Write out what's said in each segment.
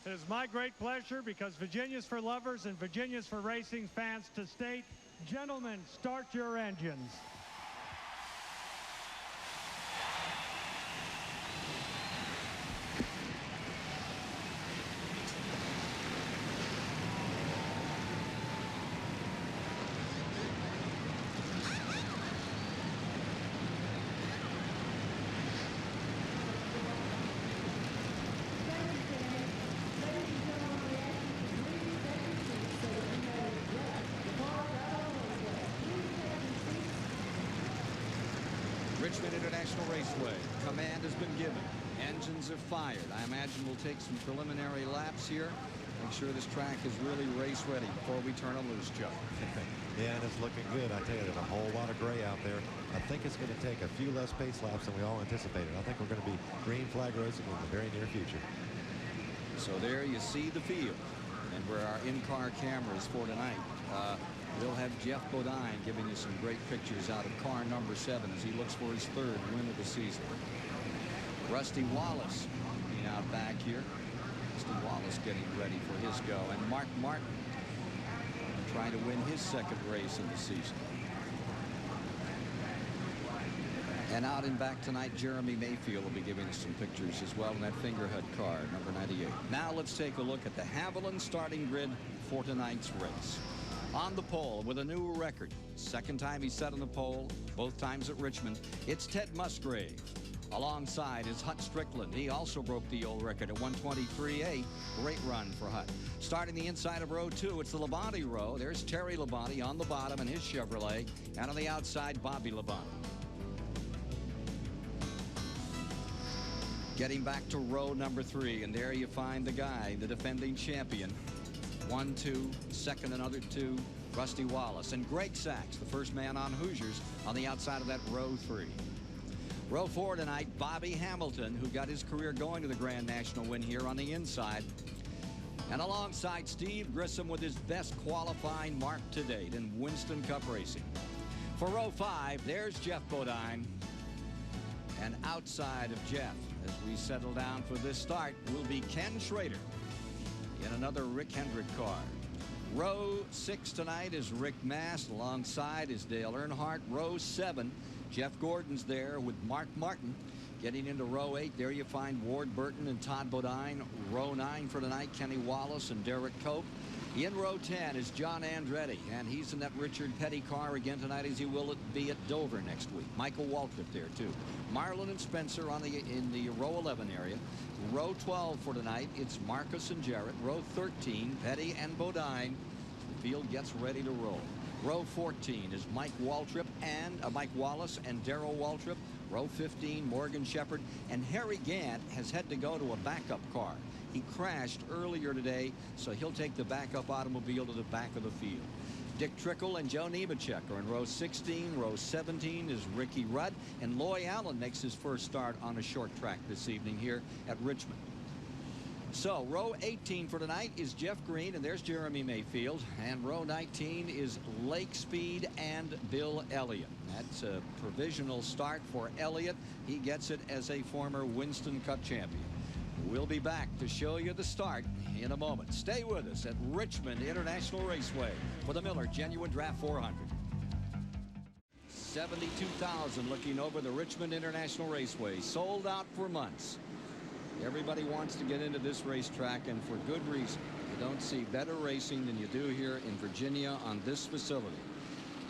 It is my great pleasure, because Virginia's for lovers and Virginia's for racing fans, to state, gentlemen, start your engines. Richmond International Raceway. Command has been given. Engines are fired. I imagine we'll take some preliminary laps here. Make sure this track is really race ready before we turn them loose, Joe. Yeah, and it's looking good. I tell you, there's a whole lot of gray out there. I think it's going to take a few less pace laps than we all anticipated. I think we're going to be green flag racing in the very near future. So there you see the field, and where our in-car cameras for tonight. We'll have Jeff Bodine giving you some great pictures out of car number 7 as he looks for his 3rd win of the season. Rusty Wallace being out back here. Rusty Wallace getting ready for his go. And Mark Martin trying to win his 2nd race of the season. And out and back tonight, Jeremy Mayfield will be giving us some pictures as well in that fingerhead car, number 98. Now let's take a look at the Haviland starting grid for tonight's race. On the pole with a new record, 2nd time he set on the pole, both times at Richmond, it's Ted Musgrave. Alongside is Hut Strickland. He also broke the old record at 123.8. Great run for Hut. Starting the inside of row 2, it's the Labonte row. There's Terry Labonte on the bottom in his Chevrolet, and on the outside, Bobby Labonte. Getting back to row number 3, and there you find the guy, the defending champion. 1, 2, second another 2, Rusty Wallace. And Greg Sachs, the first man on Hoosiers, on the outside of that row 3. Row 4 tonight, Bobby Hamilton, who got his career going to the Grand National win here on the inside. And alongside Steve Grissom with his best qualifying mark to date in Winston Cup racing. For row 5, there's Jeff Bodine. And outside of Jeff, as we settle down for this start, will be Ken Schrader in another Rick Hendrick car. Row 6 tonight is Rick Mast. Alongside is Dale Earnhardt. Row 7, Jeff Gordon's there with Mark Martin. Getting into row 8, there you find Ward Burton and Todd Bodine. Row 9 for tonight, Kenny Wallace and Derek Cope. In row 10 is John Andretti, and he's in that Richard Petty car again tonight, as he will be at Dover next week. Michael Waltrip there too. Marlin and Spencer in the row 11 area. Row 12 for tonight, it's Marcus and Jarrett. Row 13, Petty and Bodine. The field gets ready to roll. Row 14 is Mike Wallace and Darrell Waltrip. Row 15, Morgan Shepherd, and Harry Gant has had to go to a backup car. He crashed earlier today, so he'll take the backup automobile to the back of the field. Dick Trickle and Joe Nemechek are in row 16. Row 17 is Ricky Rudd, and Loy Allen makes his first start on a short track this evening here at Richmond. So row 18 for tonight is Jeff Green, and there's Jeremy Mayfield. And row 19 is Lake Speed and Bill Elliott. That's a provisional start for Elliott. He gets it as a former Winston Cup champion. We'll be back to show you the start in a moment. Stay with us at Richmond International Raceway for the Miller Genuine Draft 400. 72,000 looking over the Richmond International Raceway. Sold out for months. Everybody wants to get into this racetrack, and for good reason. You don't see better racing than you do here in Virginia on this facility.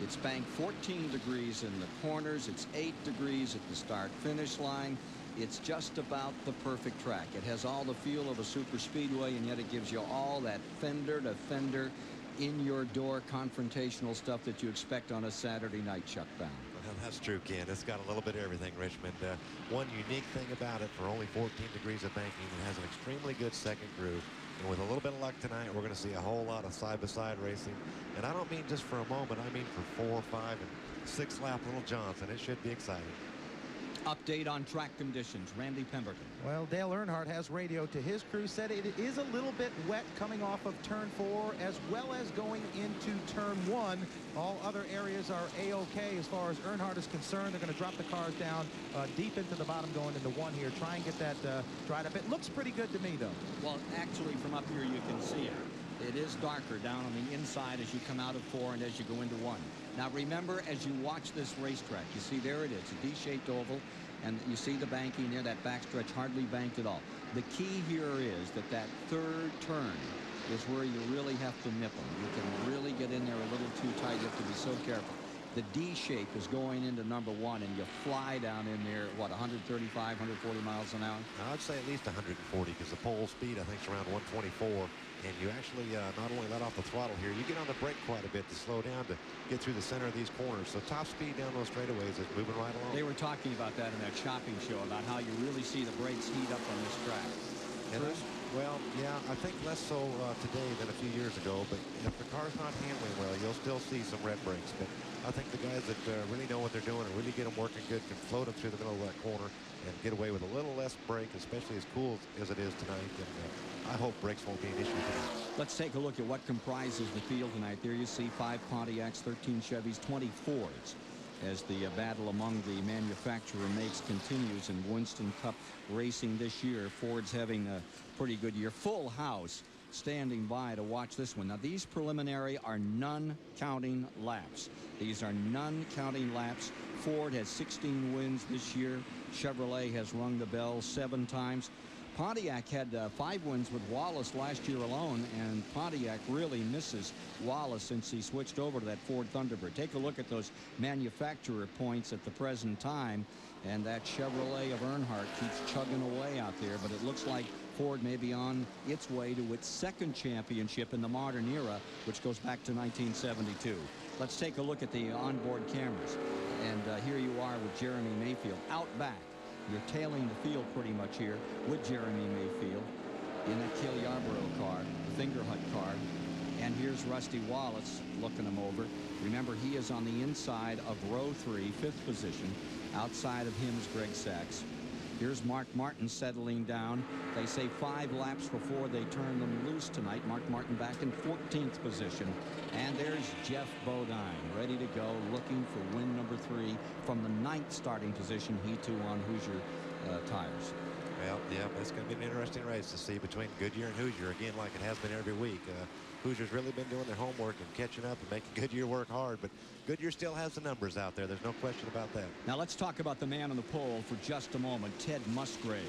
It's banked 14 degrees in the corners. It's 8 degrees at the start-finish line. It's just about the perfect track. It has all the feel of a super speedway, and yet it gives you all that fender-to-fender, in-your-door confrontational stuff that you expect on a Saturday night, Chuck Bound. Well, that's true, Ken. It's got a little bit of everything, Richmond. One unique thing about it, for only 14 degrees of banking, it has an extremely good second groove. And with a little bit of luck tonight, we're going to see a whole lot of side-by-side racing. And I don't mean just for a moment. I mean for 4, 5, and 6 lap Little Johnson. It should be exciting. Update on track conditions. Randy Pemberton. Well, Dale Earnhardt has radioed to his crew, said it is a little bit wet coming off of turn 4 as well as going into turn 1. All other areas are A-OK as far as Earnhardt is concerned. They're going to drop the cars down deep into the bottom going into 1 here. Try and get that dried up. It looks pretty good to me, though. Well, actually, from up here, you can see it. It is darker down on the inside as you come out of 4 and as you go into 1. Now, remember, as you watch this racetrack, you see there it is, a D-shaped oval, and you see the banking there, that backstretch hardly banked at all. The key here is that that third turn is where you really have to nip them. You can really get in there a little too tight. You have to be so careful. The D shape is going into number 1, and you fly down in there, what, 135, 140 miles an hour? I'd say at least 140, because the pole speed, I think, is around 124. And you actually not only let off the throttle here, you get on the brake quite a bit to slow down to get through the center of these corners. So top speed down those straightaways is moving right along. They were talking about that in that shopping show, about how you really see the brakes heat up on this track. And well, yeah, I think less so today than a few years ago. But if the car's not handling well, you'll still see some red brakes. But I think the guys that really know what they're doing and really get them working good can float them through the middle of that corner and get away with a little less brake, especially as cool as it is tonight. And I hope brakes won't be an issue tonight. Let's take a look at what comprises the field tonight. There you see 5 Pontiacs, 13 Chevys, 20 Fords, as the battle among the manufacturer makes continues in Winston Cup racing this year. Ford's having a pretty good year. Full house standing by to watch this one. Now, these preliminary are none-counting laps. These are none-counting laps. Ford has 16 wins this year. Chevrolet has rung the bell 7 times. Pontiac had 5 wins with Wallace last year alone, and Pontiac really misses Wallace since he switched over to that Ford Thunderbird. Take a look at those manufacturer points at the present time, and that Chevrolet of Earnhardt keeps chugging away out there, but it looks like Ford may be on its way to its 2nd championship in the modern era, which goes back to 1972. Let's take a look at the onboard cameras, and here you are with Jeremy Mayfield out back. You're tailing the field pretty much here with Jeremy Mayfield in that Cale Yarborough car, the Fingerhut car. And here's Rusty Wallace looking him over. Remember, he is on the inside of row 3, 5th position. Outside of him is Greg Sachs. Here's Mark Martin settling down. They say 5 laps before they turn them loose tonight. Mark Martin back in 14th position. And there's Jeff Bodine ready to go, looking for win number 3 from the 9th starting position. He too on Hoosier tires. Well, yeah, it's going to be an interesting race to see between Goodyear and Hoosier, again, like it has been every week. Hoosier's really been doing their homework and catching up and making Goodyear work hard, but Goodyear still has the numbers out there. There's no question about that. Now let's talk about the man on the pole for just a moment, Ted Musgrave.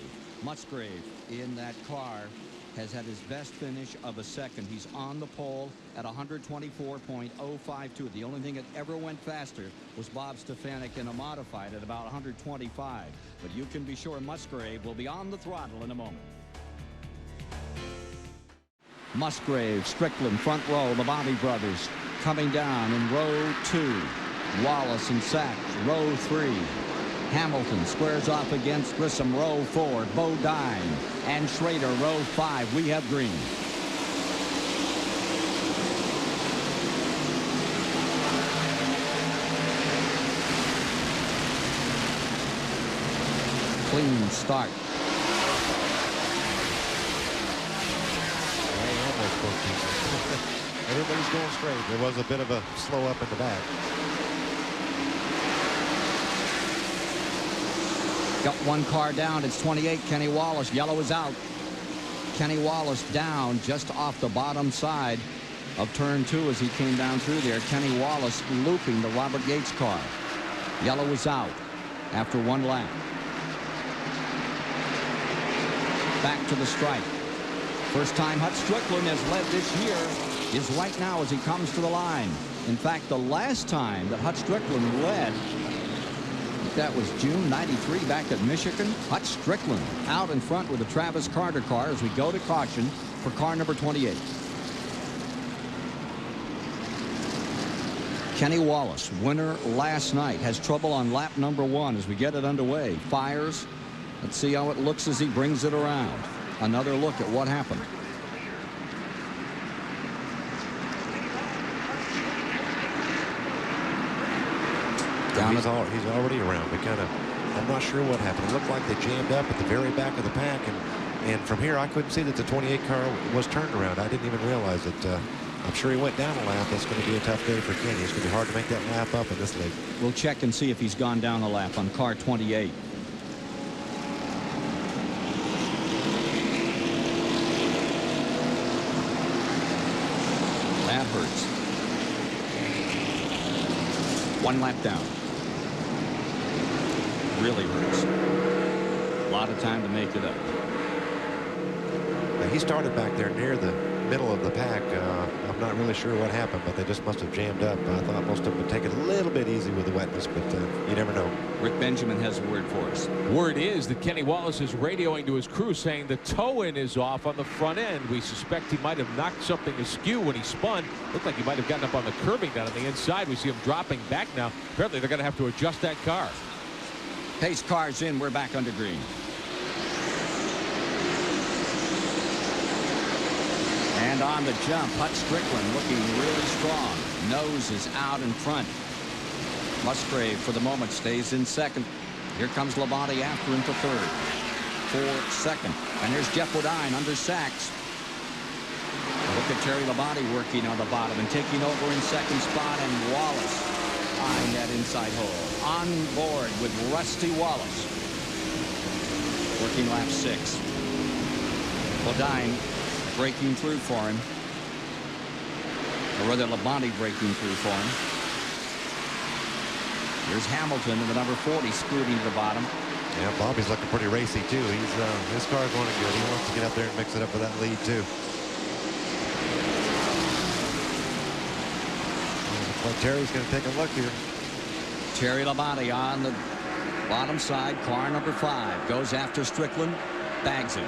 Musgrave in that car has had his best finish of a second. He's on the pole at 124.052. The only thing that ever went faster was Bob Stefanik in a modified at about 125. But you can be sure Musgrave will be on the throttle in a moment. Musgrave, Strickland, front row, the Bobby brothers coming down in row 2. Wallace and Sachs, row 3. Hamilton squares off against Grissom, row 4. Bodine and Schrader, row 5. We have green. Clean start. Everybody's going straight. There was a bit of a slow up in the back. Got one car down. It's 28. Kenny Wallace. Yellow is out. Kenny Wallace down just off the bottom side of turn 2 as he came down through there. Kenny Wallace looping the Robert Yates car. Yellow is out after 1 lap. Back to the stripe. First time Hut Strickland has led this year is right now as he comes to the line. In fact, the last time that Hut Strickland led, that was June '93 back at Michigan. Hut Strickland out in front with the Travis Carter car as we go to caution for car number 28. Kenny Wallace, winner last night, has trouble on lap number 1 as we get it underway. Fires. Let's see how it looks as he brings it around. Another look at what happened. He's already around. We kind of I'm not sure what happened. It looked like they jammed up at the very back of the pack, and from here I couldn't see that the 28 car was turned around. I didn't even realize it. I'm sure he went down a lap. That's going to be a tough day for Kenny. It's going to be hard to make that lap up in this league. We'll check and see if he's gone down a lap on car 28. That hurts. One lap down. Really hurts. A lot of time to make it up. Now, he started back there near the middle of the pack. I'm not really sure what happened, but they just must have jammed up. I thought most of them would take it a little bit easy with the wetness, but you never know. Rick Benjamin has a word for us. Word is that Kenny Wallace is radioing to his crew saying the toe-in is off on the front end. We suspect he might have knocked something askew when he spun. Looked like he might have gotten up on the curbing down on the inside. We see him dropping back now. Apparently they're going to have to adjust that car. Pace cars in. We're back under green. And on the jump, Hut Strickland looking really strong. Nose is out in front. Musgrave, for the moment, stays in second. Here comes Labonte after him for third. For second. And there's Jeff Bodine under Sachs. Look at Terry Labonte working on the bottom and taking over in second spot. And Wallace eyeing that inside hole. On board with Rusty Wallace. Working lap 6. Bodine breaking through for him. Or rather, Labonte breaking through for him. Here's Hamilton in the number 40 scooting to the bottom. Yeah, Bobby's looking pretty racy too. His car's running good. He wants to get up there and mix it up with that lead too. Looks like Terry's going to take a look here. Terry Labonte on the bottom side. Car number 5 goes after Strickland. Bags him.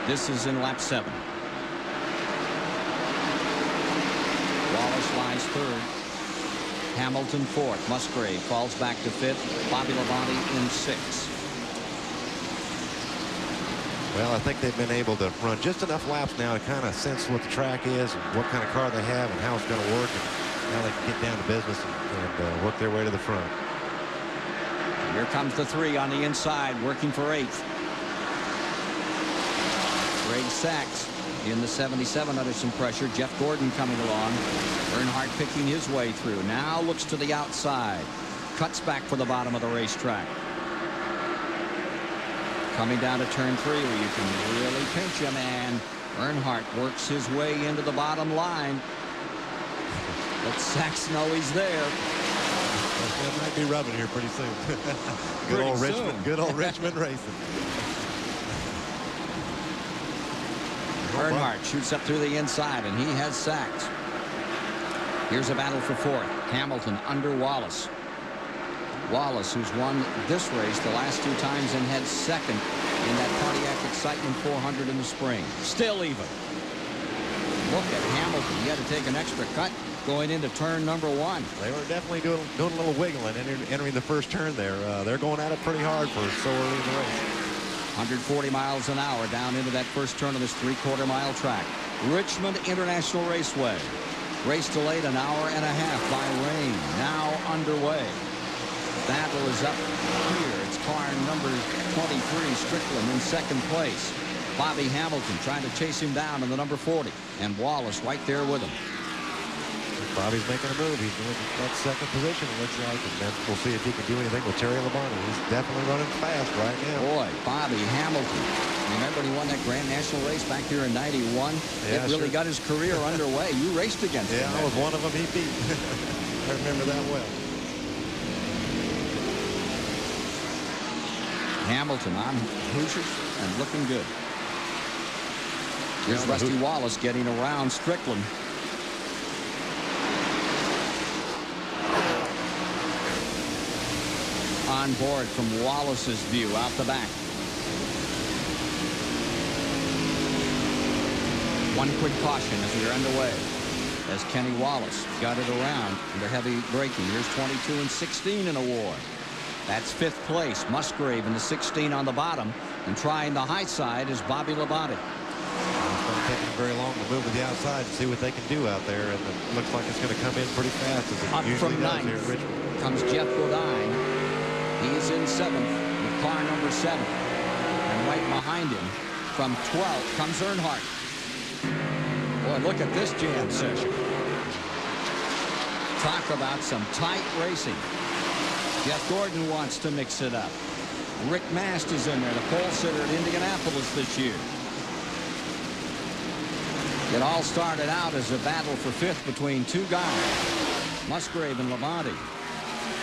This is in lap 7. Wallace lies third. Hamilton 4th. Musgrave falls back to 5th. Bobby Labonte in 6th. Well, I think they've been able to run just enough laps now to kind of sense what the track is and what kind of car they have and how it's going to work. And now they can get down to business and work their way to the front. Here comes the 3 on the inside, working for 8th. Greg Sachs in the 77 under some pressure. Jeff Gordon coming along. Earnhardt picking his way through. Now looks to the outside. Cuts back for the bottom of the racetrack. Coming down to turn 3 where you can really pinch him, and Earnhardt works his way into the bottom line. Let Sachs know he's there. That might be rubbing here pretty soon. Good old Richmond. Good old Richmond racing. Earnhardt shoots up through the inside, and he has Sachs. Here's a battle for 4th. Hamilton under Wallace. Wallace, who's won this race the last 2 times and had second in that Pontiac Excitement 400 in the spring. Still even. Look at Hamilton. He had to take an extra cut going into turn number 1. They were definitely doing a little wiggling entering the first turn there. They're going at it pretty hard for so early in the race. 140 miles an hour down into that first turn of this 3/4 mile track. Richmond International Raceway. Race delayed an hour and a half by rain. Now underway. Battle is up here. It's car number 23, Strickland, in second place. Bobby Hamilton trying to chase him down in the number 40. And Wallace right there with him. Bobby's making a move. He's in that second position, it looks like. And then we'll see if he can do anything with Terry Labonte. He's definitely running fast right now. Boy, Bobby Hamilton. Remember he won that Grand National race back here in '91? Yeah, it really sure. got his career underway. You raced against him. Yeah, I was one of them he beat. I remember that well. Hamilton on Hoosiers and looking good. Here's Rusty Wallace getting around Strickland. On board from Wallace's view out the back. One quick caution as we are underway. As Kenny Wallace got it around under heavy braking. Here's 22 and 16 in a war. That's 5th place. Musgrave in the 16 on the bottom. And trying the high side is Bobby Labonte. It's not taking very long to move to the outside and see what they can do out there. And it looks like it's going to come in pretty fast as it Up usually from does 9th here at Richmond. comes Jeff Bodine. He's in 7th with car number 7. And right behind him from 12 comes Earnhardt. Boy, look at this jam session. Talk about some tight racing. Jeff Gordon wants to mix it up. Rick Mast is in there, the pole sitter at Indianapolis this year. It all started out as a battle for 5th between two guys, Musgrave and Labonte.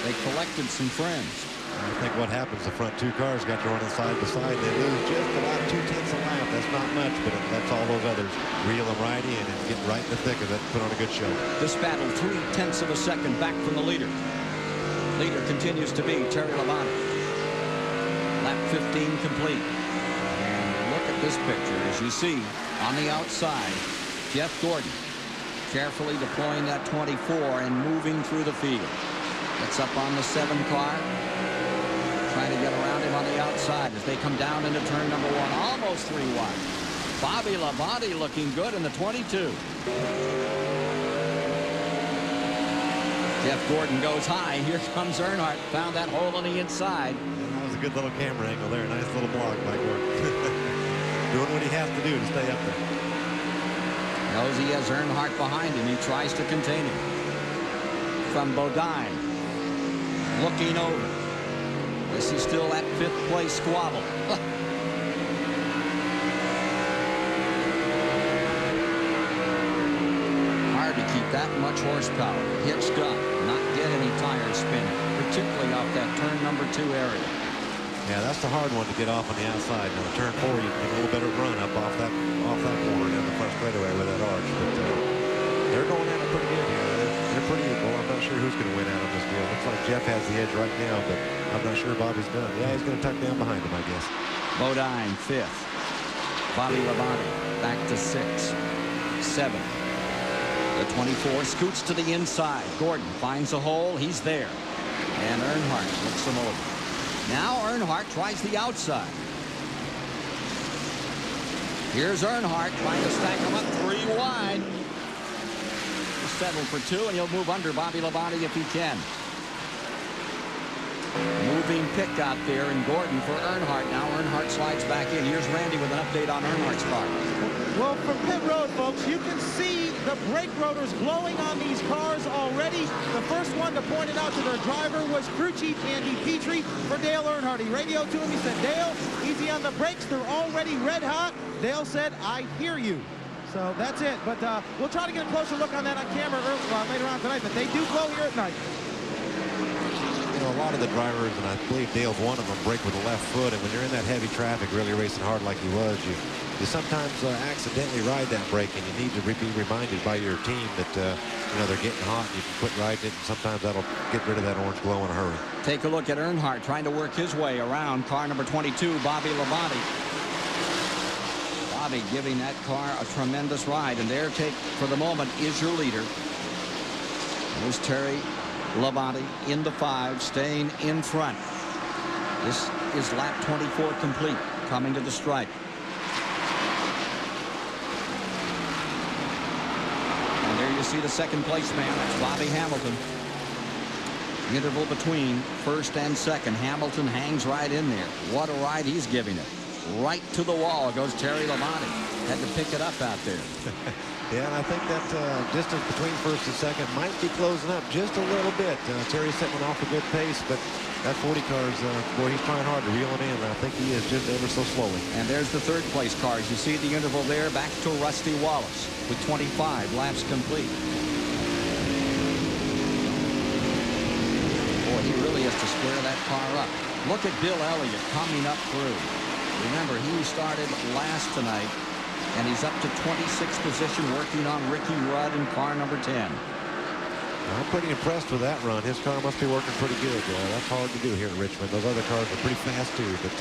They collected some friends. I think what happens, the front two cars got to running side by side. They lose just about 2/10 a lap. That's not much, but it lets all those others reel them right in and get right in the thick of it and put on a good show. This battle, 0.3 of a second back from the leader. Leader continues to be Terry Labonte. Lap 15 complete. And look at this picture. As you see, on the outside, Jeff Gordon carefully deploying that 24 and moving through the field. Gets up on the 7 car. Trying to get around him on the outside as they come down into turn number 1. Almost 3 wide. Bobby Labonte looking good in the 22. Jeff Gordon goes high. Here comes Earnhardt. Found that hole on the inside. And that was a good little camera angle there. Nice little block by Gordon. Doing what he has to do to stay up there. Knows he has Earnhardt behind him. He tries to contain him. From Bodine. Looking over. This is still that 5th place squabble. Hard to keep that much horsepower hitched up, not get any tire spin, particularly off that turn number 2 area. Yeah, that's the hard one to get off on the outside. Now, turn 4, you get a little better run up off that corner down the front straightaway with that arch. But they're going at it pretty good here. They're pretty equal. I'm not sure who's going to win out on this deal. Looks like Jeff has the edge right now, but I'm not sure Bobby's done. Yeah, he's going to tuck down behind him, I guess. Bodine 5th. Bobby Labonte back to 6th. 7th. The 24 scoots to the inside. Gordon finds a hole. He's there. And Earnhardt looks him over. Now Earnhardt tries the outside. Here's Earnhardt trying to stack him up 3 wide. He'll settle for 2, and he'll move under Bobby Labonte if he can. Moving pick out there, and Gordon for Earnhardt. Now Earnhardt slides back in. Here's Randy with an update on Earnhardt's car. Well, from pit road, folks, you can see the brake rotors glowing on these cars already. The first one to point it out to their driver was crew chief Andy Petrie for Dale Earnhardt. He radioed to him. He said, Dale, easy on the brakes. They're already red hot. Dale said, I hear you. So that's it. But we'll try to get a closer look on that on camera later on tonight. But they do glow here at night. You know, a lot of the drivers, and I believe Dale's one of them, brake with the left foot. And when you're in that heavy traffic, really racing hard like he was, you sometimes accidentally ride that brake, and you need to be reminded by your team that, you know, they're getting hot, and you can quit riding it, and sometimes that'll get rid of that orange glow in a hurry. Take a look at Earnhardt trying to work his way around car number 22, Bobby Labonte. Bobby giving that car a tremendous ride, and there, for the moment, is your leader. There's Terry Labonte in the 5, staying in front. This is lap 24 complete, coming to the stripe. And there you see the 2nd place man. That's Bobby Hamilton. The interval between 1st and 2nd. Hamilton hangs right in there. What a ride he's giving it. Right to the wall goes Terry Labonte. Had to pick it up out there. Yeah, and I think that distance between 1st and 2nd might be closing up just a little bit. Terry's setting off a good pace, but that 40 car's, boy, he's trying hard to reel it in. And I think he is just ever so slowly. And there's the 3rd place cars. You see the interval there back to Rusty Wallace with 25 laps complete. Boy, he really has to square that car up. Look at Bill Elliott coming up through. Remember, he started last tonight, and he's up to 26th position working on Ricky Rudd in car number 10. I'm pretty impressed with that run. His car must be working pretty good. That's hard to do here in Richmond. Those other cars are pretty fast too, but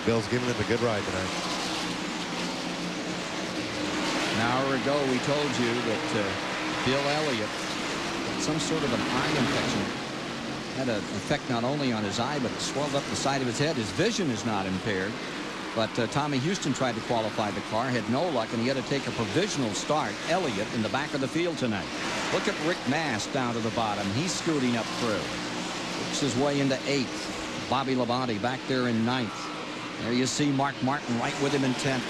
Bill's giving him a good ride tonight. An hour ago, we told you that Bill Elliott had some sort of an eye infection. Had an effect not only on his eye, but it swelled up the side of his head. His vision is not impaired. But Tommy Houston tried to qualify the car, had no luck, and he had to take a provisional start. Elliott in the back of the field tonight. Look at Rick Mast down to the bottom. He's scooting up through. Works his way into 8th. Bobby Labonte back there in 9th. There you see Mark Martin right with him in 10th.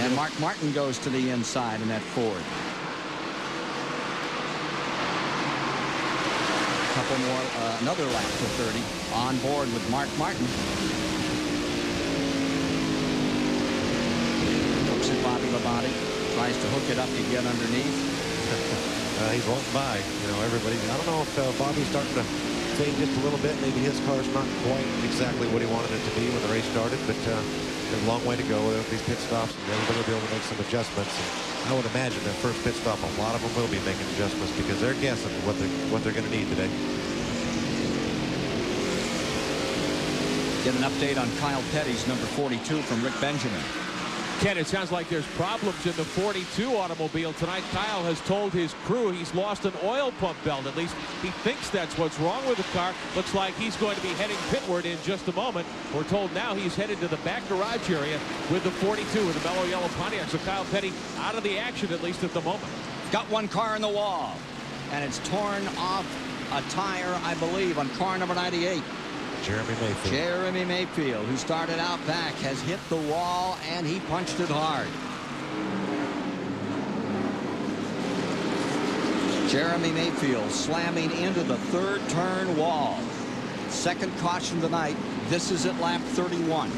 And Mark Martin goes to the inside in that Ford. Couple more, another lap to 30 on board with Mark Martin. Looks at Bobby Labonte, tries to hook it up to get underneath. He's wanting by. You know, everybody. I don't know if Bobby's starting to fade just a little bit. Maybe his car's not quite exactly what he wanted it to be when the race started, but there's a long way to go with these pit stops, and everybody will be able to make some adjustments. And I would imagine that first pit stop, a lot of them will be making adjustments because they're guessing what they're going to need today. Get an update on Kyle Petty's number 42 from Rick Benjamin. Ken, it sounds like there's problems in the 42 automobile tonight. Kyle has told his crew he's lost an oil pump belt. At least he thinks that's what's wrong with the car. Looks like he's going to be heading pitward in just a moment. We're told now he's headed to the back garage area with the 42 with the mellow yellow Pontiac. So Kyle Petty out of the action, at least at the moment. Got one car in the wall, and it's torn off a tire, I believe, on car number 98. Jeremy Mayfield. Jeremy Mayfield, who started out back, has hit the wall, and he punched it hard. Jeremy Mayfield slamming into the third turn wall. Second caution tonight. This is at lap 31.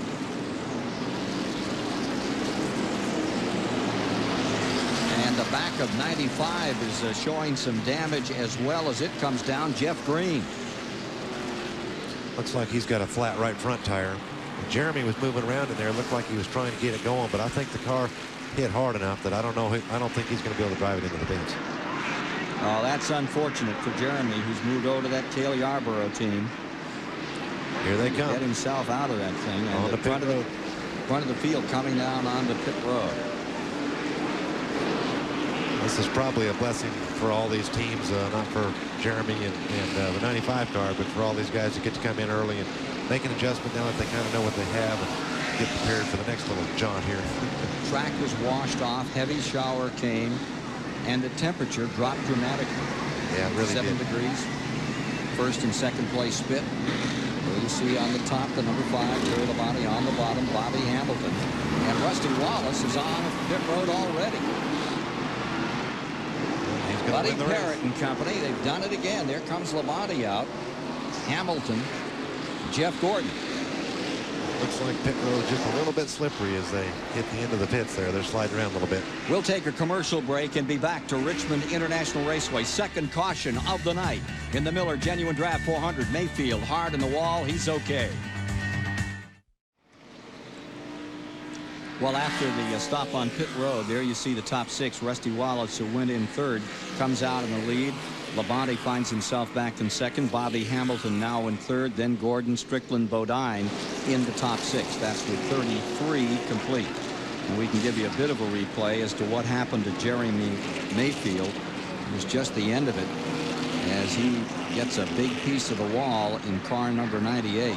And the back of 95 is showing some damage as well as it comes down. Jeff Green. Looks like he's got a flat right front tire. Jeremy was moving around in there. Looked like he was trying to get it going, but I think the car hit hard enough that I don't think he's going to be able to drive it into the pits. Oh, that's unfortunate for Jeremy, who's moved over to that Cale Yarborough team. Here they come. Get himself out of that thing. On the front of the field coming down onto pit road. This is probably a blessing for all these teams, not for Jeremy and the 95 car, but for all these guys that get to come in early and make an adjustment now that they kind of know what they have and get prepared for the next little jaunt here. Track was washed off, heavy shower came, and the temperature dropped dramatically. Yeah, it really 7 did. degrees. First and second place spit. There you see on the top the number 5, Terry Labonte, on the bottom, Bobby Hamilton. And Rusty Wallace is on pit road already. Buddy Parrott and company, they've done it again. There comes Labonte out. Hamilton, Jeff Gordon. Looks like pit road just a little bit slippery as they hit the end of the pits there. They're sliding around a little bit. We'll take a commercial break and be back to Richmond International Raceway. Second caution of the night in the Miller Genuine Draft 400. Mayfield hard in the wall. He's okay. Well, after the stop on pit road, there you see the top 6. Rusty Wallace, who went in third, comes out in the lead. Labonte finds himself back in second. Bobby Hamilton now in third. Then Gordon, Strickland, Bodine in the top 6. That's with 33 complete. And we can give you a bit of a replay as to what happened to Jeremy Mayfield. It was just the end of it as he gets a big piece of the wall in car number 98.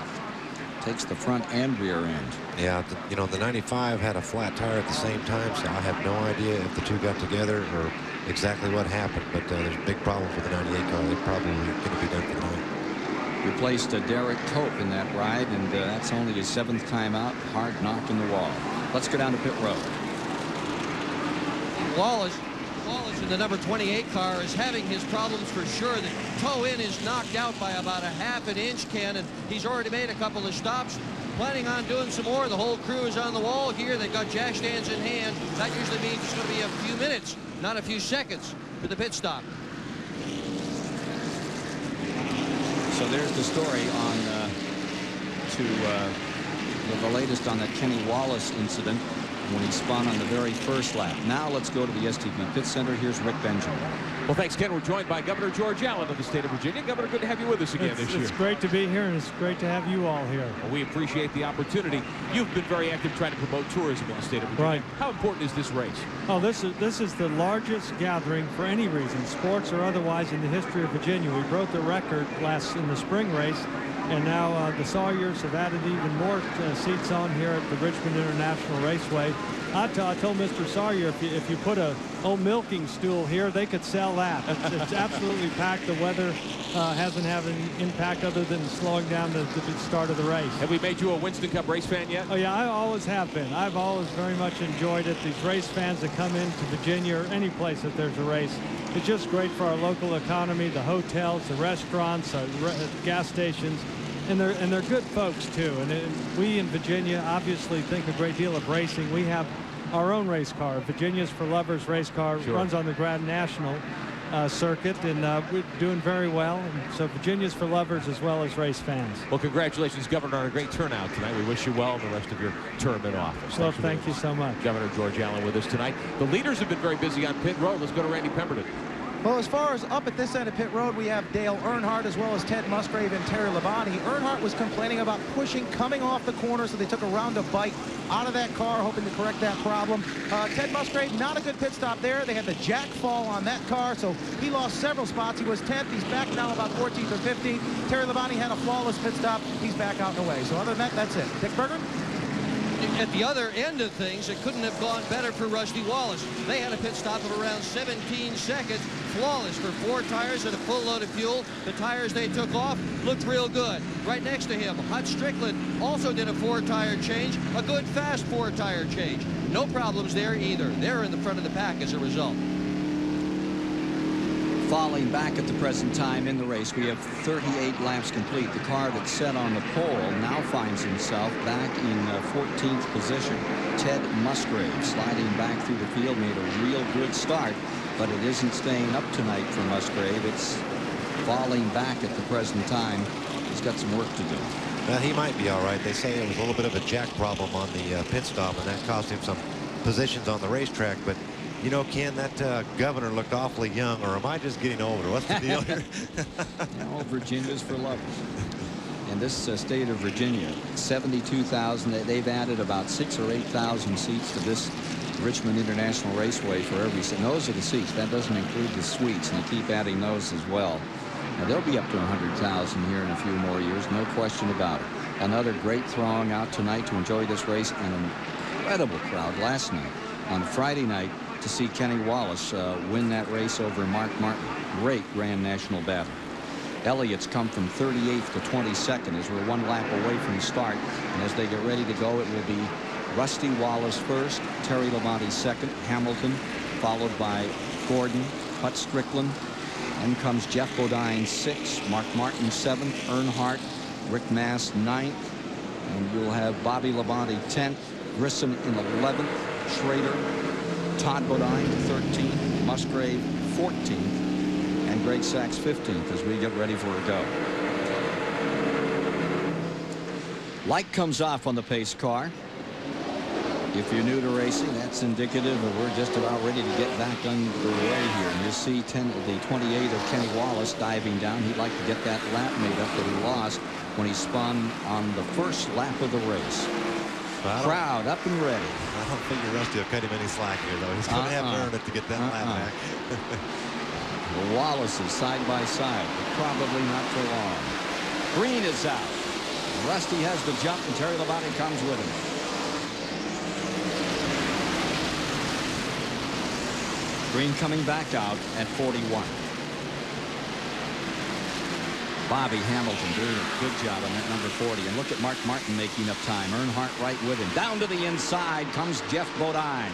Takes the front and rear end. Yeah, you know, the 95 had a flat tire at the same time, so I have no idea if the two got together or exactly what happened, but there's a big problem for the 98 car. They're probably going to be done for the night. Replaced Derek Cope in that ride, and that's only his 7th time out. Hard knock in the wall. Let's go down to pit road. Wallace in the number 28 car is having his problems for sure. The toe in is knocked out by about a ½ an inch, Ken, and he's already made a couple of stops. Planning on doing some more. The whole crew is on the wall here. They've got jack stands in hand. That usually means it's going to be a few minutes, not a few seconds, for the pit stop. So there's the story on the latest on that Kenny Wallace incident when he spun on the very first lap. Now let's go to the STP Pit Center. Here's Rick Benjamin. Well, thanks, Ken. We're joined by Governor George Allen of the state of Virginia. Governor, good to have you with us again this year. It's great to be here, and it's great to have you all here. Well, we appreciate the opportunity. You've been very active trying to promote tourism in the state of Virginia. Right. How important is this race? Oh, this is the largest gathering for any reason, sports or otherwise, in the history of Virginia. We broke the record in the spring race, and now the Sawyers have added even more seats on here at the Richmond International Raceway. I told Mr. Sawyer, if you put a old milking stool here, they could sell that. It's absolutely packed. The weather hasn't had an impact other than slowing down the start of the race. Have we made you a Winston Cup race fan yet? Oh, yeah, I always have been. I've always very much enjoyed it. These race fans that come into Virginia or any place that there's a race, it's just great for our local economy, the hotels, the restaurants, gas stations. And they're good folks, too. And we in Virginia obviously think a great deal of racing. We have our own race car, Virginia's for Lovers race car, Sure. runs on the Grand National circuit, and we're doing very well. And so Virginia's for lovers as well as race fans. Well, congratulations, Governor, on a great turnout tonight. We wish you well in the rest of your term in office. Well, thank you so much. Governor George Allen with us tonight. The leaders have been very busy on pit road. Let's go to Randy Pemberton. Well, as far as up at this end of pit road, we have Dale Earnhardt as well as Ted Musgrave and Terry Labonte. Earnhardt was complaining about pushing coming off the corner, so they took a roundup bite out of that car, hoping to correct that problem. Ted Musgrave, not a good pit stop there. They had the jack fall on that car, so he lost several spots. He was 10th. He's back now about 14th or 15th. Terry Labonte had a flawless pit stop. He's back out and away. So other than that, that's it. Dick Berger? At the other end of things, it couldn't have gone better for Rusty Wallace. They had a pit stop of around 17 seconds, flawless for 4 tires and a full load of fuel. The tires they took off looked real good. Right next to him, Hut Strickland also did a 4-tire change, a good fast 4-tire change. No problems there either. They're in the front of the pack as a result. Falling back at the present time in the race, we have 38 laps complete. The car that's set on the pole now finds himself back in 14th position. Ted Musgrave sliding back through the field, made a real good start, but it isn't staying up tonight for Musgrave. It's falling back at the present time. He's got some work to do. He might be all right. They say it was a little bit of a jack problem on the pit stop, and that cost him some positions on the racetrack. But you know, Ken, that governor looked awfully young, or am I just getting older? What's the deal here? No, Virginia's for lovers. In this state of Virginia, 72,000. They've added about 6,000 or 8,000 seats to this Richmond International Raceway for every seat. Those are the seats. That doesn't include the suites, and they keep adding those as well. Now, they'll be up to 100,000 here in a few more years, no question about it. Another great throng out tonight to enjoy this race, and an incredible crowd last night on Friday night to see Kenny Wallace win that race over Mark Martin. Great Grand National battle. Elliott's come from 38th to 22nd as we're 1 lap away from the start. And as they get ready to go, it will be Rusty Wallace first, Terry Labonte second, Hamilton, followed by Gordon, Hut Strickland. Then comes Jeff Bodine 6th, Mark Martin 7th, Earnhardt, Rick Mass 9th, and you'll have Bobby Labonte 10th, Grissom in 11th, Schrader, Todd Bodine 13th, Musgrave 14th, and Greg Sachs 15th as we get ready for a go. Light comes off on the pace car. If you're new to racing, that's indicative of we're just about ready to get back underway here. And you see the 28 of Kenny Wallace diving down. He'd like to get that lap made up that he lost when he spun on the first lap of the race. Crowd up and ready. I don't think Rusty will cut him any slack here, though. He's going to have to earn it to get that lap back. The Wallaces side by side, but probably not for long. Green is out. Rusty has the jump, and Terry Labonte comes with him. Green coming back out at 41. Bobby Hamilton doing a good job on that number 40. And look at Mark Martin making up time. Earnhardt right with him. Down to the inside comes Jeff Bodine.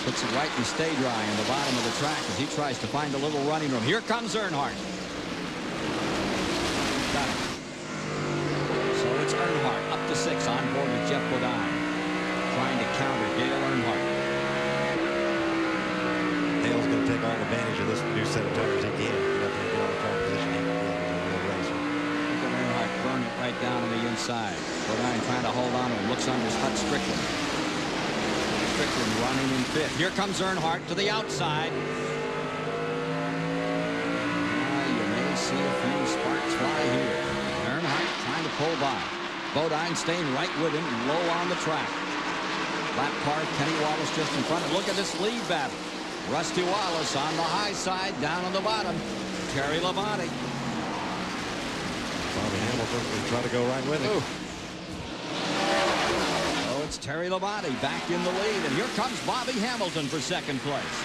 Puts it right and stay dry on the bottom of the track as he tries to find a little running room. Here comes Earnhardt. Got it. So it's Earnhardt up to 6 on board with Jeff Bodine. Trying to counter Dale Earnhardt. Dale's going to take all advantage of this new set of tires he can. Get up there and get on the track position. Look at Earnhardt burn it right down on the inside. Bodine trying to hold on to him. Looks under his Hut Strickland. Strickland running in 5th. Here comes Earnhardt to the outside. You may see a few sparks fly here. Earnhardt trying to pull by. Bodine staying right with him, low on the track. Lap car, Kenny Wallace just in front. And look at this lead battle. Rusty Wallace on the high side, down on the bottom. Terry Labonte. Bobby Hamilton will try to go right with him. Oh, it's Terry Labonte back in the lead, and here comes Bobby Hamilton for second place.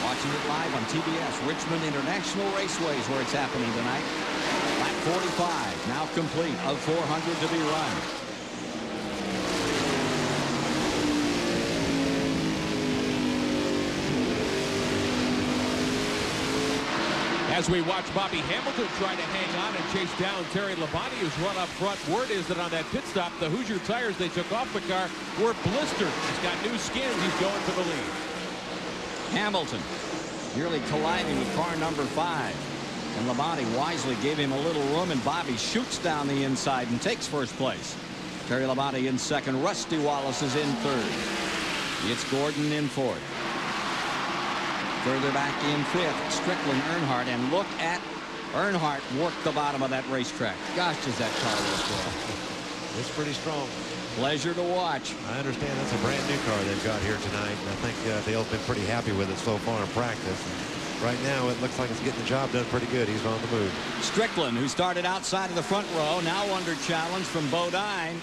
Watching it live on TBS, Richmond International Raceway is where it's happening tonight. Lap 45 now complete of 400 to be run. As we watch Bobby Hamilton try to hang on and chase down Terry Labonte, who's run up front. Word is that on that pit stop, the Hoosier tires they took off the car were blistered. He's got new skins. He's going for the lead. Hamilton nearly colliding with car number 5. And Labonte wisely gave him a little room, and Bobby shoots down the inside and takes first place. Terry Labonte in second. Rusty Wallace is in third. It's Gordon in fourth. Further back in fifth, Strickland, Earnhardt, and look at Earnhardt work the bottom of that racetrack. Gosh, does that car look well. It's pretty strong. Pleasure to watch. I understand that's a brand new car they've got here tonight, and I think Dale's been pretty happy with it so far in practice. And right now, it looks like it's getting the job done pretty good. He's on the move. Strickland, who started outside of the front row, now under challenge from Bodine.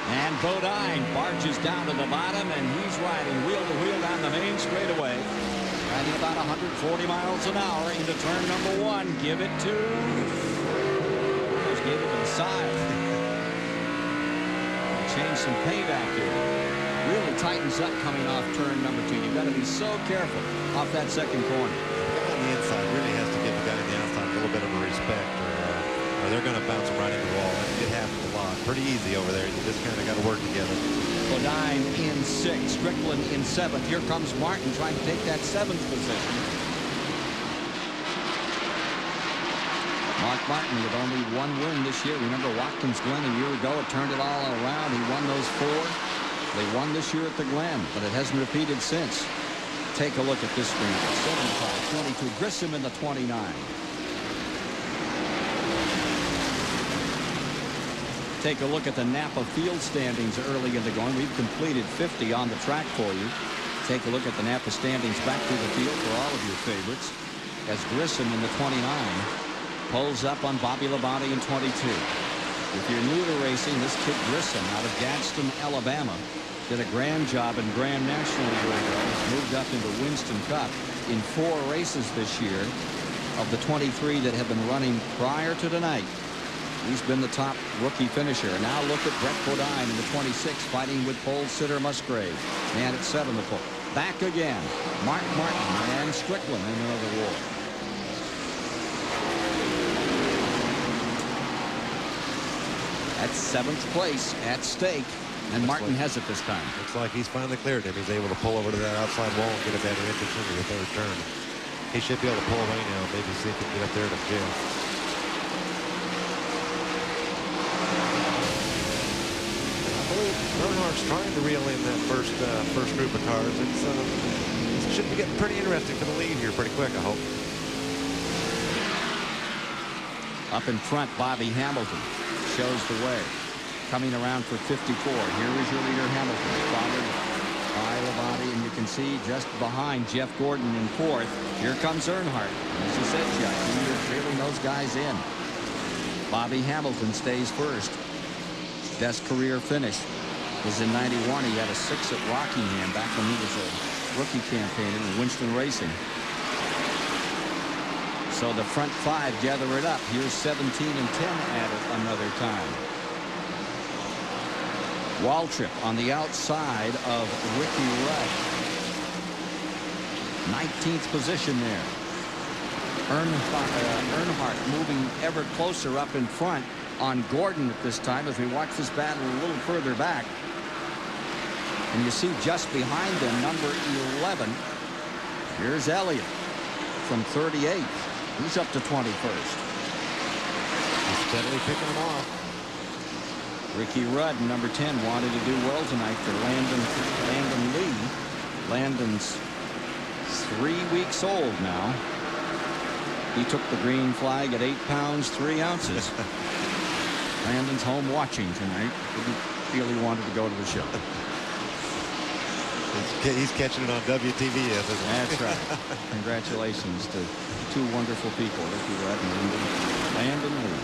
And Bodine barges down to the bottom, and he's riding wheel to wheel down the main straightaway. Riding about 140 miles an hour into turn number 1. Give it to... Just gave it to the side. Change some paint back here. Really tightens up coming off turn number 2. You've got to be so careful off that second corner. The guy on the inside really has to give the guy on the outside a little bit of a respect, or they're going to bounce him right into the wall. It happens a lot. Pretty easy over there. You just kind of got to work together. Bodine in 6th. Strickland in 7th. Here comes Martin trying to take that 7th position. Mark Martin with only 1 win this year. Remember Watkins Glen a year ago? It turned it all around. He won those 4. They won this year at the Glen, but it hasn't repeated since. Take a look at this screen. 75-22. Grissom in the 29. Take a look at the Napa field standings early in the going. We've completed 50 on the track for you. Take a look at the Napa standings back to the field for all of your favorites. As Grissom in the 29 pulls up on Bobby Labonte in 22. If you're new to racing, this kid Grissom out of Gadsden, Alabama, did a grand job in Grand National a year ago. He's moved up into Winston Cup in 4 races this year of the 23 that have been running prior to tonight. He's been the top rookie finisher. Now look at Brett Bodine in the 26 fighting with pole sitter Musgrave. Man at 7 to pull. Back again. Mark Martin and Strickland in another war. That's 7th place at stake. And Martin has it this time. Looks like he's finally cleared him. He's able to pull over to that outside wall and get a better entrance into the 3rd turn. He should be able to pull away now. Maybe see if he can get up there to jail. Earnhardt's trying to reel in that first group of cars. It should be getting pretty interesting for the lead here pretty quick, I hope. Up in front, Bobby Hamilton shows the way. Coming around for 54. Here is your leader, Hamilton, followed by Labonte, and you can see just behind Jeff Gordon in 4th. Here comes Earnhardt. As you said, Jeff, you're trailing those guys in. Bobby Hamilton stays first. Best career finish was in 91. He had a 6 at Rockingham back when he was a rookie campaigner in Winston Racing. So the front 5 gather it up. Here's 17 and 10 at it another time. Waltrip on the outside of Ricky Rudd. 19th position there. Earnhardt moving ever closer up in front on Gordon at this time as we watch this battle a little further back. And you see just behind them, number 11. Here's Elliott from 38. He's up to 21st. He's steadily picking them off. Ricky Rudd, number 10, wanted to do well tonight for Landon Lee. Landon's 3 weeks old now. He took the green flag at 8 pounds 3 ounces. Landon's home watching tonight. Didn't feel he wanted to go to the show. He's catching it on WTV. That's right. Congratulations to 2 wonderful people, Ricky Rudd and Landon Lee.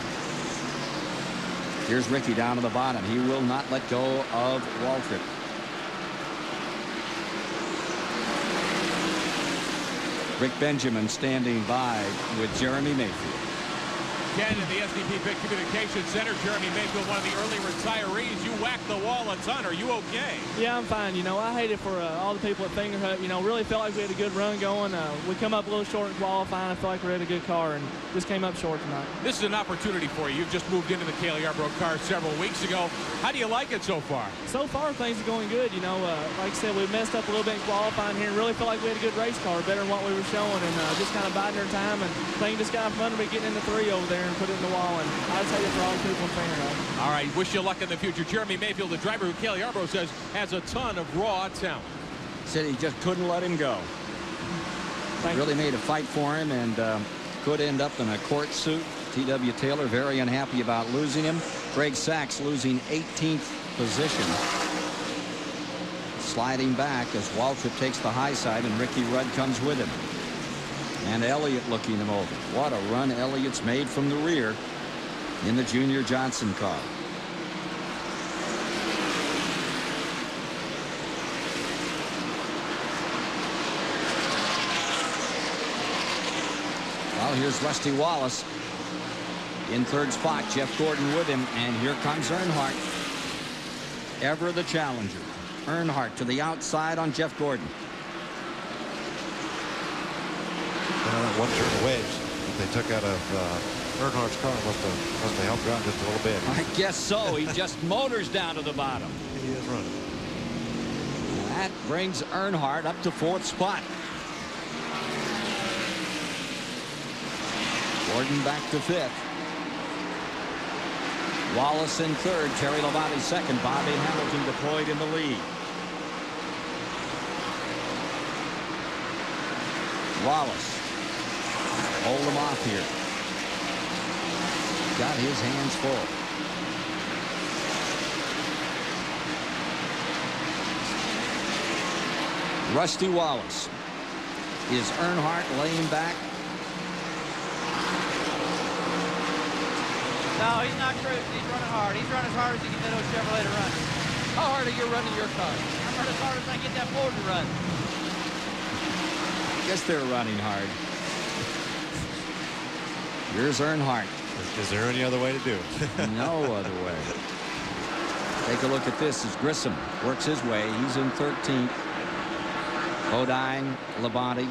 Here's Ricky down to the bottom. He will not let go of Waltrip. Rick Benjamin standing by with Jeremy Mayfield. Ken in the SDP Big Communications Center. Jeremy Mayfield, one of the early retirees. You whacked the wall a ton. Are you okay? Yeah, I'm fine. You know, I hate it for all the people at Fingerhut. You know, really felt like we had a good run going. We come up a little short in qualifying. I feel like we had a good car and just came up short tonight. This is an opportunity for you. You've just moved into the Cale Yarborough car several weeks ago. How do you like it so far? So far, things are going good. You know, like I said, we messed up a little bit in qualifying here and really felt like we had a good race car, better than what we were showing, and just kind of biding our time. And things just got in front of me getting into 3 over there and put it in the wall, and I'd say it for all the people in Fingerhut. All right, wish you luck in the future. Jeremy Mayfield, the driver who Cale Yarborough says has a ton of raw talent. Said he just couldn't let him go. Really made a fight for him, and could end up in a court suit. T.W. Taylor very unhappy about losing him. Greg Sachs losing 18th position. Sliding back as Waltrip takes the high side and Ricky Rudd comes with him. And Elliott looking him over. What a run Elliott's made from the rear in the Junior Johnson car. Well, here's Rusty Wallace in 3rd spot. Jeff Gordon with him, and here comes Earnhardt. Ever the challenger. Earnhardt to the outside on Jeff Gordon. That one turn wedge that they took out of Earnhardt's car must have helped her out just a little bit. I guess so. He just motors down to the bottom. He is running. That brings Earnhardt up to 4th spot. Gordon back to 5th. Wallace in 3rd. Terry Labonte 2nd. Bobby Hamilton deployed in the lead. Wallace. Hold him off here. Got his hands full. Rusty Wallace. Is Earnhardt laying back? No, he's not cruising. He's running hard. He's running as hard as he can get those Chevrolet to run. How hard are you running your car? I'm running as hard as I get that Ford to run. I guess they're running hard. Here's Earnhardt. Is there any other way to do it? No other way. Take a look at this as Grissom works his way. He's in 13th. Bodine, Labonte.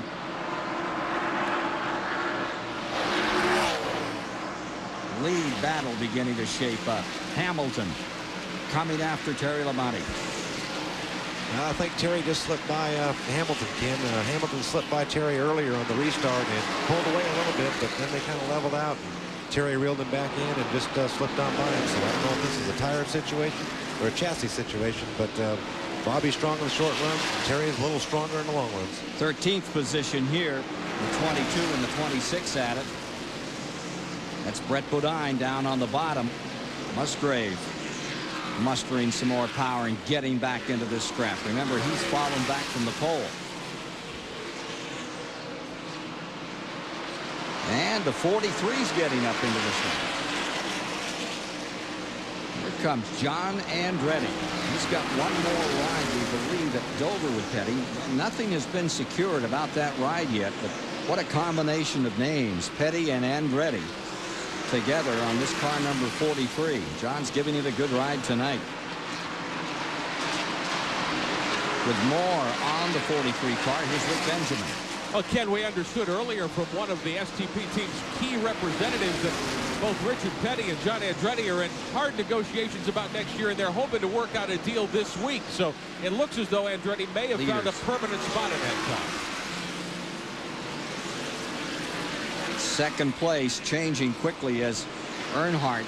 Lead battle beginning to shape up. Hamilton coming after Terry Labonte. I think Terry just slipped by Hamilton, Ken. Hamilton slipped by Terry earlier on the restart and pulled away a little bit, but then they kind of leveled out. Terry reeled him back in and just slipped on by him. So I don't know if this is a tire situation or a chassis situation, but Bobby's strong in the short run. Terry's a little stronger in the long runs. 13th position here. The 22 and the 26 at it. That's Brett Bodine down on the bottom. Musgrave mustering some more power and getting back into this scrap. Remember, he's fallen back from the pole. And the 43's getting up into this one. Here comes John Andretti. He's got one more ride, we believe, at Dover with Petty. Nothing has been secured about that ride yet, but what a combination of names. Petty and Andretti together on this car number 43. John's giving it a good ride tonight. With more on the 43 car, here's Rick Benjamin. Well, Ken, we understood earlier from one of the STP team's key representatives that both Richard Petty and John Andretti are in hard negotiations about next year, and they're hoping to work out a deal this week. So it looks as though Andretti may have found a permanent spot in that car. Second place changing quickly as Earnhardt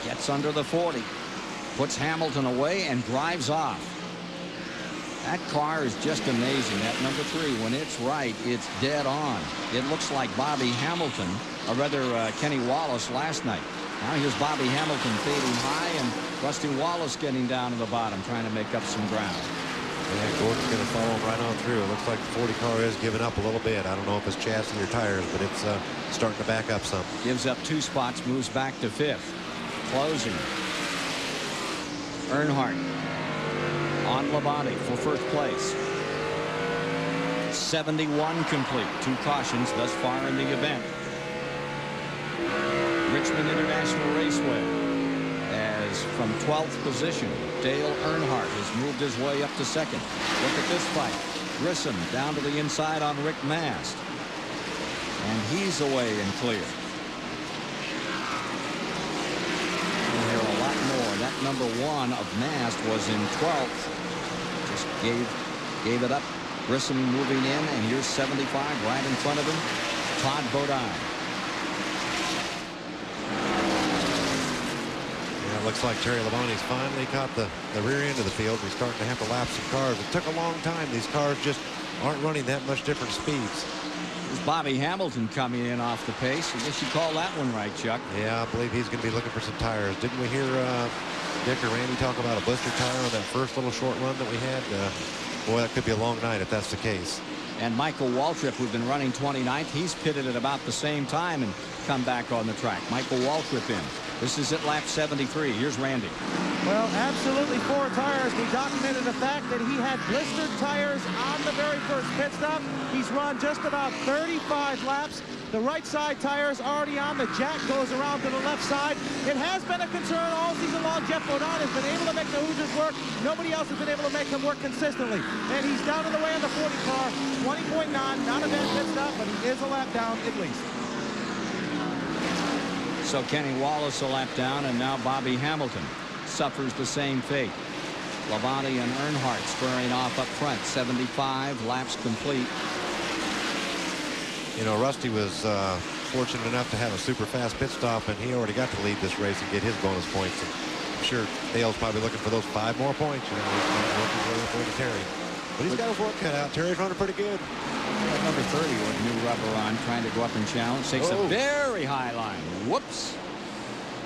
gets under the 40. Puts Hamilton away and drives off. That car is just amazing. That number 3, when it's right, it's dead on. It looks like Bobby Hamilton, or rather Kenny Wallace last night. Now here's Bobby Hamilton fading high and Rusty Wallace getting down to the bottom, trying to make up some ground. Yeah, Gordon's going to follow him right on through. It looks like the 40 car is giving up a little bit. I don't know if it's chassis or tires, but it's starting to back up some. Gives up 2 spots, moves back to 5th. Closing. Earnhardt on Labonte for first place. 71 complete. 2 cautions thus far in the event. Richmond International Raceway, as from 12th position, Dale Earnhardt has moved his way up to second. Look at this fight. Grissom down to the inside on Rick Mast. And he's away and clear. We'll hear a lot more. That number 1 of Mast was in 12th. Just gave it up. Grissom moving in, and here's 75 right in front of him. Todd Bodine. Yeah, it looks like Terry Labonte's finally caught the rear end of the field. He's starting to have to lap some cars. It took a long time. These cars just aren't running that much different speeds. There's Bobby Hamilton coming in off the pace. I guess you call that one right, Chuck. Yeah, I believe he's going to be looking for some tires. Didn't we hear Dick or Randy talk about a blister tire on that first little short run that we had? Boy, that could be a long night if that's the case. And Michael Waltrip, who's been running 29th, he's pitted at about the same time and come back on the track. Michael Waltrip in. This is at lap 73. Here's Randy. Well, absolutely 4 tires. We documented the fact that he had blistered tires on the very first pit stop. He's run just about 35 laps. The right side tires already on. The jack goes around to the left side. It has been a concern all season long. Jeff Bodine has been able to make the Hoosiers work. Nobody else has been able to make them work consistently. And he's down in the way on the 40 car. 20.9. Not a bad pit stop, but he is a lap down at least. So Kenny Wallace a lap down, and now Bobby Hamilton suffers the same fate. Labonte and Earnhardt squaring off up front. 75 laps complete. You know, Rusty was fortunate enough to have a super fast pit stop, and he already got to lead this race and get his bonus points. And I'm sure Dale's probably looking for those 5 more points. You know, he's looking for Terry. But he's got his work cut out. Terry's running pretty good. Number 30 with new rubber on, trying to go up and challenge. Takes a very high line. Whoops.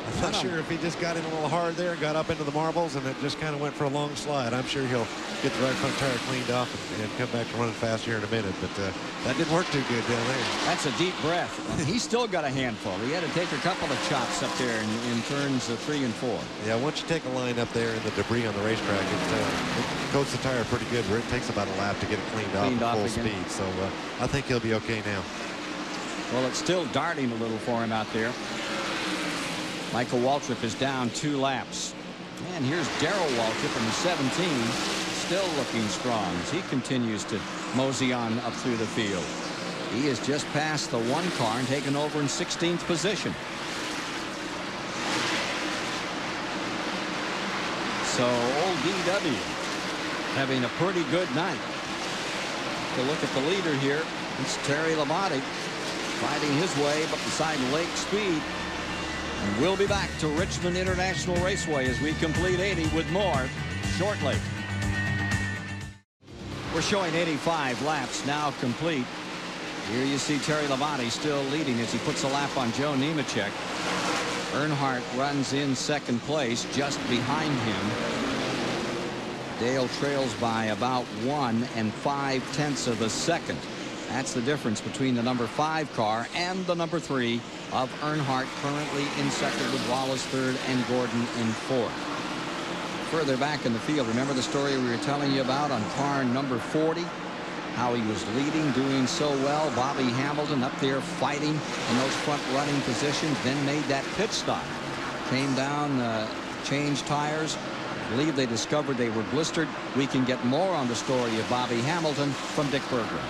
I'm not sure if he just got in a little hard there, got up into the marbles, and it just kind of went for a long slide. I'm sure he'll get the right front tire cleaned off and come back to running fast here in a minute. But that didn't work too good down there. That's a deep breath. He's still got a handful. He had to take a couple of chops up there in turns 3 and 4. Yeah, once you take a line up there in the debris on the racetrack, it coats the tire pretty good, where it takes about a lap to get it cleaned off at full speed. So I think he'll be okay now. Well, it's still darting a little for him out there. Michael Waltrip is down 2 laps. And here's Darrell Waltrip in the 17, still looking strong as he continues to mosey on up through the field. He has just passed the 1 car and taken over in 16th position. So old DW having a pretty good night. To look at the leader here, it's Terry Labonte fighting his way, but beside Lake Speed. And we'll be back to Richmond International Raceway as we complete 80 with more shortly. We're showing 85 laps now complete. Here you see Terry Labonte still leading as he puts a lap on Joe Nemechek. Earnhardt runs in 2nd place just behind him. Dale trails by about 1 5/10 of a second. That's the difference between the number 5 car and the number 3 of Earnhardt, currently in 2nd with Wallace 3rd and Gordon in 4th. Further back in the field, remember the story we were telling you about on car number 40? How he was leading, doing so well. Bobby Hamilton up there fighting in those front running positions, then made that pit stop. Came down, changed tires. I believe they discovered they were blistered. We can get more on the story of Bobby Hamilton from Dick Berger.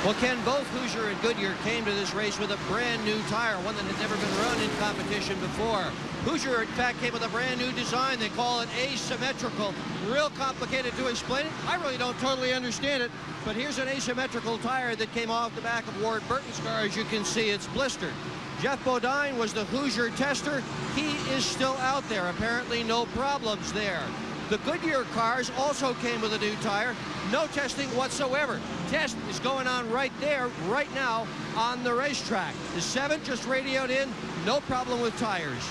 Well, Ken, both Hoosier and Goodyear came to this race with a brand new tire, one that had never been run in competition before. Hoosier, in fact, came with a brand new design. They call it asymmetrical. Real complicated to explain it. I really don't totally understand it, but here's an asymmetrical tire that came off the back of Ward Burton's car. As you can see, it's blistered. Jeff Bodine was the Hoosier tester. He is still out there. Apparently no problems there. The Goodyear cars also came with a new tire. No testing whatsoever. Test is going on right there, right now, on the racetrack. The 7 just radioed in. No problem with tires.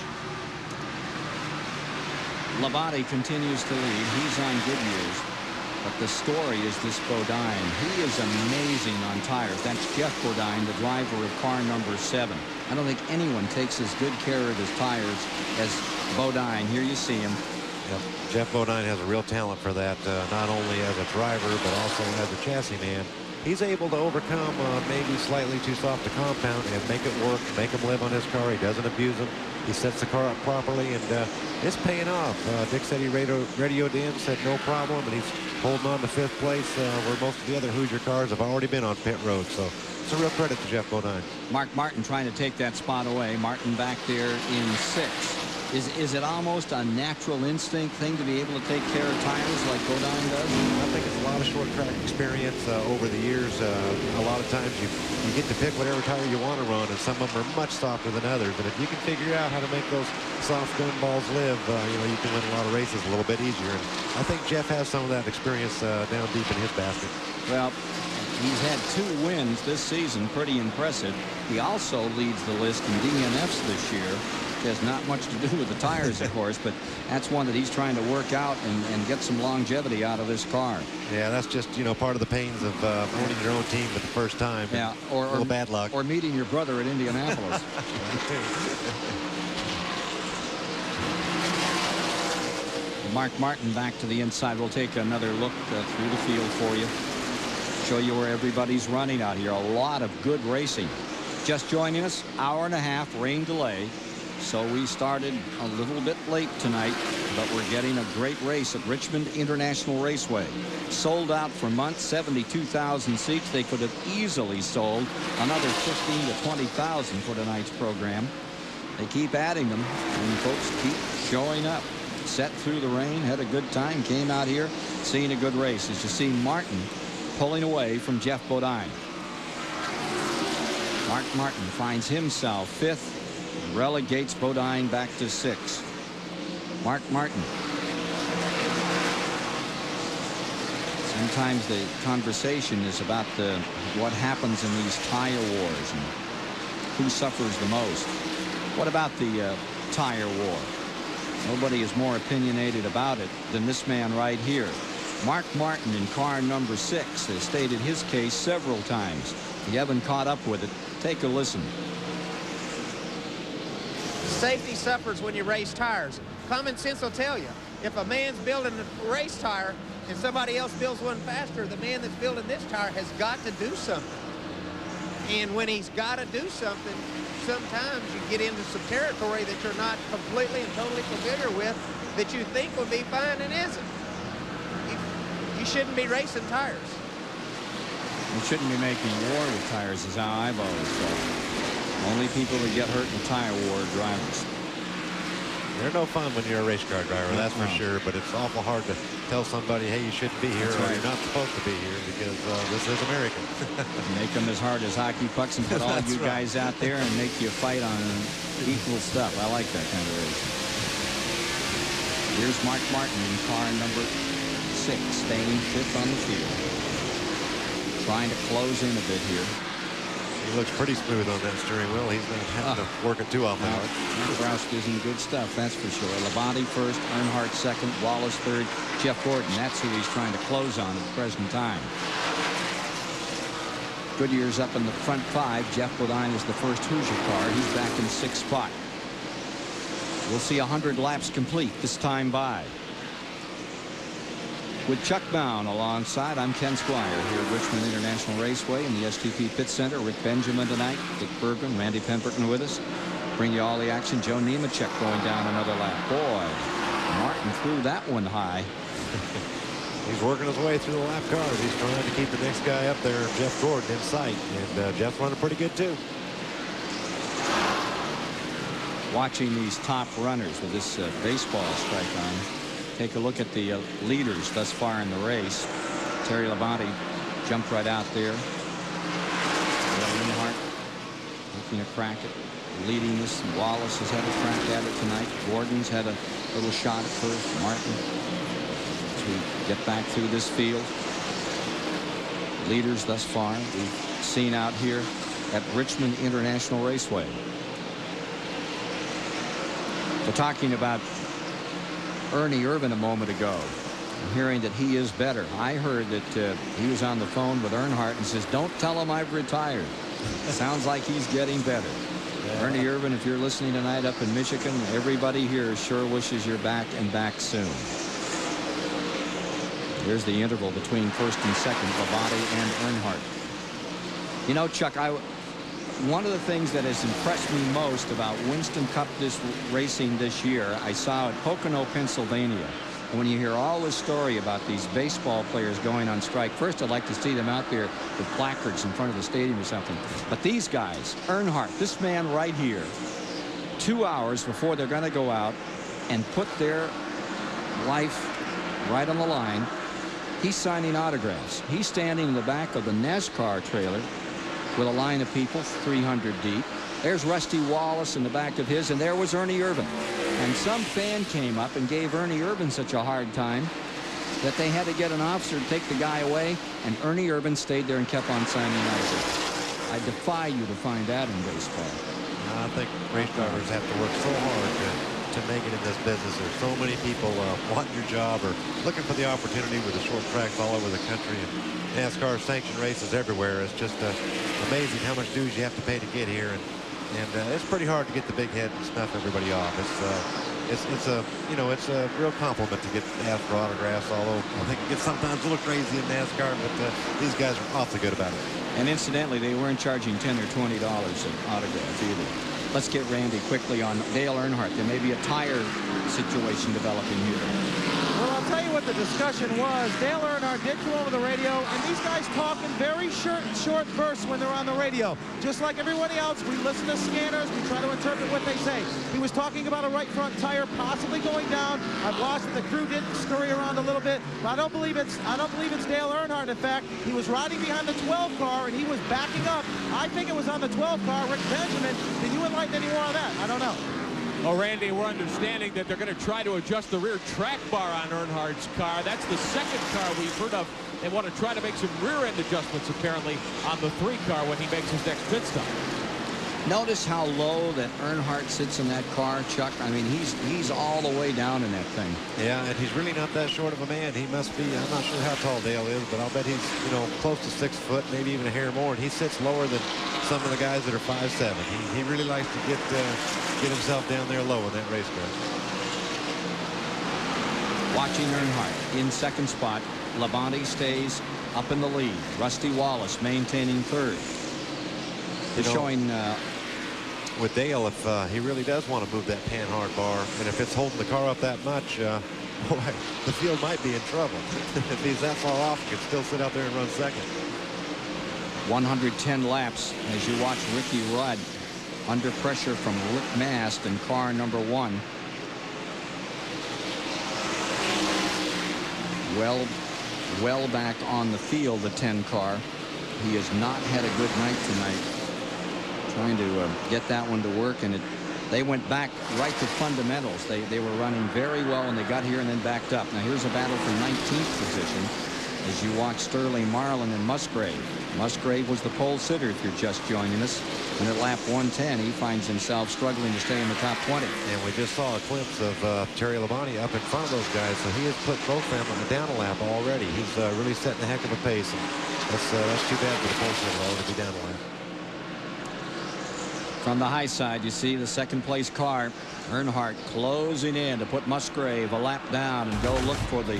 Labonte continues to lead. He's on Goodyear's. But the story is this Bodine. He is amazing on tires. That's Jeff Bodine, the driver of car number 7. I don't think anyone takes as good care of his tires as Bodine. Here you see him. Yep. Jeff Bodine has a real talent for that, not only as a driver, but also as a chassis man. He's able to overcome maybe slightly too soft a compound and make it work, make him live on his car. He doesn't abuse him. He sets the car up properly, and it's paying off. Dick said he radioed in, said no problem, and he's holding on to 5th place where most of the other Hoosier cars have already been on pit road. So it's a real credit to Jeff Bodine. Mark Martin trying to take that spot away. Martin back there in 6th. Is it almost a natural instinct thing to be able to take care of tires like Bodine does? I think it's a lot of short track experience over the years. A lot of times you get to pick whatever tire you want to run, and some of them are much softer than others. And if you can figure out how to make those soft gun balls live, you can win a lot of races a little bit easier. And I think Jeff has some of that experience down deep in his basket. Well, he's had 2 wins this season, pretty impressive. He also leads the list in DNFs this year. Has not much to do with the tires, of course, but that's one that he's trying to work out and get some longevity out of this car. Yeah, that's just, part of the pains of owning your own team for the first time. Yeah, or a little bad luck. Or meeting your brother at Indianapolis. Mark Martin back to the inside. We'll take another look through the field for you. Show you where everybody's running out here. A lot of good racing. Just joining us, hour and a half rain delay. So we started a little bit late tonight, but we're getting a great race at Richmond International Raceway. Sold out for months, 72,000 seats. They could have easily sold another 15 to 20,000 for tonight's program. They keep adding them, and folks keep showing up. Set through the rain, had a good time, came out here, seeing a good race. As you see Martin pulling away from Jeff Bodine. Mark Martin finds himself 5th. Relegates Bodine back to 6th. Mark Martin. Sometimes the conversation is about what happens in these tire wars and who suffers the most. What about the tire war? Nobody is more opinionated about it than this man right here. Mark Martin in car number 6 has stated his case several times. You haven't caught up with it. Take a listen. Safety suffers when you race tires. Common sense will tell you, if a man's building a race tire and somebody else builds one faster, the man that's building this tire has got to do something. And when he's got to do something, sometimes you get into some territory that you're not completely and totally familiar with that you think will be fine and isn't. You shouldn't be racing tires. You shouldn't be making war with tires is how I've always felt. Only people that get hurt in the tire war are drivers. They're no fun when you're a race car driver, that's for sure. But it's awful hard to tell somebody, hey, you shouldn't be here, or you're not supposed to be here, because this is America. Make them as hard as hockey pucks and put all you guys out there and make you fight on equal stuff. I like that kind of race. Here's Mark Martin in car number 6, staying 5th on the field. Trying to close in a bit here. He looks pretty smooth on that steering wheel. He's not having to work it too often. Roush gives him good stuff, that's for sure. Labonte 1st, Earnhardt 2nd, Wallace 3rd, Jeff Gordon. That's who he's trying to close on at the present time. Goodyear's up in the front 5. Jeff Bodine is the first Hoosier car. He's back in 6th spot. We'll see 100 laps complete this time by. With Chuck Bown alongside, I'm Ken Squire here at Richmond International Raceway in the STP Pit Center. Rick Benjamin tonight, Dick Bergman, Randy Pemberton with us. Bring you all the action. Joe Nemechek going down another lap. Boy, Martin threw that one high. He's working his way through the lap cars. He's trying to keep the next guy up there, Jeff Gordon, in sight. And Jeff's running pretty good, too. Watching these top runners with this baseball stripe on. Take a look at the leaders thus far in the race. Terry Labonte jumped right out there. Earnhardt taking a crack at leading this. Wallace has had a crack at it tonight. Gordon's had a little shot at first. Martin to get back through this field. Leaders thus far we've seen out here at Richmond International Raceway. We're talking about Ernie Irvin a moment ago. I'm hearing that he is better. I heard that he was on the phone with Earnhardt and says, don't tell him I've retired. Sounds like he's getting better. Ernie Irvan, if you're listening tonight up in Michigan, everybody here sure wishes you're back and back soon. Here's the interval between first and second, Labonte and Earnhardt. You know, Chuck, one of the things that has impressed me most about Winston Cup racing this year, I saw at Pocono, Pennsylvania. And when you hear all this story about these baseball players going on strike, first I'd like to see them out there with placards in front of the stadium or something. But these guys, Earnhardt, this man right here, 2 hours before they're going to go out and put their life right on the line, he's signing autographs. He's standing in the back of the NASCAR trailer with a line of people 300 deep. There's Rusty Wallace in the back of his, and there was Ernie Irvan. And some fan came up and gave Ernie Irvan such a hard time that they had to get an officer to take the guy away, and Ernie Irvan stayed there and kept on signing autographs. I defy you to find that in baseball. I think race drivers have to work so hard to make it in this business. There's so many people wanting your job or looking for the opportunity with the short tracks all over the country, and NASCAR sanctioned races everywhere. It's just amazing how much dues you have to pay to get here, and it's pretty hard to get the big head and snuff everybody off. It's a real compliment to get asked for autographs, although I think it gets sometimes a little crazy in NASCAR, but these guys are awfully good about it. And incidentally, they weren't charging $10 or $20 an autograph either. Let's get Randy quickly on Dale Earnhardt. There may be a tire situation developing here. Well, I'll tell you what the discussion was. Dale Earnhardt did go over the radio, and these guys talk in very short bursts when they're on the radio. Just like everybody else, we listen to scanners. We try to interpret what they say. He was talking about a right front tire possibly going down. I've watched the crew did scurry around a little bit, but I don't believe it's Dale Earnhardt. In fact, he was riding behind the 12 car, and he was backing up. I think it was on the 12 car. Rick Benjamin, can you enlighten any more on that? I don't know. Well, Randy, we're understanding that they're going to try to adjust the rear track bar on Earnhardt's car. That's the second car we've heard of. They want to try to make some rear-end adjustments, apparently, on the 3 car when he makes his next pit stop. Notice how low that Earnhardt sits in that car, Chuck. I mean, he's all the way down in that thing. Yeah, and he's really not that short of a man. He must be, I'm not sure how tall Dale is, but I'll bet he's, close to 6 foot, maybe even a hair more, and he sits lower than some of the guys that are 5'7". He really likes to get himself down there low in that racetrack. Watching Earnhardt in second spot. Labonte stays up in the lead. Rusty Wallace maintaining third. They're showing with Dale, if he really does want to move that pan-hard bar, and if it's holding the car up that much, boy, the field might be in trouble. If he's that far off, he could still sit out there and run second. 110 laps as you watch Ricky Rudd under pressure from Rick Mast in car number 1. Well back on the field, the 10 car. He has not had a good night tonight. Trying to get that one to work, and they went back right to fundamentals. They were running very well, and they got here and then backed up. Now here's a battle for 19th position as you watch Sterling Marlin and Musgrave. Musgrave was the pole sitter if you're just joining us. And at lap 110, he finds himself struggling to stay in the top 20. And we just saw a glimpse of Terry Labonte up in front of those guys, so he has put both of them down a lap already. He's really setting a heck of a pace. And that's too bad for the pole sitter to be down a lap. From the high side, you see the second place car. Earnhardt closing in to put Musgrave a lap down and go look for the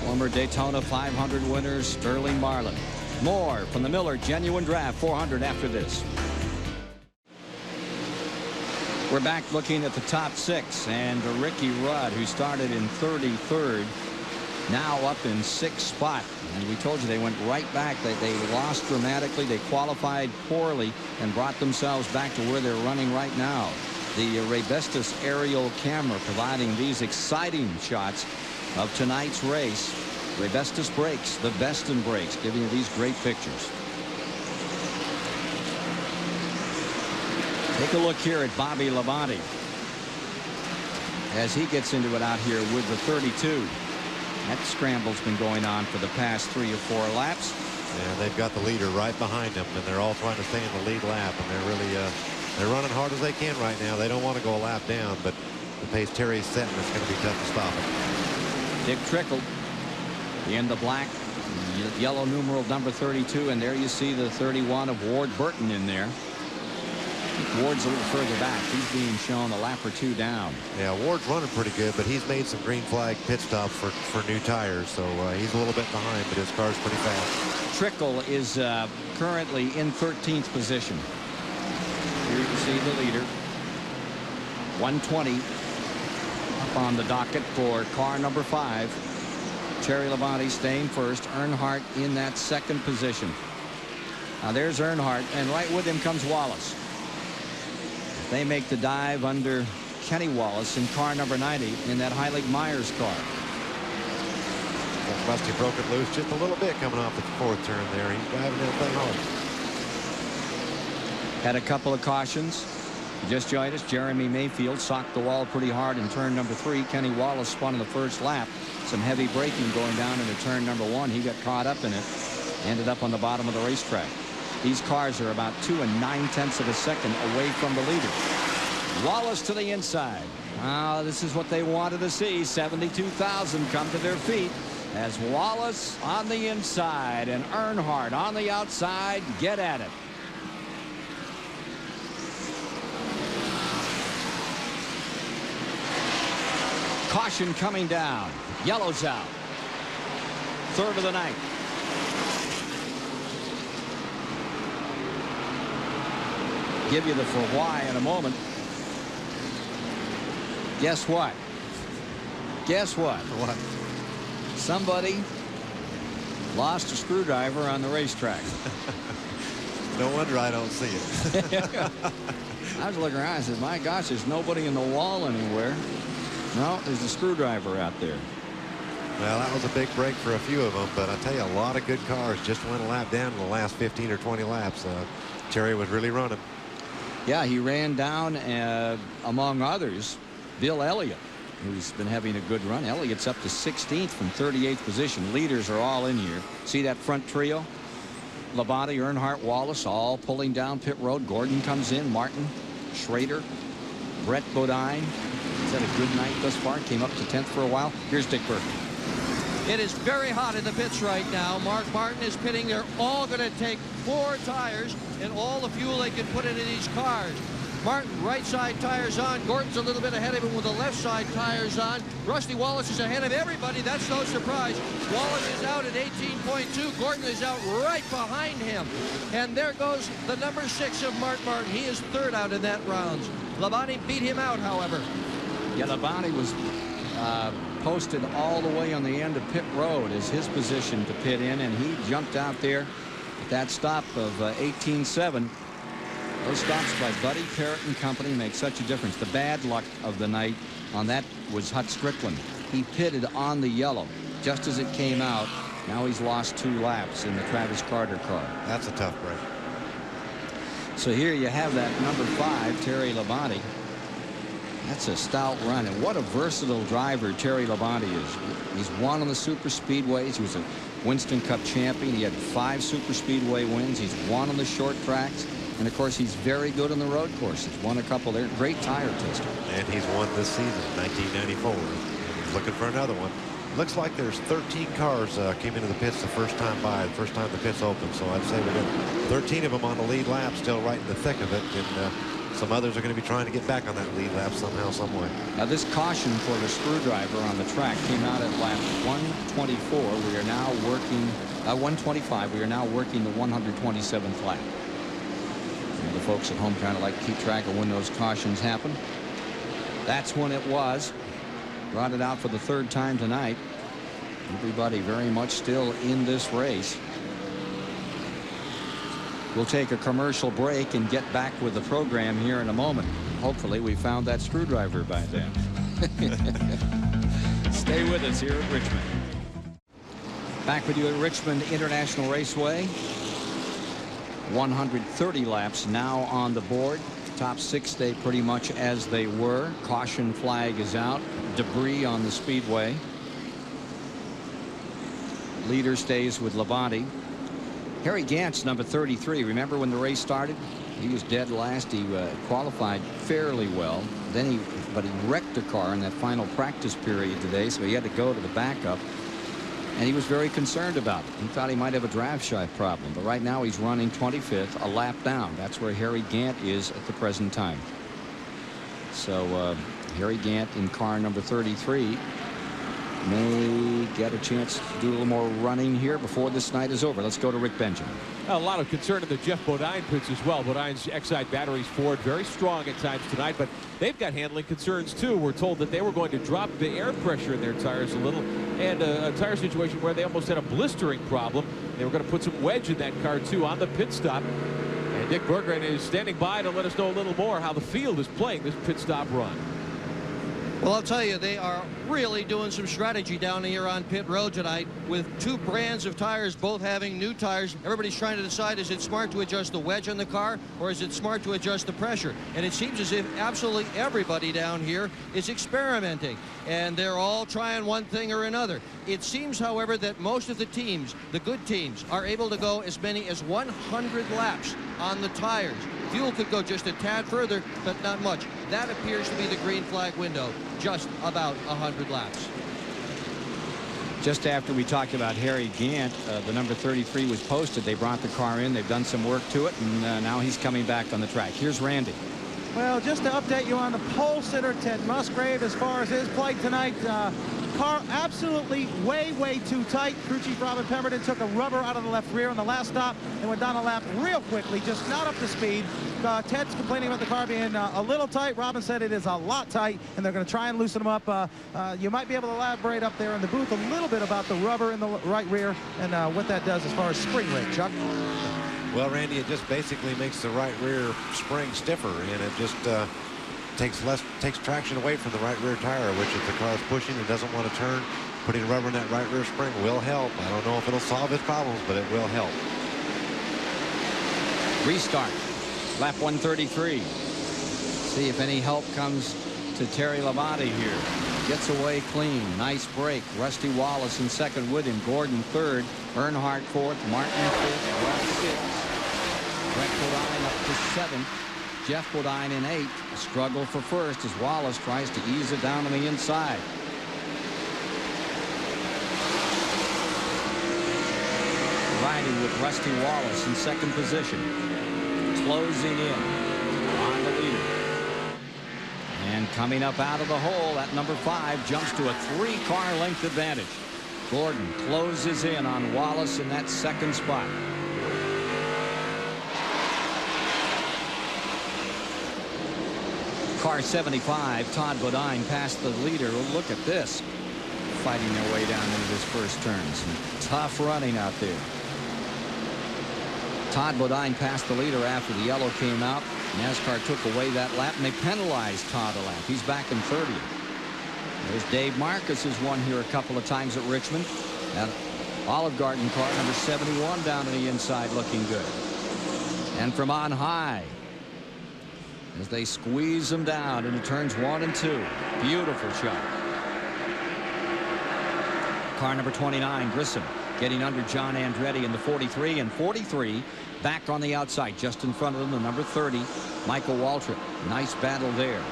former Daytona 500 winner Sterling Marlin. More from the Miller Genuine Draft 400 after this. We're back looking at the top 6, and Ricky Rudd, who started in 33rd, now up in 6th spot. And we told you they went right back. They lost dramatically. They qualified poorly and brought themselves back to where they're running right now. The Raybestos aerial camera providing these exciting shots of tonight's race. Raybestos Brakes, the best in brakes, giving you these great pictures. Take a look here at Bobby Labonte as he gets into it out here with the 32. That scramble's been going on for the past 3 or 4 laps. And they've got the leader right behind them, and they're all trying to stay in the lead lap, and they're really they're running hard as they can right now. They don't want to go a lap down, but the pace Terry's setting, it's going to be tough to stop it. Dick Trickle in the black, yellow numeral number 32, and there you see the 31 of Ward Burton in there. Ward's a little further back. He's being shown a lap or two down. Yeah, Ward's running pretty good, but he's made some green flag pit stops for new tires, so he's a little bit behind, but his car's pretty fast. Trickle is currently in 13th position. Here you can see the leader. 120 up on the docket for car number 5. Terry Labonte staying first. Earnhardt in that second position. Now there's Earnhardt, and right with him comes Wallace. They make the dive under Kenny Wallace in car number 90 in that Heilig Myers car. Well, Rusty broke it loose just a little bit coming off the 4th turn there. He's driving that thing hard. Had a couple of cautions. Just joined us. Jeremy Mayfield socked the wall pretty hard in turn number 3. Kenny Wallace spun in the first lap. Some heavy braking going down into turn number 1. He got caught up in it. Ended up on the bottom of the racetrack. These cars are about 2 9/10 of a second away from the leader. Wallace to the inside. This is what they wanted to see. 72,000 come to their feet as Wallace on the inside and Earnhardt on the outside get at it. Caution coming down. Yellow's out. 3rd of the night. Give you the for why in a moment. Guess what? Guess what? What? Somebody lost a screwdriver on the racetrack. No wonder I don't see it. I was looking around. I said, my gosh, there's nobody in the wall anywhere. No, there's a screwdriver out there. Well, that was a big break for a few of them, but I tell you, a lot of good cars just went a lap down in the last 15 or 20 laps. Terry was really running. Yeah, he ran down, among others, Bill Elliott, who's been having a good run. Elliott's up to 16th from 38th position. Leaders are all in here. See that front trio? Labonte, Earnhardt, Wallace, all pulling down pit road. Gordon comes in. Martin, Schrader, Brett Bodine. He's had a good night thus far. Came up to 10th for a while. Here's Dick Burke. It is very hot in the pits right now. Mark Martin is pitting. They're all going to take 4 tires and all the fuel they can put into these cars. Martin, right side tires on. Gordon's a little bit ahead of him with the left side tires on. Rusty Wallace is ahead of everybody. That's no surprise. Wallace is out at 18.2. Gordon is out right behind him. And there goes the number 6 of Mark Martin. He is 3rd out in that rounds. Labonte beat him out, however. Yeah, Labonte was posted all the way on the end of pit road as his position to pit in, and he jumped out there at that stop of 18.7. Those stops by Buddy, Parrott and company make such a difference. The bad luck of the night on that was Hut Strickland. He pitted on the yellow just as it came out. Now he's lost 2 laps in the Travis Carter car. That's a tough break. So here you have that number 5, Terry Labonte. That's a stout run, and what a versatile driver Terry Labonte is. He's won on the super speedways. He was a Winston Cup champion. He had 5 super speedway wins. He's won on the short tracks, and of course he's very good on the road courses. Won a couple there. Great tire tester. And he's won this season, 1994. He's looking for another one. Looks like there's 13 cars came into the pits the first time by, the first time the pits opened. So I'd say we got 13 of them on the lead lap, still right in the thick of it. And some others are going to be trying to get back on that lead lap somehow, some way. Now this caution for the screwdriver on the track came out at lap 124. We are now working 125. We are now working the 127th lap. The folks at home kind of like to keep track of when those cautions happen. That's when it was. Brought it out for the 3rd time tonight. Everybody very much still in this race. We'll take a commercial break and get back with the program here in a moment. Hopefully we found that screwdriver by then. Stay with us here at Richmond. Back with you at Richmond International Raceway. 130 laps now on the board. Top 6 stay pretty much as they were. Caution flag is out. Debris on the speedway. Leader stays with Labonte. Harry Gantz, number 33. Remember when the race started? He was dead last. He qualified fairly well. Then but he wrecked a car in that final practice period today, so he had to go to the backup. And he was very concerned about it. He thought he might have a drive shaft problem. But right now he's running 25th, a lap down. That's where Harry Gant is at the present time. So Harry Gant in car number 33 may get a chance to do a little more running here before this night is over. Let's go to Rick Benjamin. A lot of concern in the Jeff Bodine pits as well. Bodine's Exide batteries Ford very strong at times tonight, but they've got handling concerns too. We're told that they were going to drop the air pressure in their tires a little, and a tire situation where they almost had a blistering problem. They were going to put some wedge in that car too on the pit stop. And Dick Berggren is standing by to let us know a little more how the field is playing this pit stop run. Well, I'll tell you, they are really doing some strategy down here on pit road tonight with two brands of tires, both having new tires. Everybody's trying to decide, is it smart to adjust the wedge on the car, or is it smart to adjust the pressure? And it seems as if absolutely everybody down here is experimenting, and they're all trying one thing or another. It seems, however, that most of the teams, the good teams, are able to go as many as 100 laps on the tires. Fuel could go just a tad further, but not much. That appears to be the green flag window, just about 100 laps. Just after we talked about Harry Gant, the number 33 was posted. They brought the car in. They've done some work to it, and now he's coming back on the track. Here's Randy. Well, just to update you on the pole sitter, Ted Musgrave, as far as his plate tonight, car absolutely way too tight. Crew Chief Robin Pemberton took a rubber out of the left rear on the last stop and went down a lap real quickly, just not up to speed. Ted's complaining about the car being a little tight. Robin said it is a lot tight, and they're going to try and loosen them up. You might be able to elaborate up there in the booth a little bit about the rubber in the right rear and what that does as far as spring rate, Chuck. Well, Randy, it just basically makes the right rear spring stiffer, and it just takes traction away from the right rear tire, which if the car is pushing and doesn't want to turn, putting rubber in that right rear spring will help. I don't know if it'll solve its problems, but it will help. Restart. Lap 133. See if any help comes to Terry Labonte here. Gets away clean. Nice break. Rusty Wallace in second with him. Gordon third. Earnhardt fourth. Martin fifth. Russ sixth. Brett Bodine up to seventh. Jeff Bodine in eighth. A struggle for first as Wallace tries to ease it down on the inside. Riding with Rusty Wallace in second position. Closing in on the leader. And coming up out of the hole, that number 5 jumps to a 3-car length advantage. Gordon closes in on Wallace in that second spot. Car 75, Todd Bodine passed the leader. Look at this. Fighting their way down into this first turn. Some tough running out there. Todd Bodine passed the leader after the yellow came out. NASCAR took away that lap, and they penalized Todd a lap. He's back in 30th. There's Dave Marcus, who's won here a couple of times at Richmond. That Olive Garden car, number 71, down on the inside, looking good. And from on high, as they squeeze them down into turns 1 and 2. Beautiful shot. Car number 29, Grissom, getting under John Andretti in the 43, and 43 back on the outside, just in front of them, the number 30, Michael Waltrip. Nice battle there.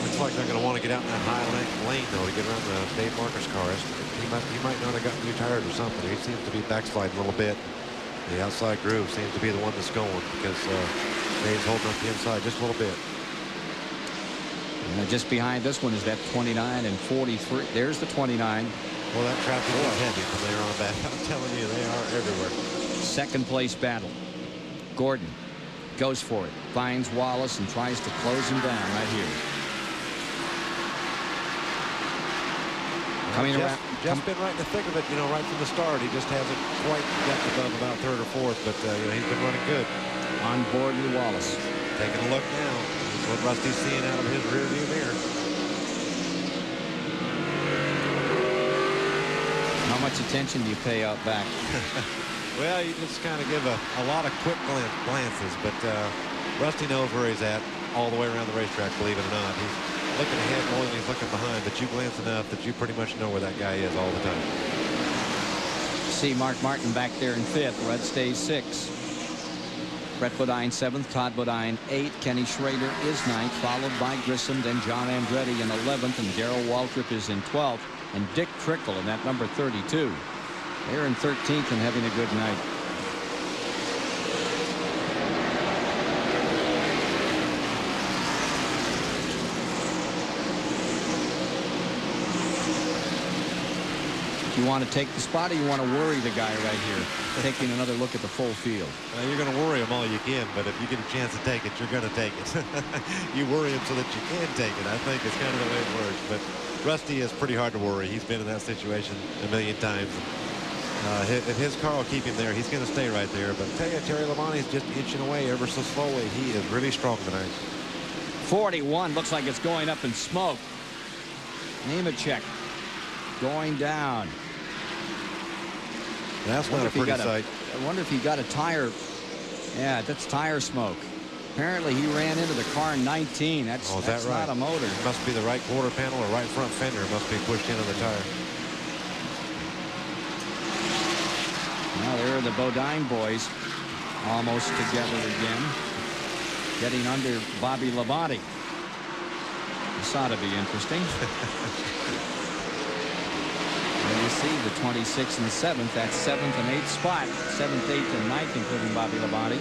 Looks like they're going to want to get out in that high lane, though, to get around the Dave Marcus car. He might not have gotten new tires or something. He seems to be backsliding a little bit. The outside groove seems to be the one that's going, because Dave's holding up the inside just a little bit. And just behind this one is that 29 and 43. There's the 29. Well, that traffic is heavy from there on back. I'm telling you, they are everywhere. Second place battle. Gordon goes for it. Finds Wallace and tries to close him down right here. Coming around. Jeff's been right in the thick of it, right from the start. He just hasn't quite got above about 3rd or 4th, but he's been running good. On board with Wallace. Taking a look now. That's what Rusty's seeing out of his rear view mirror. How much attention do you pay out back? Well, you just kind of give a lot of quick glances, but Rusty knows where he's at all the way around the racetrack, believe it or not. He's looking ahead more than he's looking behind, but you glance enough that you pretty much know where that guy is all the time. See Mark Martin back there in 5th. Rudd stays 6th. Brett Bodine 7th, Todd Bodine 8th, Kenny Schrader is 9th, followed by Grissom, then John Andretti in 11th, and Darrell Waltrip is in 12th, and Dick Trickle in that number 32. They're in 13th and having a good night. You want to take the spot, or you want to worry the guy right here, taking another look at the full field? You're going to worry him all you can, but if you get a chance to take it, you're going to take it. You worry him so that you can take it. I think it's kind of the way it works. But Rusty is pretty hard to worry. He's been in that situation a million times. If his car will keep him there, he's going to stay right there. But I tell you, Terry Labonte's just inching away ever so slowly. He is really strong tonight. 41 looks like it's going up in smoke. Nemechek going down. That's not a pretty sight. I wonder if he got a tire. Yeah, that's tire smoke. Apparently he ran into the car in 19. That's right? Not a motor. It must be the right quarter panel or right front fender must be pushed into the tire. Now there are the Bodine boys almost together again, getting under Bobby Labonte. This ought to be interesting. You see the 26th and 7th, that's 7th and 8th spot, 7th, 8th, and 9th, including Bobby Labonte.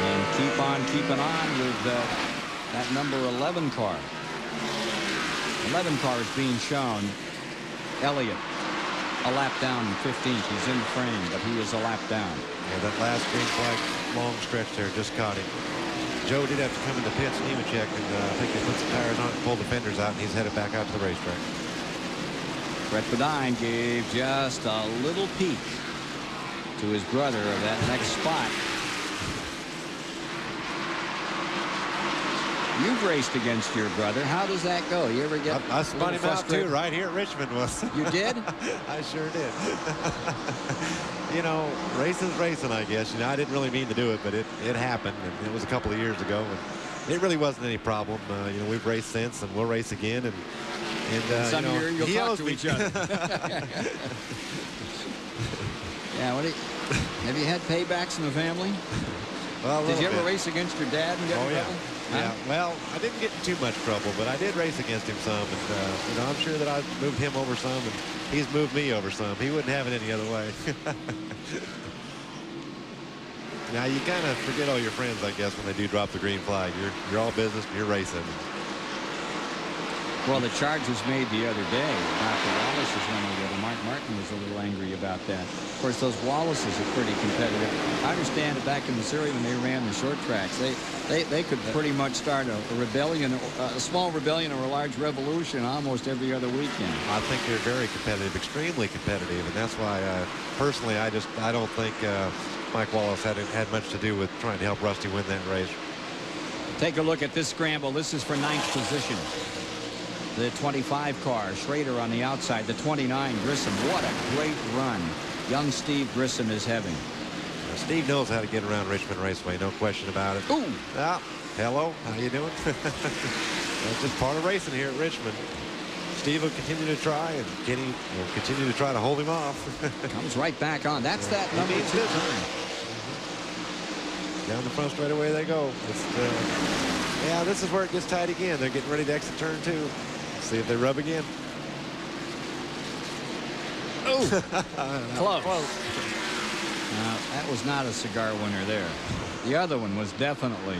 And keep on keeping on with that number 11 car. 11 car is being shown. Elliott, a lap down in 15th. He's in the frame, but he is a lap down. Yeah, that last green flag long stretch there just caught him. Joe did have to come into pits, Nemechek, and I think they put some tires on it, pulled the fenders out, and he's headed back out to the racetrack. Brett Bodine gave just a little peek to his brother of that next spot. You've raced against your brother. How does that go? You ever get I spun him out too right here at Richmond. You did? I sure did. You know, racing's racing, I guess. You know, I didn't really mean to do it, but it happened, and it was a couple of years ago, and it really wasn't any problem. You know, we've raced since, and we'll race again, and some you know, year you'll talk to each other. Yeah, have you had paybacks in the family? Well, did you ever race against your dad and get in trouble? Yeah, well, I didn't get in too much trouble, but I did race against him some, and you know, I'm sure that I've moved him over some, and he's moved me over some. He wouldn't have it any other way. Now you kind of forget all your friends, I guess, when they do drop the green flag. You're all business, and you're racing. Well, the charge was made the other day about the Wallaces running together. Mark Martin was a little angry about that. Of course, those Wallaces are pretty competitive. I understand that back in Missouri when they ran the short tracks, they could pretty much start a rebellion, a small rebellion or a large revolution almost every other weekend. I think they're very competitive, extremely competitive, and that's why personally I don't think Mike Wallace had much to do with trying to help Rusty win that race. Take a look at this scramble. This is for 9th position. The 25 car, Schrader on the outside. The 29, Grissom. What a great run young Steve Grissom is having. Steve knows how to get around Richmond Raceway, no question about it. Ooh. Hello, how you doing? That's just part of racing here at Richmond. Steve will continue to try, and Kenny will continue to try to hold him off. Comes right back on. That's that number 2 turn. Down the front straightaway they go. Yeah, this is where it gets tight again. They're getting ready to exit turn 2. See if they rub again. Oh, close. That was not a cigar winner there. The other one was definitely.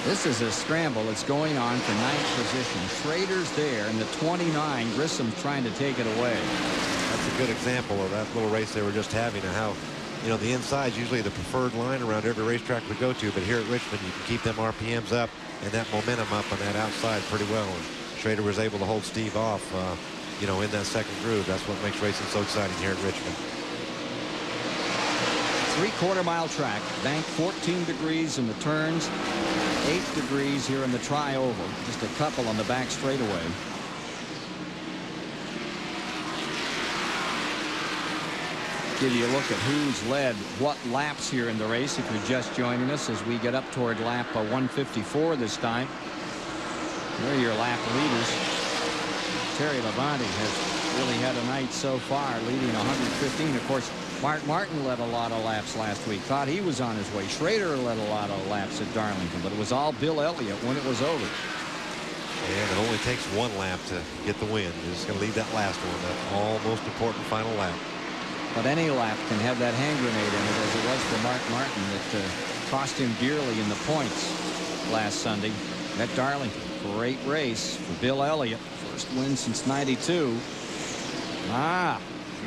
This is a scramble that's going on for 9th position. Schrader's there, and the 29, Grissom's trying to take it away. That's a good example of that little race they were just having, and how, you know, the inside is usually the preferred line around every racetrack we go to, but here at Richmond, you can keep them RPMs up and that momentum up on that outside pretty well. And Schrader was able to hold Steve off, you know, in that second groove. That's what makes racing so exciting here at Richmond. 3/4 mile track, bank 14 degrees in the turns, 8 degrees here in the tri-oval. Just a couple on the back straightaway. Give you a look at who's led what laps here in the race if you're just joining us as we get up toward lap 154 this time. There are your lap leaders. Terry Labonte has really had a night so far, leading 115. Of course, Mark Martin led a lot of laps last week. Thought he was on his way. Schrader led a lot of laps at Darlington, but it was all Bill Elliott when it was over. And it only takes one lap to get the win. You're just going to lead that last one, that all-most important final lap. But any lap can have that hand grenade in it, as it was for Mark Martin, that cost him dearly in the points last Sunday at Darlington. Great race for Bill Elliott. First win since '92.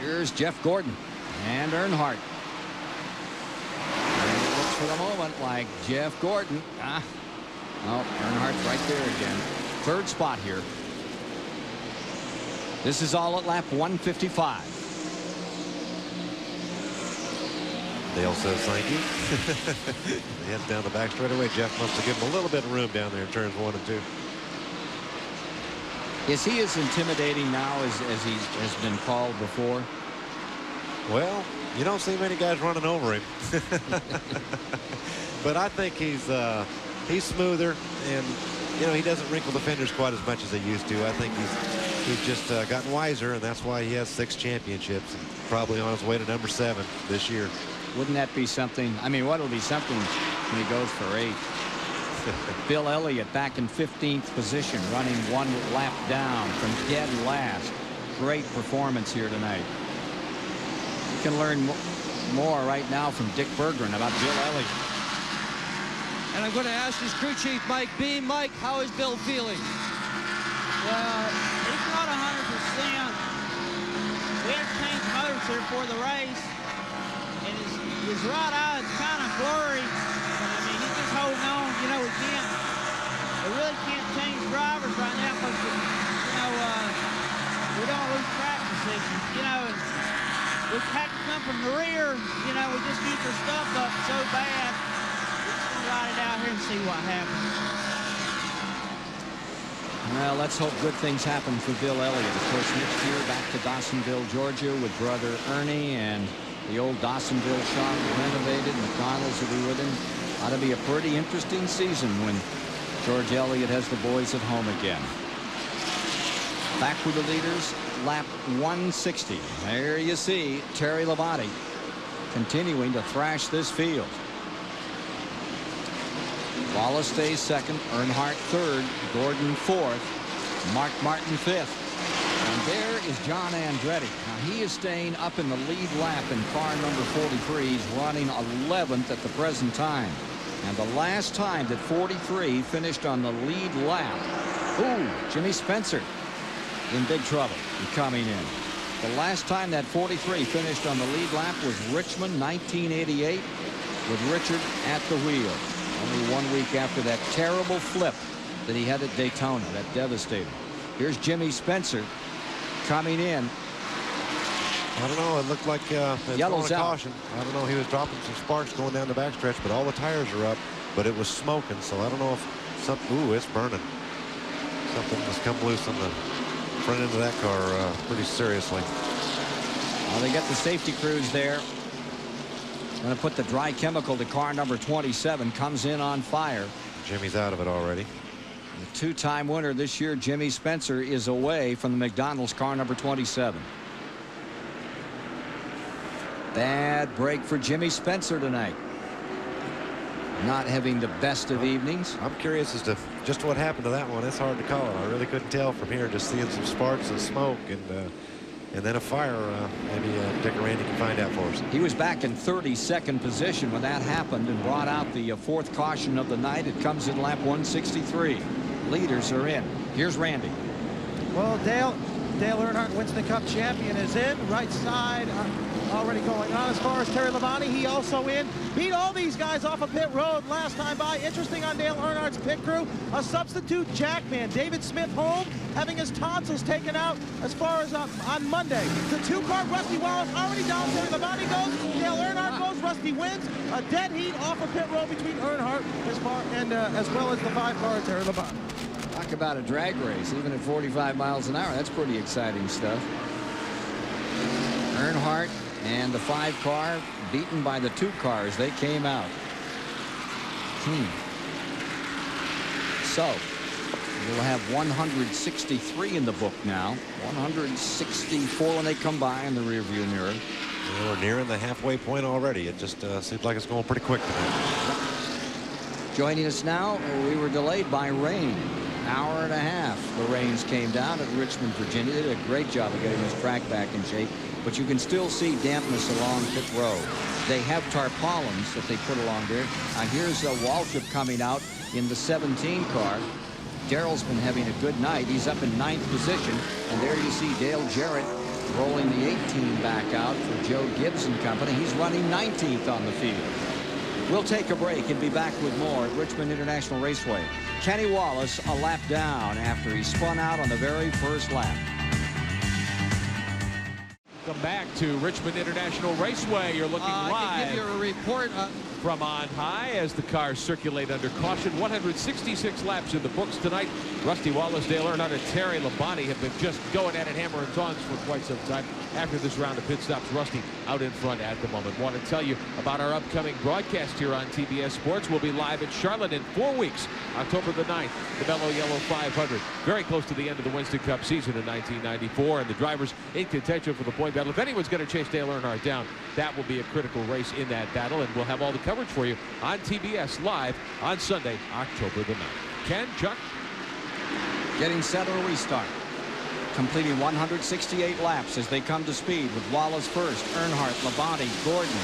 Here's Jeff Gordon and Earnhardt. And it looks for the moment like Jeff Gordon. Earnhardt's right there again. Third spot here. This is all at lap 155. Dale says thank you. He heads down the back straightaway. Jeff must have given him a little bit of room down there in turns 1 and 2. Is he as intimidating now as he has been called before? Well, you don't see many guys running over him. But I think he's smoother, and he doesn't wrinkle the fenders quite as much as he used to. I think he's just gotten wiser, and that's why he has 6 championships and probably on his way to number 7 this year. Wouldn't that be something? I mean, what'll be something when he goes for 8? Bill Elliott back in 15th position, running 1 lap down from dead last. Great performance here tonight. You can learn more right now from Dick Berggren about Bill Elliott. And I'm going to ask his crew chief, Mike Beam. Mike, how is Bill feeling? Well, he's not 100%. We had to change motors here for the race, and his right eye is kind of blurry. But, I mean, he's just holding on. We really can't change drivers right now because, we don't lose track position. And we have to come from the rear. We just get our stuff up so bad. We're just going to ride it out here and see what happens. Well, let's hope good things happen for Bill Elliott. Of course, next year back to Dawsonville, Georgia with brother Ernie and the old Dawsonville shop renovated. McDonald's will be with him. Ought to be a pretty interesting season when George Elliott has the boys at home again. Back with the leaders, lap 160. There you see Terry Labonte continuing to thrash this field. Wallace stays second, Earnhardt third, Gordon fourth, Mark Martin fifth. And there is John Andretti. Now he is staying up in the lead lap in car number 43. He's running 11th at the present time. And the last time that 43 finished on the lead lap, Jimmy Spencer in big trouble coming in. The last time that 43 finished on the lead lap was Richmond 1988 with Richard at the wheel. Only 1 week after that terrible flip that he had at Daytona, that devastated. Here's Jimmy Spencer coming in. I don't know. It looked like yellow's out. Caution. I don't know. He was dropping some sparks going down the backstretch, but all the tires are up. But it was smoking, so I don't know if something. It's burning. Something has come loose on the front end of that car pretty seriously. Well, they get the safety crews there. Going to put the dry chemical to car number 27. Comes in on fire. Jimmy's out of it already. The 2-time winner this year, Jimmy Spencer, is away from the McDonald's car number 27. Bad break for Jimmy Spencer tonight. Not having the best of evenings. I'm curious as to just what happened to that one. It's hard to call it. I really couldn't tell from here, just seeing some sparks and smoke and then a fire. Maybe Dick or Randy can find out for us. He was back in 32nd position when that happened and brought out the 4th caution of the night. It comes in lap 163. Leaders are in. Here's Randy. Well, Dale Earnhardt, Winston Cup champion, is in. Right side already going on. As far as Terry Labonte, he also in. Beat all these guys off of pit road last time by. Interesting on Dale Earnhardt's pit crew, a substitute jackman, David Smith home, having his tonsils taken out as far as on Monday. The 2-car Rusty Wallace already down. Terry Labonte goes, Dale Earnhardt goes, Rusty wins. A dead heat off of pit road between Earnhardt as well as the 5-car Terry Labonte. Talk about a drag race, even at 45 miles an hour. That's pretty exciting stuff. Earnhardt and the 5-car beaten by the 2 cars. They came out. So We'll have 163 in the book now. 164 when they come by in the rearview mirror. Yeah, we're nearing the halfway point already. It just seems like it's going pretty quick tonight. Joining us now, we were delayed by rain. Hour and a half. The rains came down at Richmond, Virginia. They did a great job of getting this track back in shape, but you can still see dampness along pit row. They have tarpaulins that they put along there. Here's Waltrip coming out in the 17 car. Darrell's been having a good night. He's up in 9th position, and there you see Dale Jarrett rolling the 18 back out for Joe Gibbs and company. He's running 19th on the field. We'll take a break and be back with more at Richmond International Raceway. Kenny Wallace a lap down after he spun out on the very first lap. Come back to Richmond International Raceway. You're looking live. I can give you a report from on high as the cars circulate under caution. 166 laps in the books tonight. Rusty Wallace, Dale Earnhardt, and Terry Labonte have been just going at it hammer and tongs for quite some time. After this round of pit stops, Rusty out in front at the moment. Want to tell you about our upcoming broadcast here on TBS Sports. We'll be live at Charlotte in 4 weeks, October the 9th, the Mellow Yellow 500. Very close to the end of the Winston Cup season in 1994, and the drivers in contention for the point battle. If anyone's going to chase Dale Earnhardt down, that will be a critical race in that battle, and we'll have all the coverage for you on TBS live on Sunday, October the 9th. Ken, Chuck? Getting set or restart. Completing 168 laps as they come to speed with Wallace first, Earnhardt, Labonte, Gordon,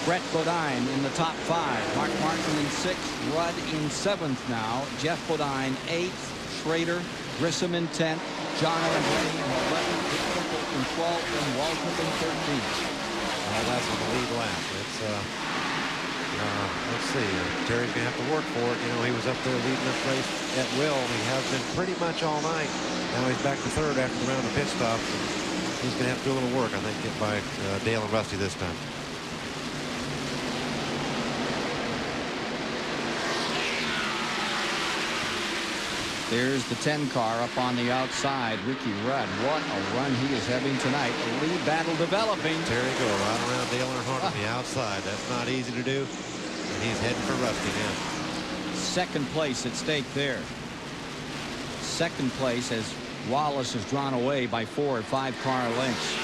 Brett Bodine in the top 5, Mark Martin in 6th, Rudd in 7th now, Jeff Bodine 8th, Schrader, Grissom in 10th, John Andretti in 11th, in 12th, and Waltrip in 13th. Well, that's on the lead lap. It's let's see. Terry's going to have to work for it. You know, he was up there leading this race at will. He has been pretty much all night. Now he's back to 3rd after the round of pit stops. He's going to have to do a little work, I think, get by Dale and Rusty this time. There's the 10 car up on the outside. Ricky Rudd, what a run he is having tonight. A lead battle developing. Terry go right around Dale Earnhardt on the outside. That's not easy to do. And he's heading for Rusty now. 2nd place at stake there. 2nd place as Wallace is drawn away by 4 or 5 car lengths.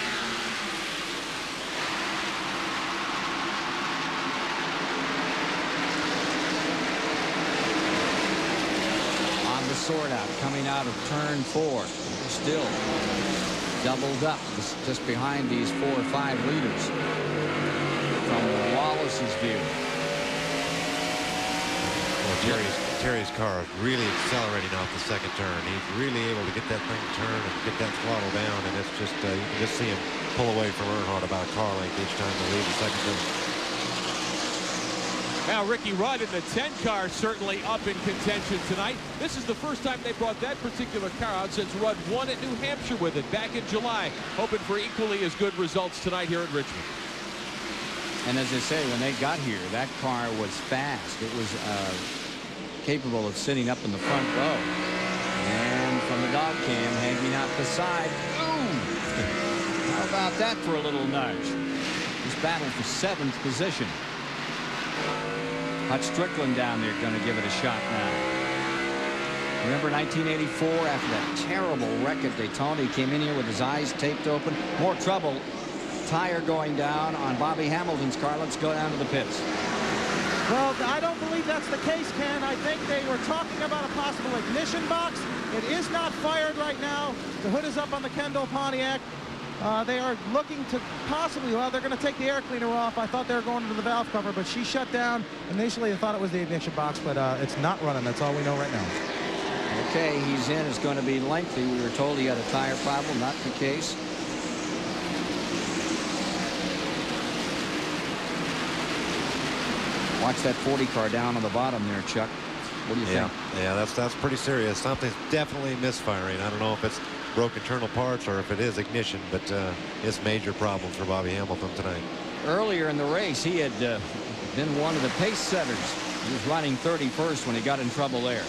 Sort out coming out of turn 4. Still doubled up just behind these 4 or 5 leaders from Wallace's view. Well, Terry's car is really accelerating off the 2nd turn. He's really able to get that thing turned and get that throttle down, and it's just you can just see him pull away from Earnhardt about a car length each time they leave the 2nd turn. Now Ricky Rudd in the 10 car certainly up in contention tonight. This is the first time they brought that particular car out since Rudd won at New Hampshire with it back in July. Hoping for equally as good results tonight here at Richmond. And as I say, when they got here, that car was fast. It was capable of sitting up in the front row. And from the dog cam, hanging out the side. Boom! How about that for a little nudge? This battle for 7th position. Hutch Strickland down there going to give it a shot now. Remember 1984, after that terrible wreck at Daytona, he came in here with his eyes taped open. More trouble. Tire going down on Bobby Hamilton's car. Let's go down to the pits. Well, I don't believe that's the case, Ken. I think they were talking about a possible ignition box. It is not fired right now. The hood is up on the Kendall Pontiac. They are looking to possibly, well, they're going to take the air cleaner off. I thought they were going into the valve cover, but she shut down. Initially, I thought it was the ignition box, but it's not running. That's all we know right now. Okay, he's in. It's going to be lengthy. We were told he had a tire problem. Not the case. Watch that 40 car down on the bottom there, Chuck. What do you think? Yeah, that's pretty serious. Something's definitely misfiring. I don't know if it's broke internal parts or if it is ignition, but it's major problems for Bobby Hamilton tonight. Earlier in the race, he had been one of the pace setters. He was running 31st when he got in trouble there.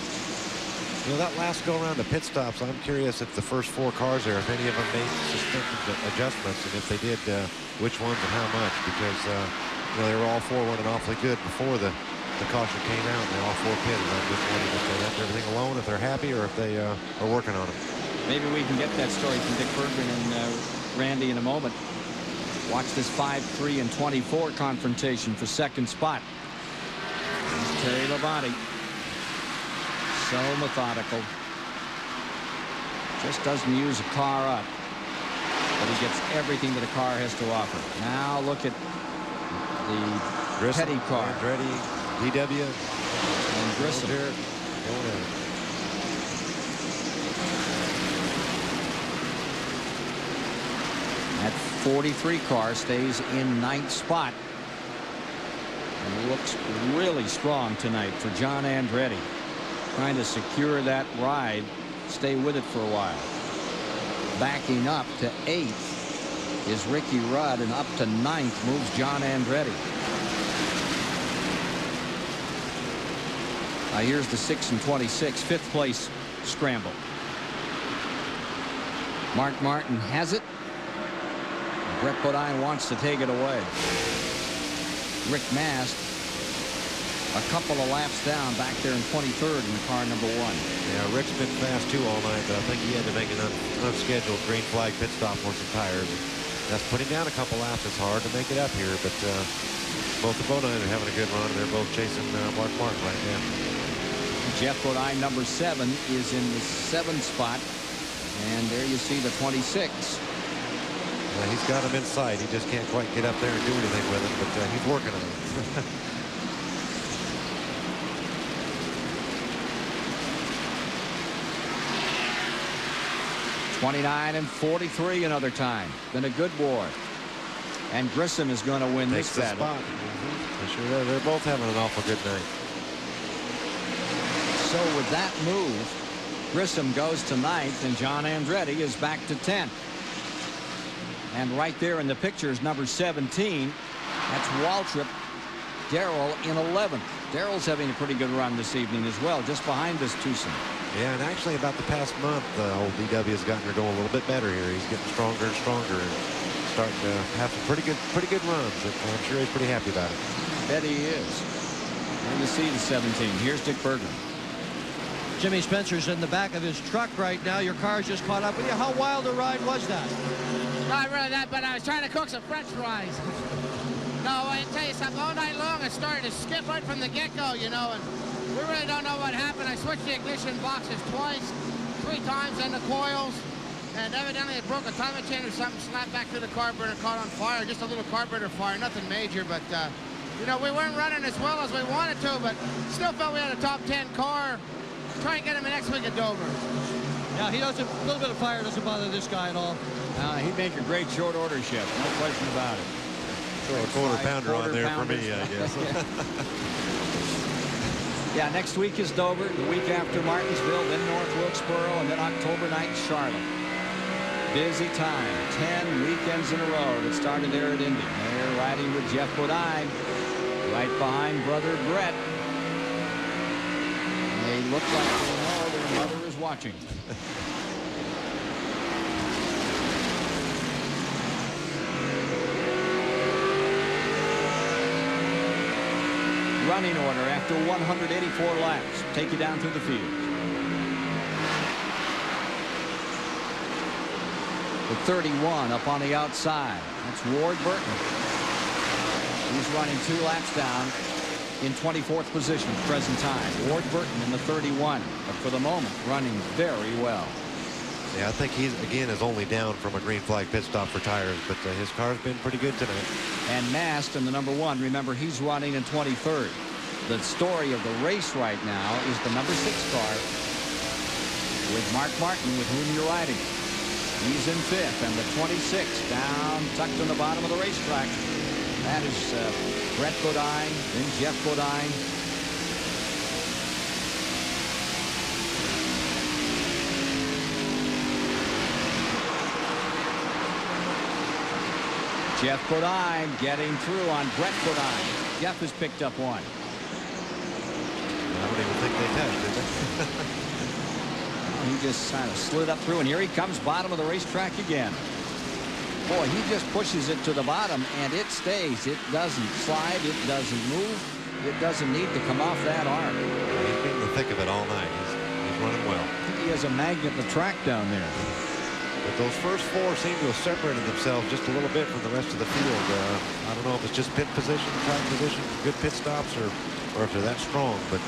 You know, that last go around the pit stops, I'm curious if the first 4 cars there, if any of them made suspension adjustments, and if they did, which ones and how much, because you know, they were all 4 running awfully good before the the caution came out and they all 4 pitted. I'm just wondering if they left everything alone, if they're happy, or if they are working on it. Maybe we can get that story from Dick Bergman and Randy in a moment. Watch this 5-3 and 24 confrontation for second spot. Here's Terry Labonte. So methodical. Just doesn't use a car up, but he gets everything that a car has to offer. Now look at the Petty car. Andretti, DW, and Grissom. Going in. That 43 car stays in 9th spot. And looks really strong tonight for John Andretti. Trying to secure that ride, stay with it for a while. Backing up to 8th is Ricky Rudd, and up to 9th moves John Andretti. Here's the 6 and 26, 5th place scramble. Mark Martin has it. Brett Bodine wants to take it away. Rick Mast a couple of laps down back there in 23rd in car number 1. Yeah, Rick's been fast too all night, but I think he had to make an unscheduled green flag pit stop for some tires. That's putting down a couple laps. It's hard to make it up here, but both the Bodine are having a good run. They're both chasing Mark Martin right now. Jeff Bodine, number 7, is in the 7th spot, and there you see the 26. He's got him in sight. He just can't quite get up there and do anything with it, but he's working on it. 29 and 43 another time. Been a good war. And Grissom is going to win Takes this battle. Spot. Sure, they're both having an awful good night. So with that move, Grissom goes to 9th, and John Andretti is back to 10th. And right there in the picture is number 17. That's Waltrip. Darrell in 11th. Darrell's having a pretty good run this evening as well, just behind this twosome. Yeah, and actually about the past month, old DW has gotten her going a little bit better here. He's getting stronger and stronger and starting to have some pretty good runs. I'm sure he's pretty happy about it. Bet he is. And you see the 17. Here's Dick Bergman. Jimmy Spencer's in the back of his truck right now. Your car's just caught up with you. How wild a ride was that? Not really that, but I was trying to cook some French fries. No, I tell you something, all night long it started to skip right from the get-go, you know, and we really don't know what happened. I switched the ignition boxes twice, 3 times, and the coils, and evidently it broke a timing chain or something, snapped back to the carburetor, caught on fire, just a little carburetor fire, nothing major, but, you know, we weren't running as well as we wanted to, but still felt we had a top 10 car. Try and get him in next week at Dover. Yeah, he doesn't, a little bit of fire doesn't bother this guy at all. He'd make a great short order chef, no question about it. Throw a quarter-pounder on there for me, I guess. Yeah, next week is Dover, the week after Martinsville, then North Wilkesboro, and then October 9th, Charlotte. Busy time, 10 weekends in a row that started there at Indy. They're riding with Jeff Bodine, right behind brother Brett. They look like they know their mother is watching. Running order after 184 laps. Take you down through the field. The 31 up on the outside. That's Ward Burton. He's running 2 laps down in 24th position present time. Ward Burton in the 31, but for the moment running very well. Yeah, I think he's again is only down from a green flag pit stop for tires, but his car's been pretty good tonight. And Mast in the number 1. Remember, he's running in 23rd. The story of the race right now is the number 6 car with Mark Martin, with whom you're riding. He's in 5th, and the 26 down tucked in the bottom of the racetrack. That is Brett Bodine, then Jeff Bodine. Jeff Bodine getting through on Brett Bodine. Jeff has picked up 1. I don't even think they touched, did they? He just kind of slid up through, and here he comes, bottom of the racetrack again. Boy, he just pushes it to the bottom, and it stays. It doesn't slide. It doesn't move. it doesn't need to come off that arc. He's been in the thick of it all night. He's running well. I think he has a magnet in the track down there. But those first four seem to have separated themselves just a little bit from the rest of the field. I don't know if it's just pit position, track position, good pit stops, or if they're that strong. But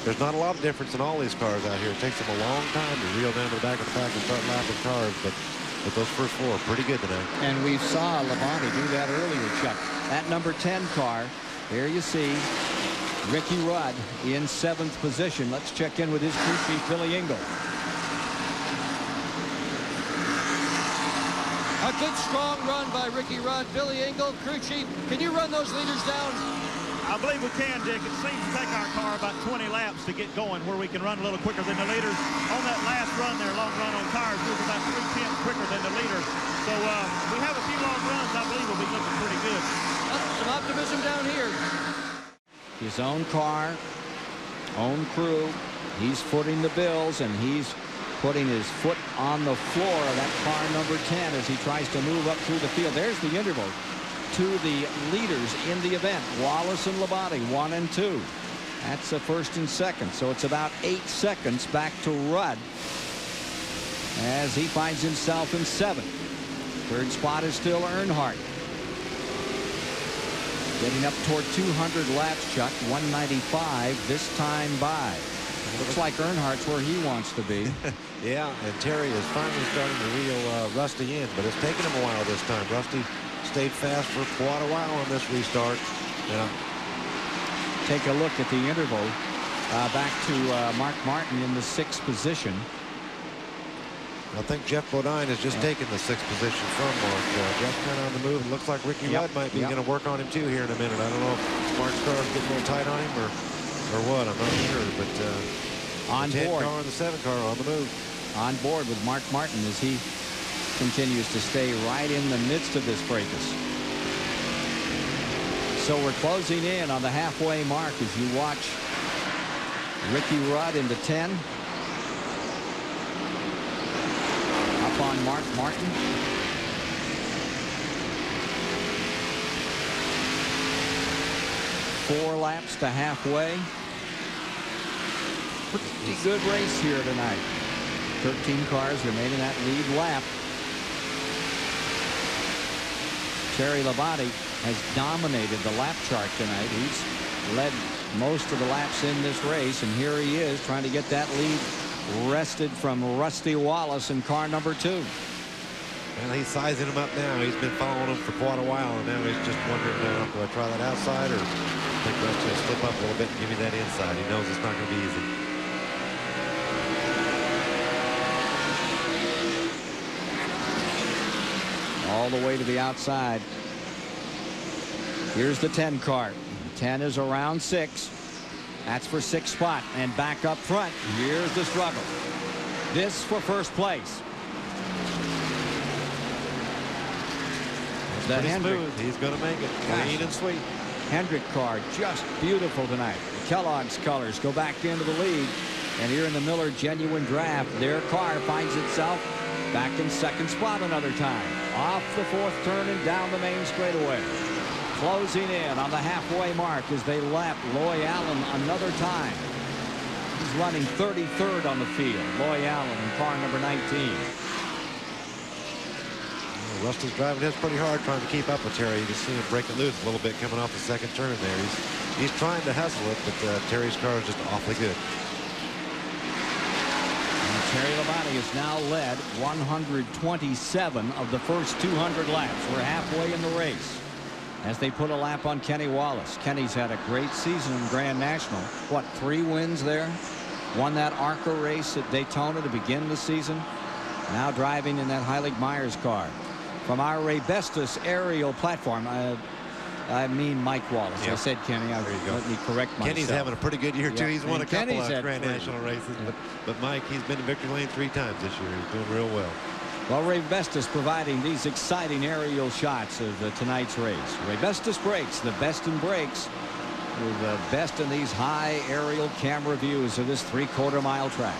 there's not a lot of difference in all these cars out here. It takes them a long time to reel down to the back of the pack and start lapping cars. But those first four are pretty good tonight. And we saw Labonte do that earlier, Chuck. That number 10 car, there you see Ricky Rudd in 7th position. Let's check in with his crew chief, Billy Engel. A good strong run by Ricky Rudd. Billy Engel, crew chief, can you run those leaders down? I believe we can, Dick. It seems to take our car about 20 laps to get going where we can run a little quicker than the leaders. On that last run there, long run on tires, we was about 3/10 quicker than the leader. So we have a few long runs. I believe we'll be looking pretty good. Some optimism down here. His own car, own crew. He's footing the bills, and he's putting his foot on the floor of that car number 10 as he tries to move up through the field. There's the interval to the leaders in the event. Wallace and Labonte, 1 and 2. That's the first and second. So it's about 8 seconds back to Rudd as he finds himself in 7th. Third spot is still Earnhardt. Getting up toward 200 laps, Chuck. 195 this time by. Looks like Earnhardt's where he wants to be. Yeah, and Terry is finally starting to reel Rusty in, but it's taken him a while this time. Rusty stayed fast for quite a while on this restart. Take a look at the interval back to Mark Martin in the 6th position. I think Jeff Bodine has just taken the 6th position from Mark. Jeff's kind of on the move. It looks like Ricky Rudd might be going to work on him too here in a minute. I don't know if Mark's car is getting a little tight on him or what. I'm not sure, but on the 10 board. car and the 7 car on the move. On board with Mark Martin as he continues to stay right in the midst of this fracas. So we're closing in on the halfway mark as you watch Ricky Rudd in the 10. Up on Mark Martin. Four laps to halfway. Pretty good race here tonight. 13 cars remaining that lead lap. Terry Labonte has dominated the lap chart tonight. He's led most of the laps in this race, and here he is trying to get that lead wrested from Rusty Wallace in car number 2. And he's sizing him up now. He's been following him for quite a while, and now he's just wondering, do I try that outside, or I think Rusty will slip up a little bit and give me that inside. He knows it's not going to be easy. All the way to the outside. Here's the 10 car. 10 is around 6. That's for 6th spot. And back up front, here's the struggle. This for first place. The Hendrick. He's going to make it. Clean and sweet. Hendrick car just beautiful tonight. The Kellogg's colors go back into the lead. And here in the Miller Genuine Draft, their car finds itself back in 2nd spot another time. Off the 4th turn and down the main straightaway. Closing in on the halfway mark as they lap Loy Allen another time. He's running 33rd on the field. Loy Allen in car number 19. Rusty's driving his pretty hard trying to keep up with Terry. You can see him break it loose a little bit coming off the 2nd turn there. He's trying to hustle it, but Terry's car is just awfully good. Terry Labonte has now led 127 of the first 200 laps. We're halfway in the race as they put a lap on Kenny Wallace. Kenny's had a great season in Grand National. What, 3 wins there? Won that ARCA race at Daytona to begin the season. Now driving in that Heilig Myers car. From our Raybestos aerial platform, I mean Mike Wallace. Yeah. I said Kenny. Let me correct myself. Kenny's having a pretty good year too. Yeah. He's won a couple of Grand 3 National races, but Mike, he's been in victory lane 3 times this year. He's doing real well. Well, Raybestos providing these exciting aerial shots of tonight's race. Raybestos Brakes, the best in brakes, with the best in these high aerial camera views of this 3/4 mile track.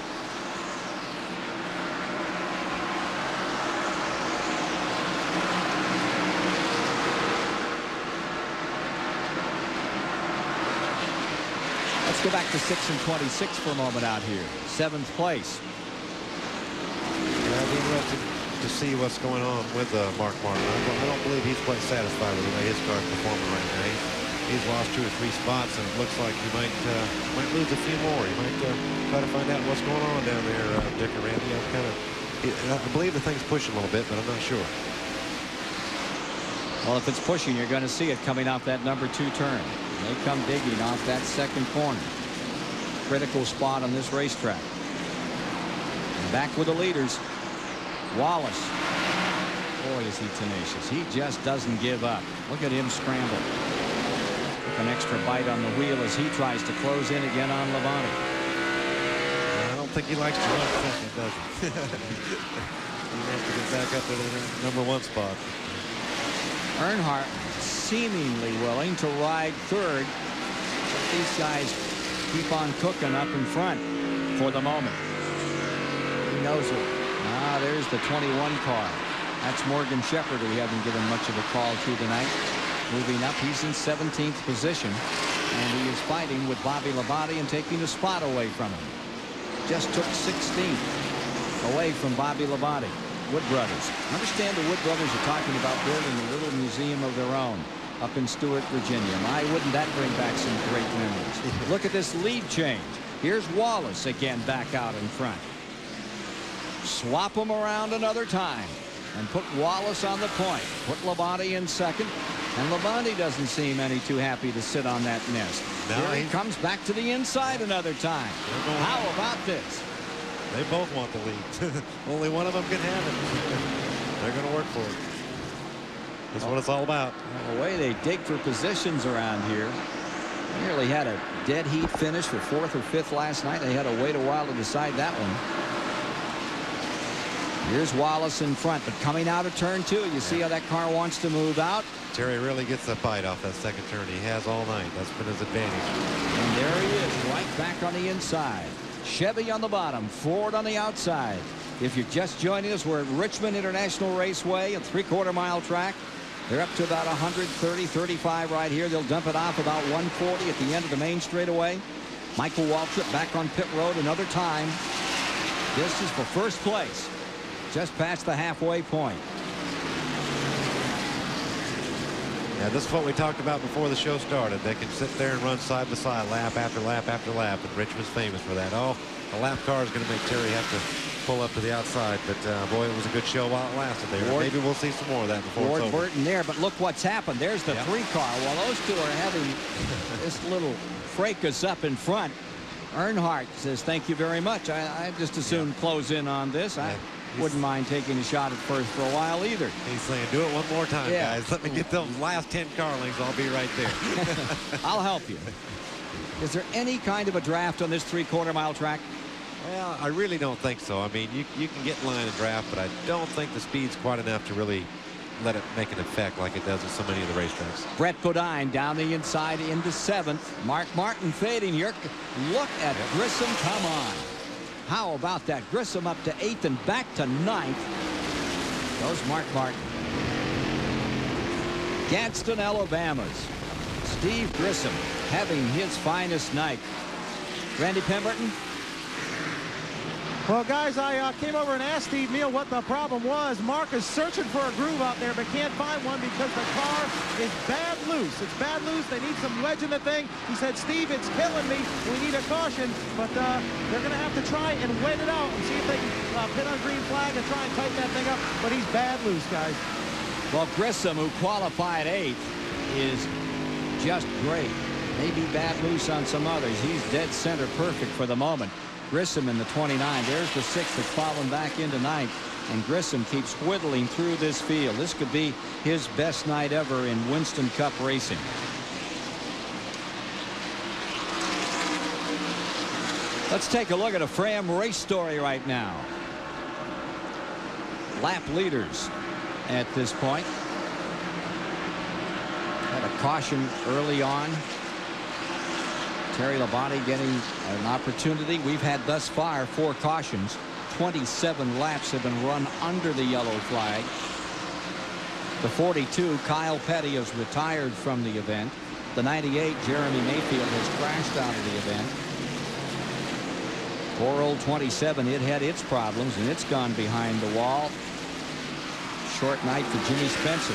go back to 6 and 26 for a moment out here. 7th place. Yeah, I'd be interested to see what's going on with Mark Martin. I don't believe he's quite satisfied with the way his car's performing right now. He's lost 2 or 3 spots, and it looks like he might lose a few more. He might try to find out what's going on down there, Dick and Randy. I believe the thing's pushing a little bit, but I'm not sure. Well, if it's pushing, you're going to see it coming off that number 2 turn. They come digging off that 2nd corner. Critical spot on this racetrack. And back with the leaders. Wallace. Boy, is he tenacious. He just doesn't give up. Look at him scramble. Took an extra bite on the wheel as he tries to close in again on Labonte. I don't think he likes to run second, does he? He wants to get back up to the number 1 spot. Earnhardt seemingly willing to ride 3rd. But these guys keep on cooking up in front for the moment. He knows it. Ah, there's the 21 car. That's Morgan Shepherd, who we haven't given much of a call to tonight. Moving up, he's in 17th position. And he is fighting with Bobby Labonte and taking a spot away from him. Just took 16th away from Bobby Labonte. Wood Brothers. Understand the Wood Brothers are talking about building a little museum of their own up in Stewart, Virginia. My, wouldn't that bring back some great memories? Look at this lead change. Here's Wallace again back out in front. Swap them around another time and put Wallace on the point. Put Labonte in 2nd. And Labonte doesn't seem any too happy to sit on that nest. No, Here he comes back to the inside another time. How about this? They both want the lead. Only one of them can have it. They're going to work for it. That's what it's all about. The way they dig for positions around here. Nearly had a dead heat finish for 4th or 5th last night. They had to wait a while to decide that one. Here's Wallace in front, but coming out of turn 2. You see how that car wants to move out. Terry really gets a bite off that 2nd turn. He has all night. That's been his advantage. And there he is, right back on the inside. Chevy on the bottom, Ford on the outside. If you're just joining us, we're at Richmond International Raceway, a 3/4 mile track. They're up to about 130, 35 right here. They'll dump it off about 140 at the end of the main straightaway. Michael Waltrip back on pit road another time. This is for 1st place, just past the halfway point. Yeah, this is what we talked about before the show started. They can sit there and run side by side, lap after lap after lap, and Richmond's famous for that. Oh, the lap car is going to make Terry have to pull up to the outside, but boy, it was a good show while it lasted there. Maybe we'll see some more of that before Ward it's over. Burton there, but look what's happened. There's the 3 car. While those 2 are having this little fracas up in front, Earnhardt says, thank you very much. I just as soon close in on this. I wouldn't mind taking a shot at 1st for a while either. He's saying, do it one more time, guys. Let me get those last 10 car lengths. I'll be right there. I'll help you. Is there any kind of a draft on this 3/4 mile track? Well, I really don't think so. I mean, you can get in line and draft, but I don't think the speed's quite enough to really let it make an effect like it does at so many of the racetracks. Brett Bodine down the inside into 7th. Mark Martin fading here. Look at Grissom come on. How about that? Grissom up to 8th and back to 9th. Goes Mark Martin. Gadsden, Alabama's Steve Grissom having his finest night. Randy Pemberton. Well, guys, I came over and asked Steve Neal what the problem was. Mark is searching for a groove out there, but can't find one because the car is bad loose. It's bad loose. They need some wedge in the thing. He said, Steve, it's killing me. We need a caution, but they're going to have to try and wait it out and see if they can pin on green flag and try and tighten that thing up. But he's bad loose, guys. Well, Grissom, who qualified 8th, is just great. Maybe bad loose on some others. He's dead center perfect for the moment. Grissom in the 29. There's the 6th that's fallen back into 9th. And Grissom keeps whittling through this field. This could be his best night ever in Winston Cup racing. Let's take a look at a Fram race story right now. Lap leaders at this point. Had a caution early on. Terry Labonte getting an opportunity. We've had thus far 4 cautions. 27 laps have been run under the yellow flag. The 42, Kyle Petty, is retired from the event. The 98 Jeremy Mayfield has crashed out of the event. Poor old 27, it had its problems and it's gone behind the wall. Short night for Jimmy Spencer.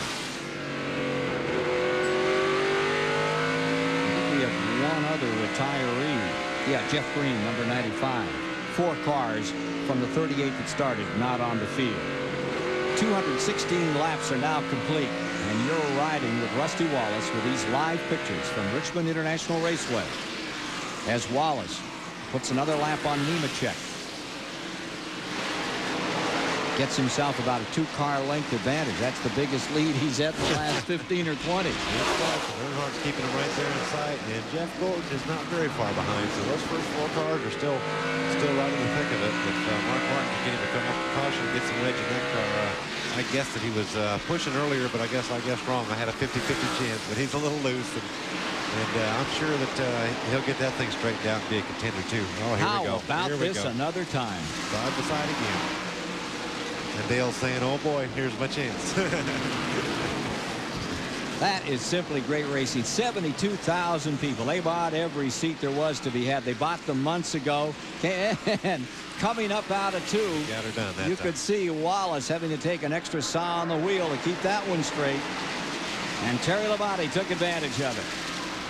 I think we have one other retiree. Yeah, Jeff Green, number 95. 4 cars from the 38 that started not on the field. 216 laps are now complete, and you're riding with Rusty Wallace with these live pictures from Richmond International Raceway as Wallace puts another lap on Nemechek. Gets himself about a 2-car length advantage. That's the biggest lead he's had in the last 15 or 20. Earnhardt's keeping him right there in sight, and Jeff Gordon is not very far behind. So those first 4 cars are still right in the thick of it. But Mark Martin can get him to come up with caution and get some edge in that car. I guessed that he was pushing earlier, but I guess wrong. I had a 50-50 chance, but he's a little loose. And I'm sure that he'll get that thing straightened out and be a contender too. Oh, here we go. How about this another time? Side by side again. And Dale's saying, oh boy, here's my chance. That is simply great racing. 72,000 people. They bought every seat there was to be had. They bought them months ago. And coming up out of 2, got her done that you time. could see Wallace having to take an extra saw on the wheel to keep that one straight. And Terry Labonte took advantage of it.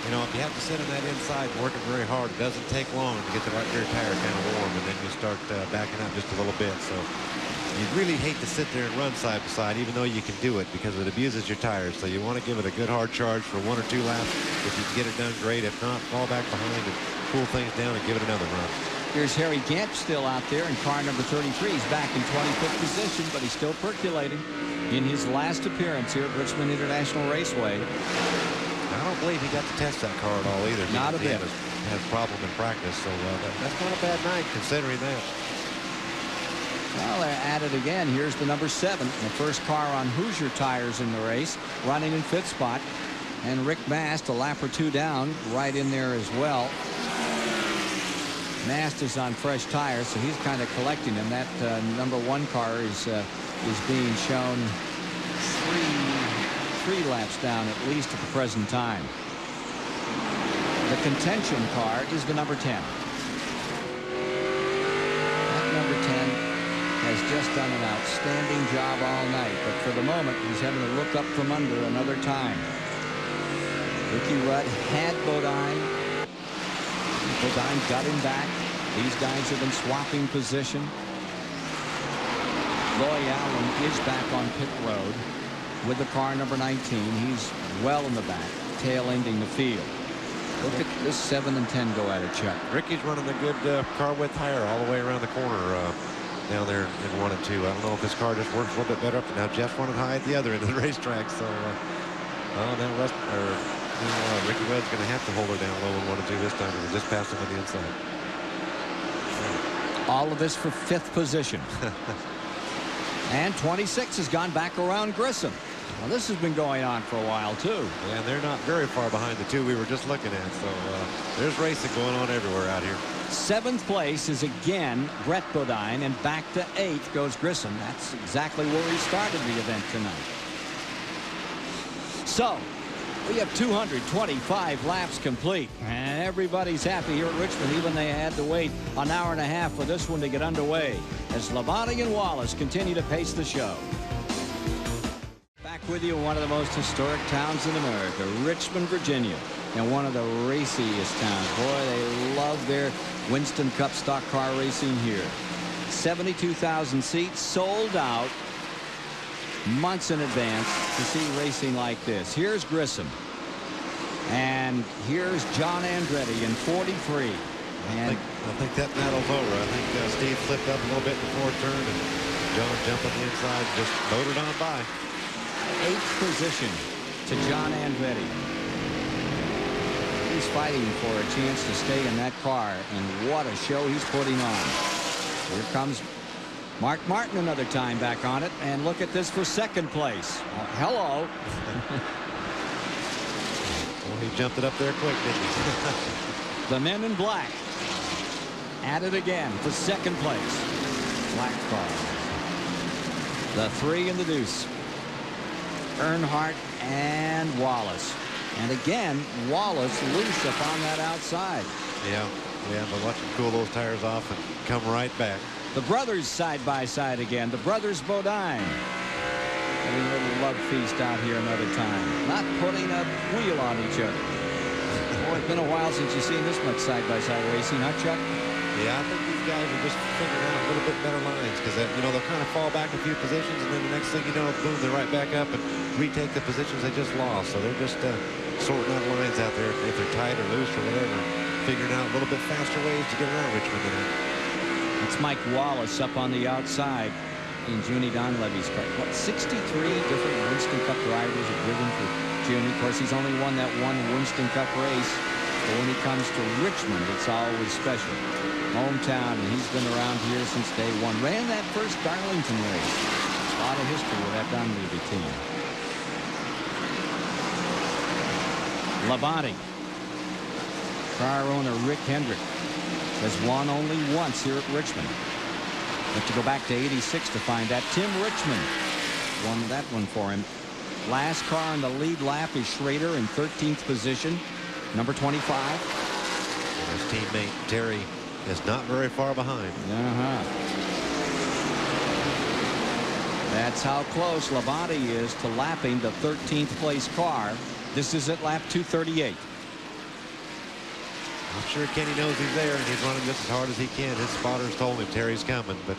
You know, if you have to sit on that inside working very hard, it doesn't take long to get the right rear tire kind of warm, and then you start backing up just a little bit. So you'd really hate to sit there and run side by side, even though you can do it, because it abuses your tires. So you want to give it a good hard charge for 1 or 2 laps. If you can get it done, great. If not, fall back behind and cool things down and give it another run. Here's Harry Gant still out there in car number 33. He's back in 25th position, but he's still percolating in his last appearance here at Richmond International Raceway. I don't believe he got to test that car at all either. Not a bit. He had a problem in practice, so that's not a bad night considering that. Well, they're at it again. Here's the number 7, the first car on Hoosier tires in the race, running in 5th spot. And Rick Mast, a lap or 2 down, right in there as well. Mast is on fresh tires, so he's kind of collecting them. That number 1 car is being shown 3 laps down at least at the present time. The contention car is the number 10. That number 10 has just done an outstanding job all night, but for the moment he's having to look up from under another time. Ricky Rudd had Bodine. Bodine got him back. These guys have been swapping position. Roy Allen is back on pit road with the car number 19. He's well in the back, tail ending the field. Look at this 7 and 10 go at it, Chuck. Ricky's running a good car width tire all the way around the corner down there in 1 and 2. I don't know if this car just works a little bit better up. Now Jeff's running high at the other end of the racetrack, so now Ricky Rudd's going to have to hold her down low in 1 and 2 this time because he just passed him on the inside. All of this for 5th position. And 26 has gone back around Grissom. Well, this has been going on for a while, too. Yeah, and they're not very far behind the 2 we were just looking at. So there's racing going on everywhere out here. 7th place is again Brett Bodine, and back to 8th goes Grissom. That's exactly where he started the event tonight. So we have 225 laps complete, and everybody's happy here at Richmond. Even they had to wait an hour and a half for this one to get underway as Labonte and Wallace continue to pace the show. Back with you in one of the most historic towns in America, Richmond, Virginia, and one of the raciest towns. Boy, they love their Winston Cup stock car racing here. 72,000 seats, sold out months in advance to see racing like this. Here's Grissom. And here's John Andretti in 43. And I think that battle's over. I think Steve flipped up a little bit in the 4th turn, and John jumped on the inside and just motored on by. 8th position to John Andretti. He's fighting for a chance to stay in that car, and what a show he's putting on. Here comes Mark Martin another time back on it, and look at this for 2nd place. Hello. Well, he jumped it up there quick, didn't he? The men in black at it again for 2nd place. Black car. The 3 in the deuce. Earnhardt and Wallace. And again, Wallace loose up on that outside. Yeah, but watch him cool those tires off and come right back. The brothers side by side again. The brothers Bodine. Having a little love feast out here another time. Not putting a wheel on each other. Boy, it's been a while since you've seen this much side-by-side racing, huh, Chuck? Yeah, I think these guys are just figuring out a little bit better lines because, you know, they'll kind of fall back a few positions, and then the next thing you know, boom, they're right back up and retake the positions they just lost. So they're just sorting out lines out there if they're tight or loose or whatever, figuring out a little bit faster ways to get around Richmond tonight. It's Mike Wallace up on the outside in Junie Donlevy's car. What, 63 different Winston Cup drivers have driven for Junie. Of course, he's only won that one Winston Cup race. But when he comes to Richmond, it's always special. Hometown, and he's been around here since day one. Ran that first Darlington race. A lot of history with that Donlevy team. Labonte. Car owner Rick Hendrick has won only once here at Richmond. Have to go back to '86 to find that. Tim Richmond won that one for him. Last car in the lead lap is Schrader in 13th position, number 25. And his teammate Terry is not very far behind. That's how close Labonte is to lapping the 13th place car. This is at lap 238. I'm sure Kenny knows he's there, and he's running just as hard as he can. His spotters told him Terry's coming, but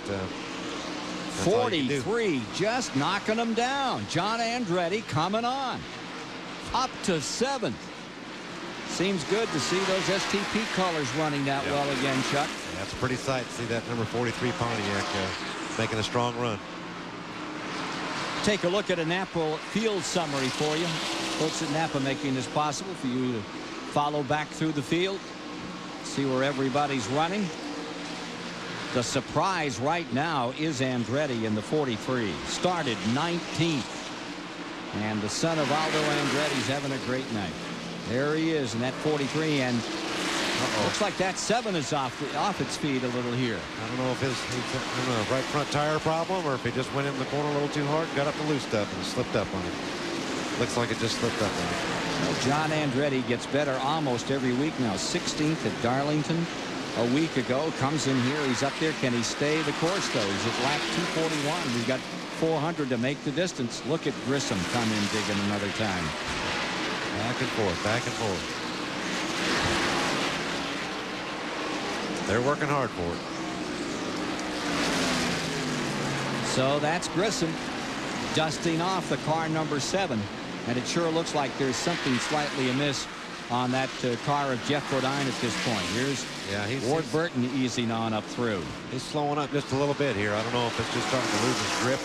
43, just knocking him down. John Andretti coming on. Up to 7th. Seems good to see those STP colors running that well again, Chuck. Yeah, that's a pretty sight to see that number 43 Pontiac making a strong run. Take a look at a Napa field summary for you. Folks at Napa making this possible for you to follow back through the field. See where everybody's running. The surprise right now is Andretti in the 43. Started 19th. And the son of Aldo Andretti's having a great night. There he is in that 43, and looks like that 7 is off its feet a little here. I don't know if his right front tire problem or if he just went in the corner a little too hard and got up the loose stuff and slipped up on it. Looks like it just slipped up on it. Well, John Andretti gets better almost every week now. 16th at Darlington a week ago. Comes in here. He's up there. Can he stay the course, though? He's at lap 241. We've got 400 to make the distance. Look at Grissom come in digging another time. Back and forth, back and forth. They're working hard for it. So that's Grissom dusting off the car number 7. And it sure looks like there's something slightly amiss on that car of Jeff Bodine at this point. Here's Ward Burton easing on up through. He's slowing up just a little bit here. I don't know if it's just starting to lose his grip.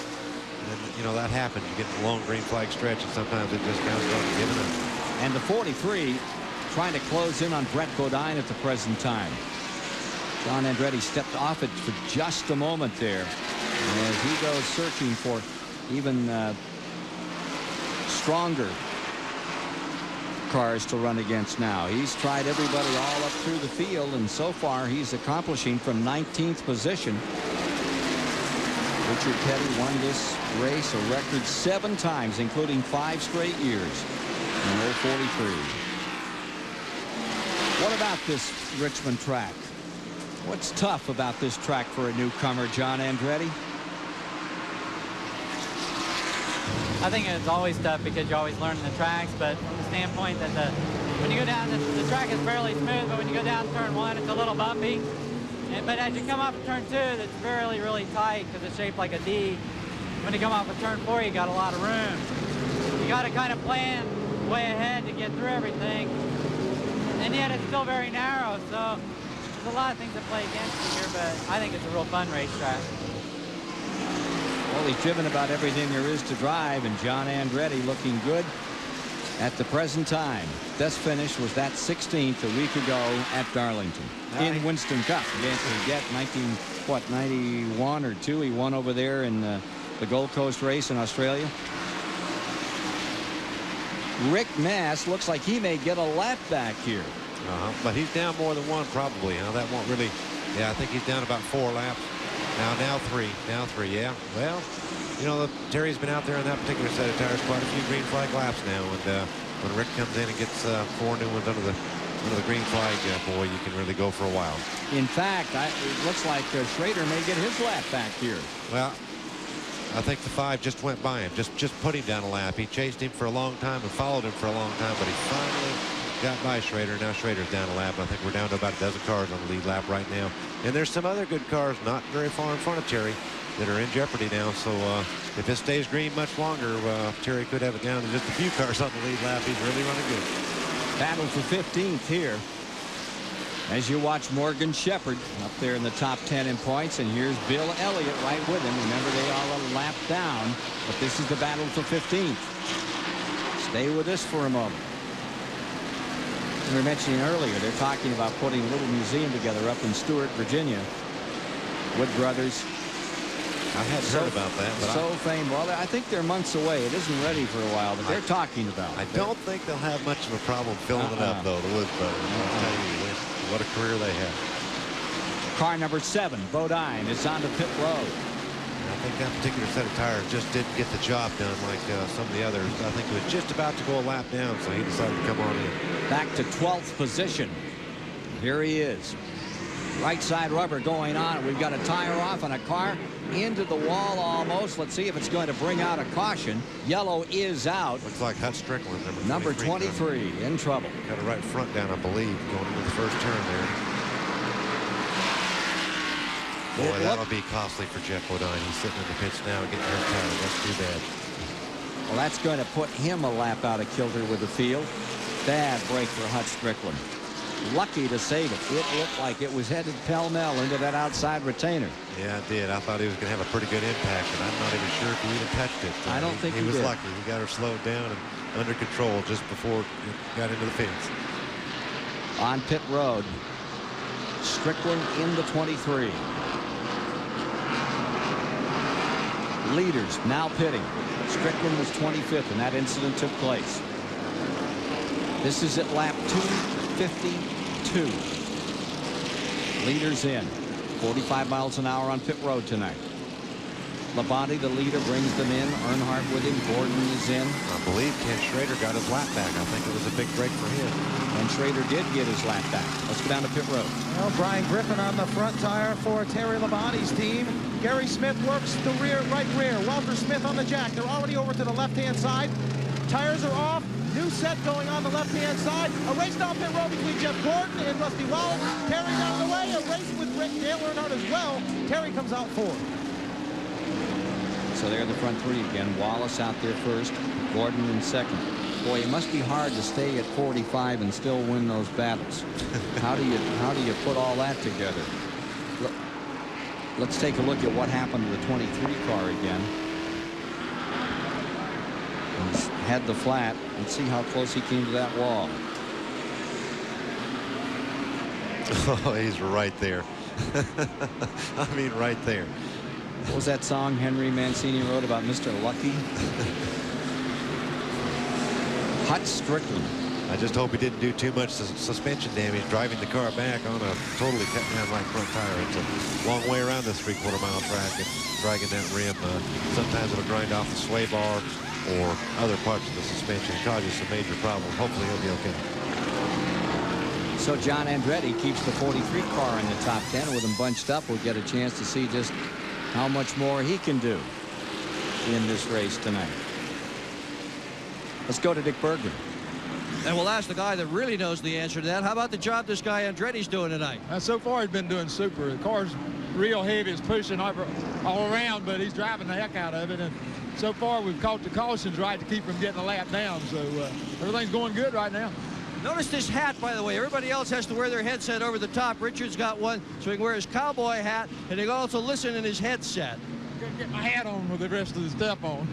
And, you know, that happens. You get the long green flag stretch, and sometimes it just kind of starts giving up. And the 43 trying to close in on Brett Bodine at the present time. John Andretti stepped off it for just a moment there as he goes searching for even stronger cars to run against now. He's tried everybody all up through the field, and so far he's accomplishing from 19th position. Richard Petty won this race a record 7 times, including 5 straight years in 043. What about this Richmond track? What's tough about this track for a newcomer, John Andretti? I think it's always tough because you're always learning the tracks, but from the standpoint that when you go down, the track is fairly smooth, but when you go down turn 1, it's a little bumpy. But as you come off of turn 2, it's really, really tight because it's shaped like a D. When you come off of turn 4, you got a lot of room. You got to kind of plan way ahead to get through everything. And yet it's still very narrow, so there's a lot of things that play against you here, but I think it's a real fun racetrack. Well, he's driven about everything there is to drive, and John Andretti looking good at the present time. Best finish was that 16th a week ago at Darlington in Winston Cup. Again, he get 91 or 2. He won over there in the Gold Coast race in Australia. Rick Mass looks like he may get a lap back here. But he's down more than 1 probably. That won't really. Yeah, I think he's down about 4 laps. Now 3. Yeah. Well, you know, Terry's been out there on that particular set of tires quite a few green flag laps now, and when Rick comes in and gets 4 new ones under the green flag, boy, you can really go for a while. In fact, it looks like Schrader may get his lap back here. Well, I think the 5 just went by him, just put him down a lap. He chased him for a long time and followed him for a long time, but he finally got by Schrader. Now Schrader's down a lap. I think we're down to about a dozen cars on the lead lap right now. And there's some other good cars not very far in front of Terry that are in jeopardy now. So if it stays green much longer, Terry could have it down to just a few cars on the lead lap. He's really running good. Battle for 15th here. As you watch Morgan Shepherd up there in the top 10 in points, and here's Bill Elliott right with him. Remember, they are a lap down, but this is the battle for 15th. Stay with us for a moment. We were mentioning earlier, they're talking about putting a little museum together up in Stewart, Virginia. Wood Brothers. I hadn't heard about that. But so famed. Well, I think they're months away. It isn't ready for a while, but they're talking about it. I don't think they'll have much of a problem filling it up, though, the Wood Brothers. I'll tell you what a career they have. Car number 7, Bodine, is on to pit road. I think that particular set of tires just didn't get the job done like some of the others. I think it was just about to go a lap down, so he decided to come on in. Back to 12th position. Here he is. Right side rubber going on. We've got a tire off on a car into the wall almost. Let's see if it's going to bring out a caution. Yellow is out. Looks like Hut Strickland, number 23 in trouble. Got a right front down, I believe, going into the first turn there. Boy, that'll be costly for Jeff Bodine. He's sitting in the pits now getting her tire. That's too bad. Well, that's going to put him a lap out of kilter with the field. Bad break for Hut Strickland. Lucky to save it. It looked like it was headed pell-mell into that outside retainer. Yeah, it did. I thought he was going to have a pretty good impact, and I'm not even sure if he even touched it. I don't think he was did. Lucky. He got her slowed down and under control just before it got into the fence. On pit road, Strickland in the 23. Leaders now pitting. Strickland was 25th, and that incident took place. This is at lap 252. Leaders in. 45 miles an hour on pit road tonight. Labonte, the leader, brings them in. Earnhardt with him. Gordon is in. I believe Ken Schrader got his lap back. I think it was a big break for him. And Schrader did get his lap back. Let's go down to pit road. Well, Brian Griffin on the front tire for Terry Labonte's team. Gary Smith works the right rear. Walter Smith on the jack. They're already over to the left-hand side. Tires are off. New set going on the left-hand side. A race down pit road between Jeff Gordon and Rusty Wallace. Terry down the way. A race with Dale Earnhardt as well. Terry comes out fourth. So they're the front three again. Wallace out there first. Gordon in second. Boy, it must be hard to stay at 45 and still win those battles. How do you put all that together? Let's take a look at what happened to the 23 car again. He's had the flat. Let's see how close he came to that wall. Oh, he's right there. I mean, right there. What was that song Henry Mancini wrote about Mr. Lucky? Hut Strickland. I just hope he didn't do too much suspension damage driving the car back on a totally cut down right front tire. It's a long way around this 3/4 mile track and dragging that rim. Sometimes it'll grind off the sway bar or other parts of the suspension. Cause you some major problems. Hopefully he'll be okay. So John Andretti keeps the 43 car in the top 10. With them bunched up, we'll get a chance to see just how much more he can do in this race tonight. Let's go to Dick Berggren. And we'll ask the guy that really knows the answer to that. How about the job this guy Andretti's doing tonight? So far, he's been doing super. The car's real heavy. It's pushing all around, but he's driving the heck out of it. And so far, we've caught the cautions right to keep him getting a lap down. So everything's going good right now. Notice this hat, by the way. Everybody else has to wear their headset over the top. Richard's got one, so he can wear his cowboy hat, and he can also listen in his headset. I'm going to get my hat on with the rest of the stuff on.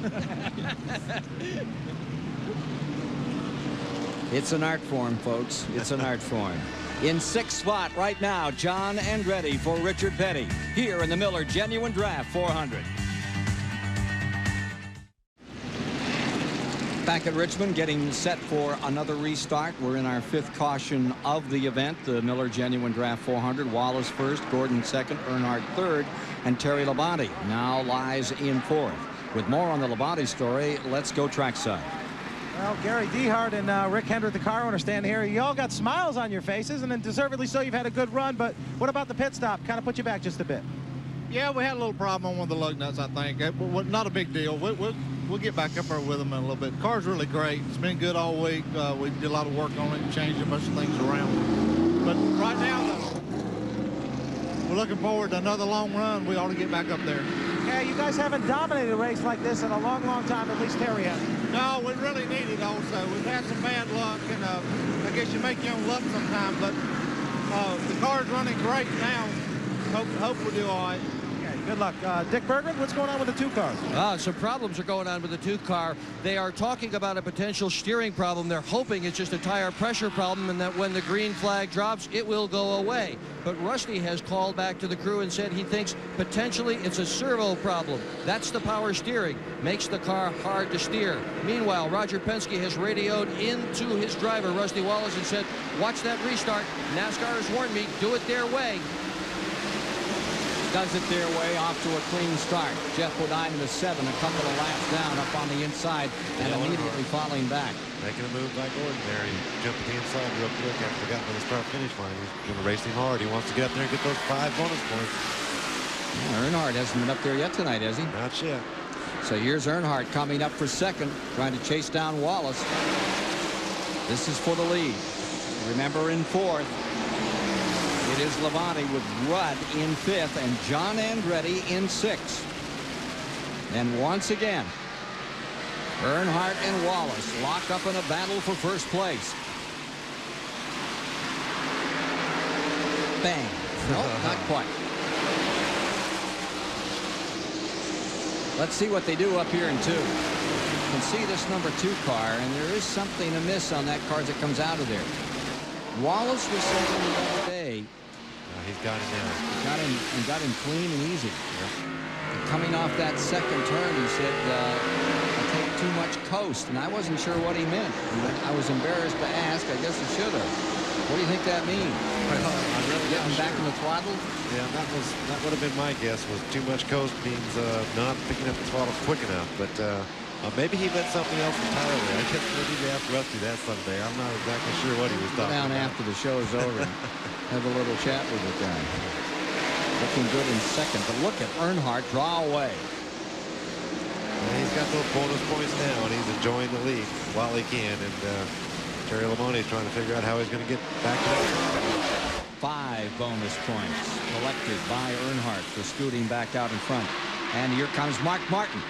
It's an art form, folks. It's an art form. In sixth spot right now, John Andretti for Richard Petty here in the Miller Genuine Draft 400. Back at Richmond, getting set for another restart. We're in our fifth caution of the event, the Miller Genuine Draft 400. Wallace first, Gordon second, Earnhardt third, and Terry Labonte now lies in fourth. With more on the Labonte story, let's go trackside. Well, Gary Dehart and Rick Hendrick, the car owner, stand here. You all got smiles on your faces, and then deservedly so. You've had a good run, but what about the pit stop? Kind of put you back just a bit. Yeah, we had a little problem on one of the lug nuts, I think. Not a big deal. We'll get back up there with them in a little bit. The car's really great. It's been good all week. We did a lot of work on it and changed a bunch of things around. But right now, we're looking forward to another long run. We ought to get back up there. Yeah, you guys haven't dominated a race like this in a long, long time, at least Terry has. No, we really need it also. We've had some bad luck, and I guess you make your own luck sometimes, but the car's running great now. Hope we'll do all right. Good luck. Dick Bergman, what's going on with the two cars? Some problems are going on with the two car. They are talking about a potential steering problem. They're hoping it's just a tire pressure problem and that when the green flag drops, it will go away. But Rusty has called back to the crew and said he thinks potentially it's a servo problem. That's the power steering. Makes the car hard to steer. Meanwhile, Roger Penske has radioed into his driver, Rusty Wallace, and said, watch that restart. NASCAR has warned me, do it their way. Does it their way, off to a clean start. Jeff Bodine in the 7, a couple of laps down up on the inside and immediately falling back. Making a move by Gordon there. He jumped to the inside real quick after they got to the start-finish line. He's going to race him hard. He wants to get up there and get those 5 bonus points. Yeah, Earnhardt hasn't been up there yet tonight, has he? Not yet. So here's Earnhardt coming up for second, trying to chase down Wallace. This is for the lead. Remember, in fourth, it is Labonte with Rudd in 5th and John Andretti in 6th. And once again, Earnhardt and Wallace lock up in a battle for first place. Bang. No, not quite. Let's see what they do up here in 2. You can see this number 2 car, and there is something amiss on that car that comes out of there. Wallace was saying the other day, he's got him now. Got him clean and easy. Yep. Coming off that second turn, he said, I take too much coast, and I wasn't sure what he meant. I was embarrassed to ask. I guess I should have. What do you think that means? I'm really getting back in the throttle? Yeah, that would have been my guess. Was too much coast means not picking up the throttle quick enough, but. Maybe he meant something else entirely. I guess maybe we ask Rusty that someday. I'm not exactly sure what he was talking about. Down after the show is over and have a little chat with the guy. Looking good in second, but look at Earnhardt draw away. Well, he's got those bonus points now, and he's enjoying the lead while he can. And Terry Labonte is trying to figure out how he's going to get back to that. 5 bonus points collected by Earnhardt for scooting back out in front. And here comes Mark Martin.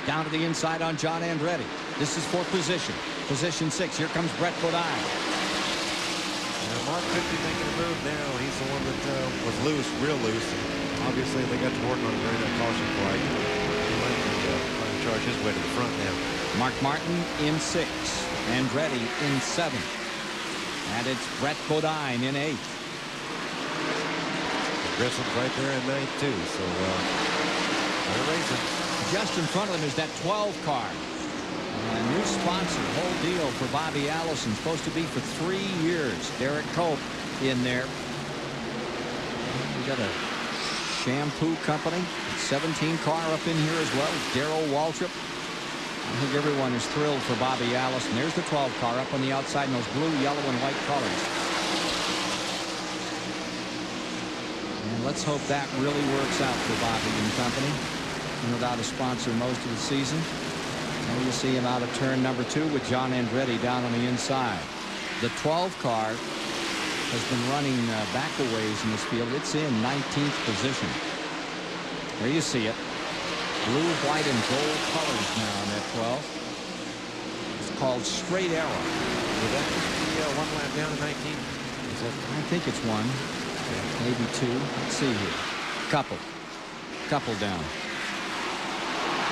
Down to the inside on John Andretti. This is for position. Position 6. Here comes Brett Bodine. Mark could be making a move now. He's the one that was loose, real loose. And obviously, they got to work on it during that caution flag. He might be trying to charge his way to the front now. Mark Martin in 6. Andretti in 7. And it's Brett Bodine in 8. Grissom's right there in 9th, too. So they're racing. Just in front of them is that 12 car. A new sponsor, whole deal for Bobby Allison. Supposed to be for 3 years. Derek Cope in there. We got a shampoo company. 17 car up in here as well. Darrell Waltrip. I think everyone is thrilled for Bobby Allison. There's the 12 car up on the outside in those blue, yellow, and white colors. And let's hope that really works out for Bobby and company. Without a sponsor most of the season. And you see him out of turn number 2 with John Andretti down on the inside. The 12 car has been running back a ways in this field. It's in 19th position. There you see it. Blue, white, and gold colors now on that 12. It's called Straight Arrow. Would that be 1 lap down to 19? I think it's 1. Maybe 2. Let's see here. Couple down.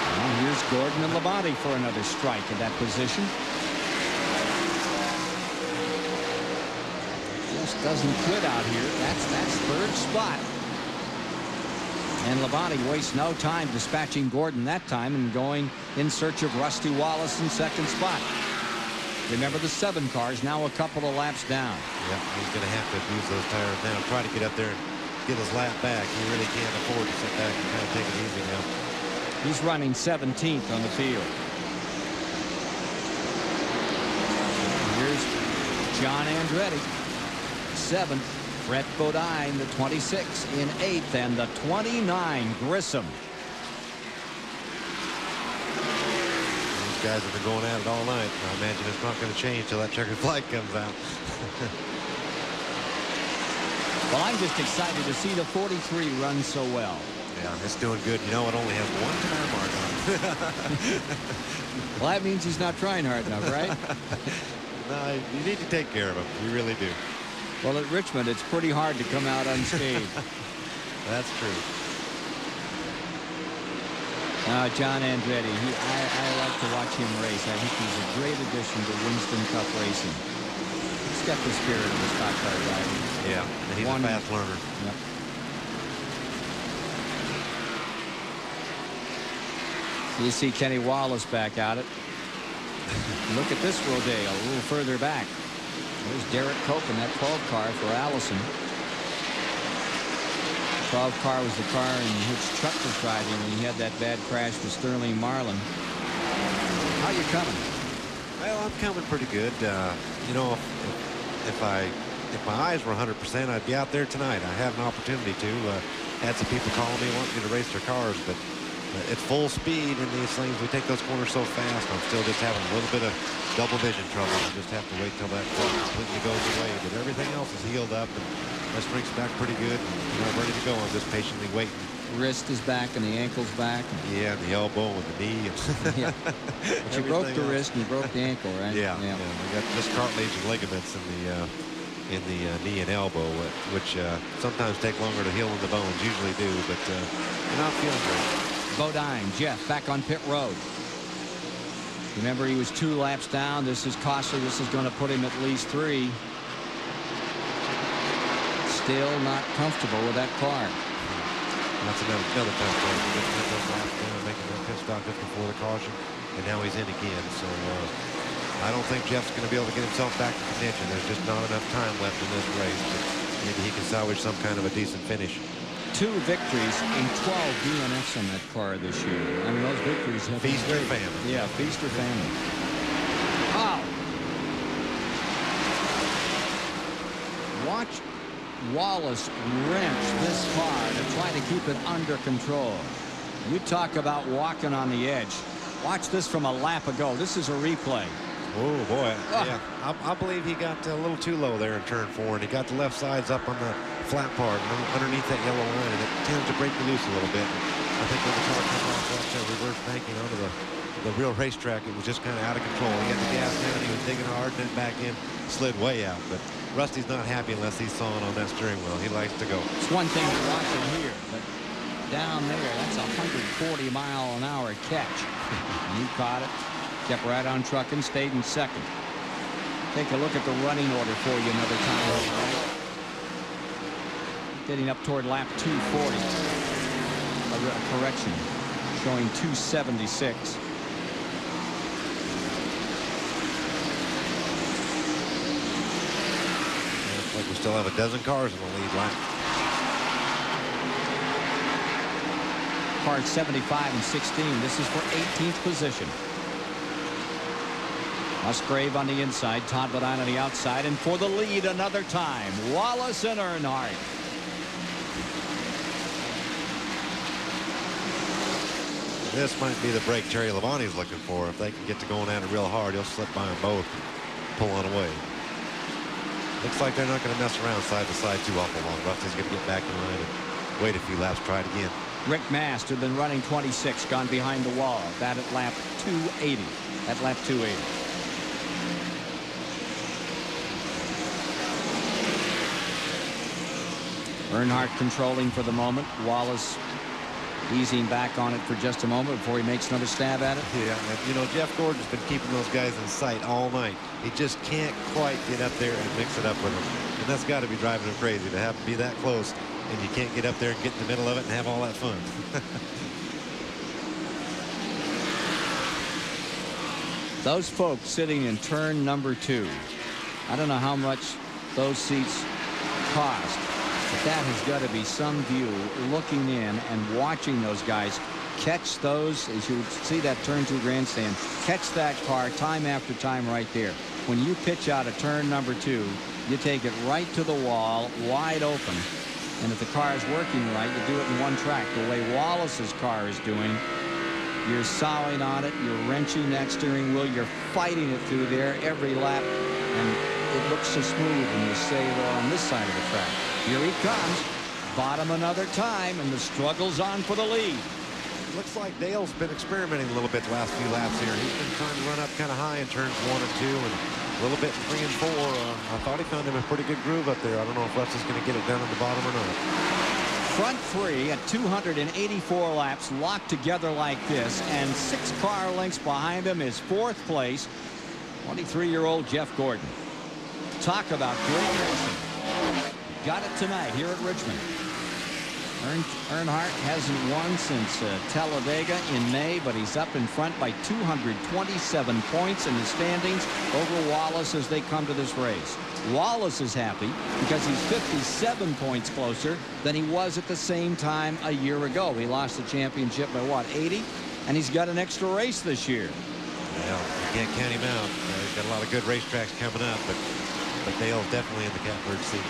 Well, here's Gordon and Labonte for another strike at that position. Just doesn't quit out here. That's 3rd spot. And Labonte wastes no time dispatching Gordon that time and going in search of Rusty Wallace in 2nd spot. Remember, the 7 cars now a couple of laps down. Yeah, he's going to have to use those tires now. Try to get up there and get his lap back. He really can't afford to sit back and kind of take it easy now. He's running 17th on the field. John Andretti. 7th, Brett Bodine, the 26 in 8th, and the 29, Grissom. These guys have been going at it all night. I imagine it's not going to change till that checkered flag comes out. Well, I'm just excited to see the 43 run so well. Yeah, it's doing good. You know, it only has 1 tire mark on it. Well, that means he's not trying hard enough, right? No, you need to take care of him. You really do. Well, at Richmond, it's pretty hard to come out unscathed. That's true. John Andretti, I like to watch him race. I think he's a great addition to Winston Cup racing. He's got the spirit of the stock car driving. Yeah, and he's a fast learner. Yep. You see Kenny Wallace back at it. Look at this Rodeo a little further back. There's Derek Cope in that 12 car for Allison. The 12 car was the car in which Chuck was driving when he had that bad crash with Sterling Marlin. How you coming? Well, I'm coming pretty good. You know, if my eyes were 100%, I'd be out there tonight. I had an opportunity to. Had some people calling me wanting me to race their cars, but at full speed in these things, we take those corners so fast. I'm still just having a little bit of double vision trouble. I just have to wait till that completely goes away. But everything else is healed up, and my strength's back pretty good. And I'm ready to go. I'm just patiently waiting. Wrist is back and the ankle's back. Yeah, and the elbow and the knee. Yeah. But you broke the wrist and you broke the ankle, right? Yeah. I got just cartilage and ligaments in the knee and elbow, which sometimes take longer to heal than the bones usually do. But you're not feeling great. Bodine, Jeff, back on pit road. Remember, he was 2 laps down. This is costly. This is going to put him at least 3. Still not comfortable with that car. That's another tough car. He just those laps down, making that pit stop just before the caution, and now he's in again. So I don't think Jeff's going to be able to get himself back to contention. There's just not enough time left in this race. But maybe he can salvage some kind of a decent finish. 2 victories and 12 DNFs on that car this year. I mean, those victories have feast or famine. Yeah, feast or famine. Oh. Watch Wallace wrench this car to try to keep it under control. You talk about walking on the edge. Watch this from a lap ago. This is a replay. Oh, boy. Yeah, I believe he got a little too low there in turn 4, and he got the left sides up on the flat part underneath that yellow line, and it tends to break you loose a little bit. I think when the car comes off that reverse banking onto the real racetrack, it was just kind of out of control. He had the gas down, he was digging hard, then back in, slid way out. But Rusty's not happy unless he's sawing on that steering wheel. He likes to go. It's one thing to watch it here, but down there, that's a 140-mile-an-hour catch. You caught it, kept right on trucking, stayed in 2nd. Take a look at the running order for you another time. Getting up toward lap 240. A correction, showing 276. Looks like we still have a dozen cars in the lead lap. Cars 75 and 16. This is for 18th position. Musgrave on the inside, Todd Bodine on the outside, and for the lead another time, Wallace and Earnhardt. This might be the break Terry Labonte's looking for. If they can get to going at it real hard, he'll slip by them both and pull on away. Looks like they're not going to mess around side to side too awful long. Rusty's going to get back in line and wait a few laps, try it again. Rick Mast, who'd been running 26, gone behind the wall. That at lap 280. At lap 280. Earnhardt controlling for the moment. Wallace easing back on it for just a moment before he makes another stab at it. Yeah, and, you know, Jeff Gordon's been keeping those guys in sight all night. He just can't quite get up there and mix it up with them. And that's got to be driving him crazy to have to be that close, and you can't get up there and get in the middle of it and have all that fun. Those folks sitting in turn number 2. I don't know how much those seats cost. But that has got to be some view looking in and watching those guys catch those, as you see that turn 2 grandstand, catch that car time after time right there. when you pitch out of turn number 2, you take it right to the wall, wide open. And if the car is working right, you do it in one track. The way Wallace's car is doing, you're sawing on it, you're wrenching that steering wheel, you're fighting it through there every lap, and it looks so smooth when you say, well, on this side of the track. Here he comes, bottom another time, and the struggle's on for the lead. Looks like Dale's been experimenting a little bit the last few laps here. He's been trying to run up kind of high in turns 1 and 2, and a little bit in 3 and 4. I thought he found him a pretty good groove up there. I don't know if Rusty's going to get it down at the bottom or not. Front 3 at 284 laps locked together like this, and 6 car lengths behind him is 4th place, 23-year-old Jeff Gordon. Talk about great racing. Got it tonight here at Richmond. Earnhardt hasn't won since Talladega in May, but he's up in front by 227 points in the standings over Wallace as they come to this race. Wallace is happy because he's 57 points closer than he was at the same time a year ago. He lost the championship by, what, 80? And he's got an extra race this year. Well, you can't count him out. He's got a lot of good racetracks coming up, but Dale's definitely in the catbird seat.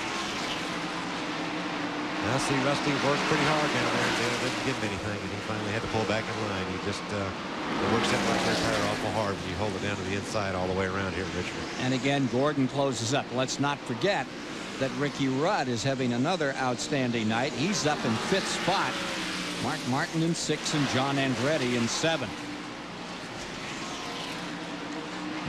I see Rusty worked pretty hard down there. Dale didn't give him anything, and he finally had to pull back in line. He just works that right there tire awful hard when you hold it down to the inside all the way around here at Richmond. And again, Gordon closes up. Let's not forget that Ricky Rudd is having another outstanding night. He's up in 5th spot. Mark Martin in 6th and John Andretti in 7th.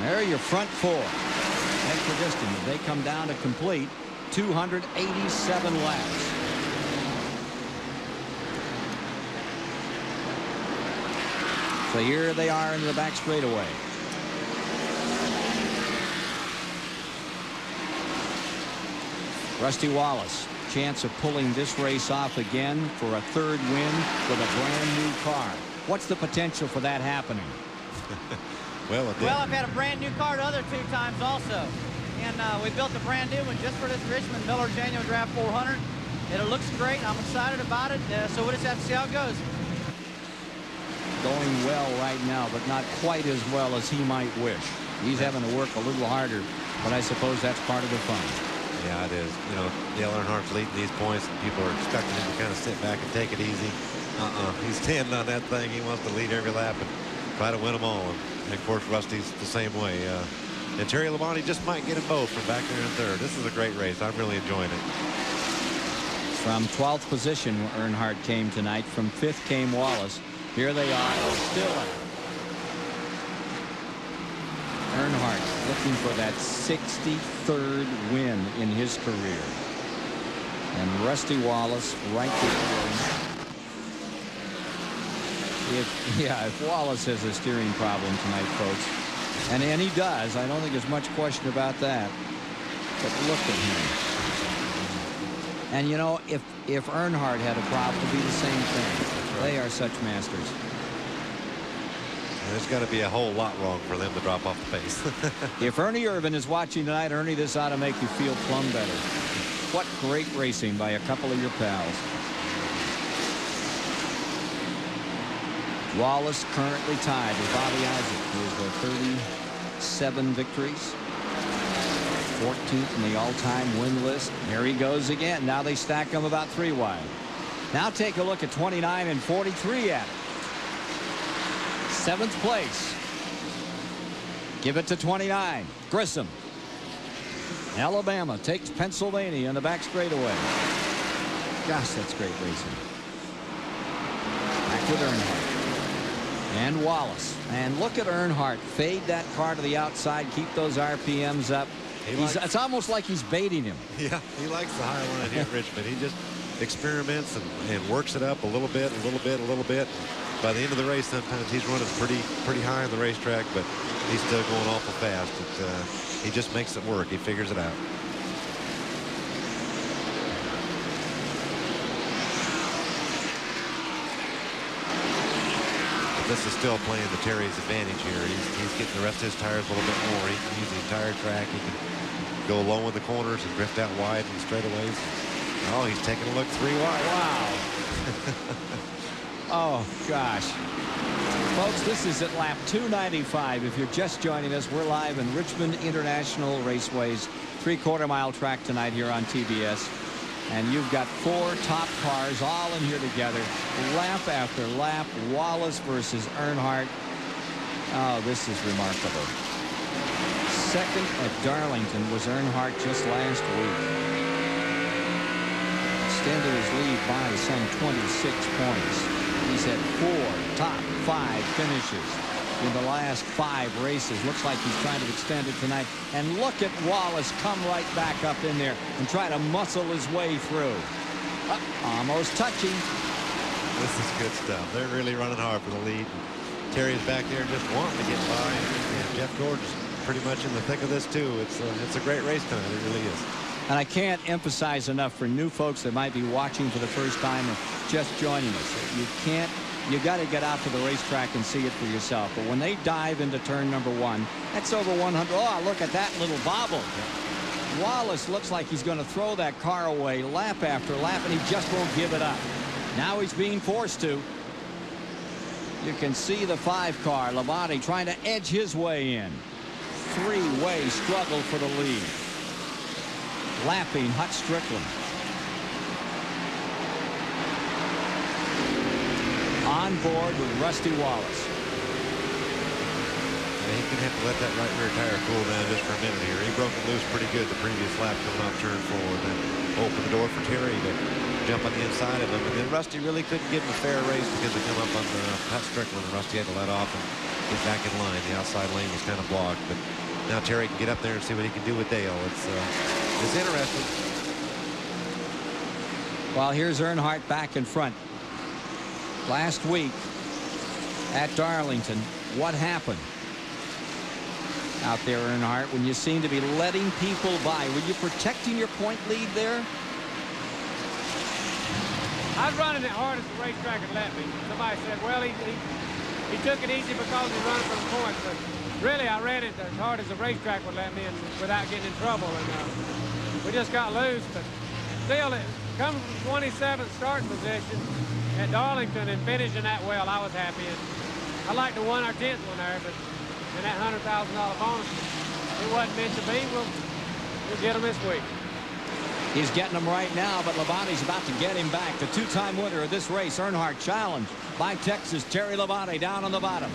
There are your front 4. Head for distance. They come down to complete 287 laps. So here they are into the back straightaway. Rusty Wallace, chance of pulling this race off again for a 3rd win with a brand new car. What's the potential for that happening? Well, I've had a brand new car the other 2 times also. And we built a brand new one just for this Richmond Miller Genuine Draft 400. It looks great. I'm excited about it. So we'll just have to see how it goes. Going well right now, but not quite as well as he might wish. He's having to work a little harder, but I suppose that's part of the fun. Yeah, it is. You know, Dale Earnhardt's leading these points, and people are expecting him to kind of sit back and take it easy. He's standing on that thing. He wants to lead every lap and try to win them all. And of course, Rusty's the same way. And Terry Labonte just might get them both from back there in 3rd. This is a great race. I'm really enjoying it. From 12th position, Earnhardt came tonight. From 5th came Wallace. Here they are, still Earnhardt looking for that 63rd win in his career. And Rusty Wallace right there. If Wallace has a steering problem tonight, folks, and he does, I don't think there's much question about that. But look at him. And you know, if Earnhardt had a problem, it would be the same thing. They are such masters. And there's got to be a whole lot wrong for them to drop off the pace. If Ernie Irvin is watching tonight, Ernie, this ought to make you feel plumb better. What great racing by a couple of your pals. Wallace currently tied with Bobby Isaac with 37 victories. 14th in the all-time win list. Here he goes again. Now they stack them about 3 wide. Now take a look at 29 and 43 at it. 7th place. Give it to 29. Grissom. Alabama takes Pennsylvania in the back straightaway. Gosh, that's great racing. Back with Earnhardt. And Wallace. And look at Earnhardt. Fade that car to the outside. Keep those RPMs up. It's almost like he's baiting him. Yeah, he likes the high line here at Richmond. He just experiments and works it up a little bit, a little bit, a little bit. By the end of the race, sometimes he's running pretty high on the racetrack, but he's still going awful fast. He just makes it work. He figures it out. But this is still playing to Terry's advantage here. He's getting the rest of his tires a little bit more. He can use the entire track. He can go low in the corners and drift out wide in the straightaways. Oh, he's taking a look 3 wide. Wow. Oh, gosh. Folks, this is at lap 295. If you're just joining us, we're live in Richmond International Raceway's 3/4-mile track tonight here on TBS. And you've got 4 top cars all in here together, lap after lap. Wallace versus Earnhardt. Oh, this is remarkable. Second at Darlington was Earnhardt just last week. Extended his lead by some 26 points. He's had 4 top 5 finishes in the last 5 races. Looks like he's trying to extend it tonight. And look at Wallace come right back up in there and try to muscle his way through. Almost touching. This is good stuff. They're really running hard for the lead. Terry's back there just wanting to get by. And Jeff Gordon's pretty much in the thick of this too. It's a great race tonight. It really is. And I can't emphasize enough for new folks that might be watching for the first time or just joining us. You got to get out to the racetrack and see it for yourself. But when they dive into turn number 1, that's over 100. Oh, look at that little bobble. Wallace looks like he's going to throw that car away lap after lap, and he just won't give it up. Now he's being forced to. You can see the 5 car, Labonte, trying to edge his way in. 3-way struggle for the lead. Lapping Hut Strickland. On board with Rusty Wallace. Yeah, he's going to have to let that right rear tire cool down just for a minute here. He broke it loose pretty good the previous lap coming off turn 4. And then opened the door for Terry to jump on the inside of him. And then Rusty really couldn't give him a fair race because we come up on the Hut Strickland. And Rusty had to let off and get back in line. The outside lane was kind of blocked. But now Terry can get up there and see what he can do with Dale. It's interesting. Well, here's Earnhardt back in front. Last week at Darlington, what happened out there, Earnhardt, when you seem to be letting people by? Were you protecting your point lead there? I was running it hard as the racetrack had let me. Somebody said, well, he took it easy because he's running for the points. But really, I ran it as hard as the racetrack would let me and without getting in trouble. And we just got loose. But still, it coming from 27th starting position at Darlington and finishing that well, I was happy. And I'd like to win our 10th one there, but and that $100,000 bonus, it wasn't meant to be. We'll get them this week. He's getting them right now, but Labonte's about to get him back. The 2-time winner of this race, Earnhardt, challenged by Texas Terry Labonte down on the bottom.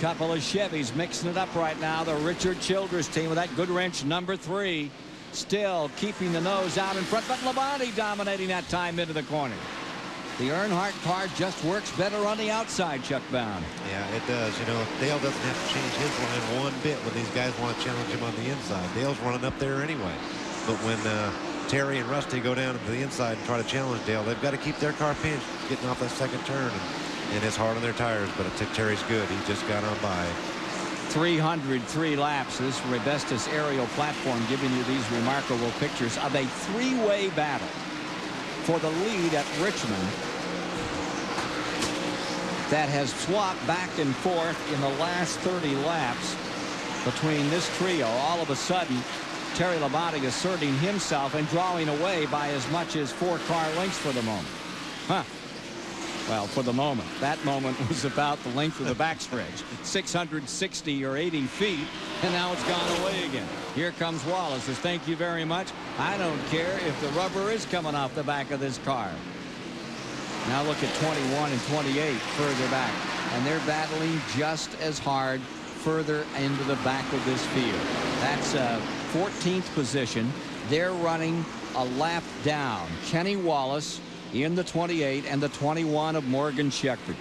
Couple of Chevys mixing it up right now. The Richard Childress team with that good wrench number 3. Still keeping the nose out in front, but Labonte dominating that time into the corner. The Earnhardt car just works better on the outside, Chuck Bound. Yeah, it does. You know, Dale doesn't have to change his line one bit when these guys want to challenge him on the inside. Dale's running up there anyway. But when Terry and Rusty go down to the inside and try to challenge Dale, they've got to keep their car pinched, getting off that second turn. And it's hard on their tires, but it took Terry's good. He just got on by. 303 laps. This Rebestos aerial platform giving you these remarkable pictures of a 3-way battle for the lead at Richmond that has swapped back and forth in the last 30 laps between this trio. All of a sudden, Terry Labonte asserting himself and drawing away by as much as 4 car lengths for the moment. Huh. Well, for the moment. That moment was about the length of the backstretch. 660 or 80 feet, and now it's gone away again. Here comes Wallace. Says, thank you very much. I don't care if the rubber is coming off the back of this car. Now look at 21 and 28 further back. And they're battling just as hard further into the back of this field. That's 14th position. They're running a lap down. Kenny Wallace in the 28 and the 21 of Morgan Checkered.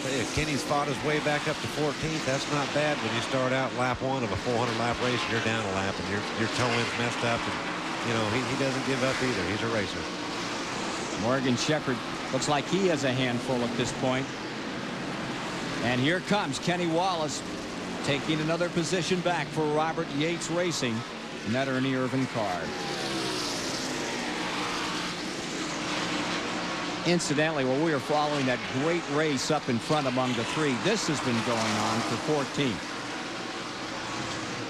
If Kenny's fought his way back up to 14th, that's not bad when you start out lap 1 of a 400-lap race and you're down a lap and your toe end's messed up. And, you know, he doesn't give up either. He's a racer. Morgan Checkered looks like he has a handful at this point. And here comes Kenny Wallace taking another position back for Robert Yates Racing in that Ernie Irvin car. Incidentally, while we were following that great race up in front among the 3, this has been going on for 14.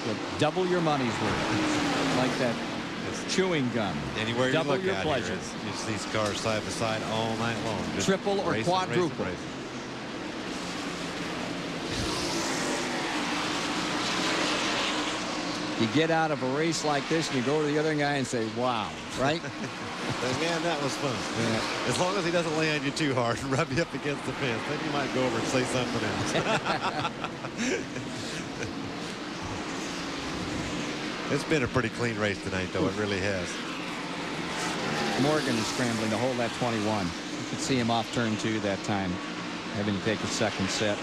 With double your money's worth, like that chewing gum. Anywhere double you look your out pleasure. here, you see these cars side by side all night long. Just triple or racing, quadruple. racing. You get out of a race like this and you go to the other guy and say, wow, right? Man, that was fun. Yeah. As long as he doesn't land you too hard and rub you up against the fence, then you might go over and say something else. It's been a pretty clean race tonight, though. It really has. Morgan is scrambling to hold that 21. You could see him off turn 2 that time, having to take a second set.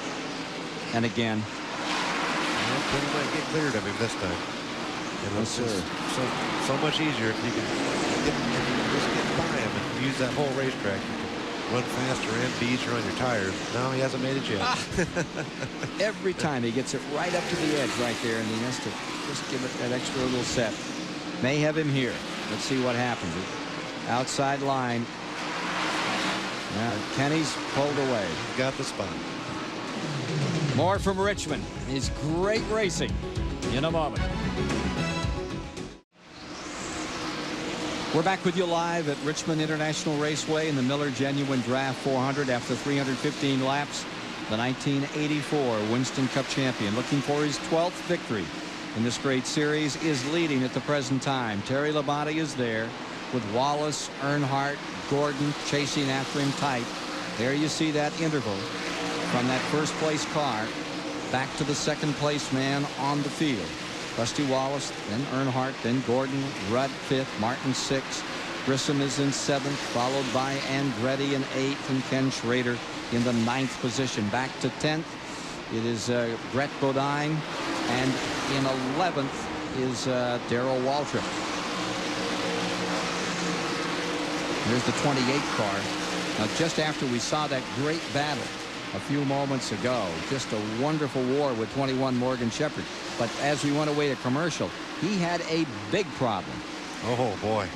And again. But he might get cleared of him this time. And it's so much easier if you can just get by him and use that whole racetrack. You can run faster and be easier on your tires. No, he hasn't made it yet. Every time he gets it right up to the edge right there, and he has to just give it that extra little set. May have him here. Let's see what happens. Outside line. Now Kenny's pulled away. He's got the spot. More from Richmond. His great racing in a moment. We're back with you live at Richmond International Raceway in the Miller Genuine Draft 400 after 315 laps. The 1984 Winston Cup champion, looking for his 12th victory in this great series, is leading at the present time. Terry Labonte is there with Wallace, Earnhardt, Gordon chasing after him tight. There you see that interval from that first place car back to the second place man on the field. Rusty Wallace, then Earnhardt, then Gordon, Rudd 5th, Martin 6th. Grissom is in 7th, followed by Andretti in 8th, and Ken Schrader in the 9th position. Back to 10th, it is Brett Bodine, and in 11th is Darrell Waltrip. Here's the 28 car. Now, just after we saw that great battle a few moments ago, just a wonderful war with 21 Morgan Shepherd. But as we went away to commercial, he had a big problem. Oh, boy.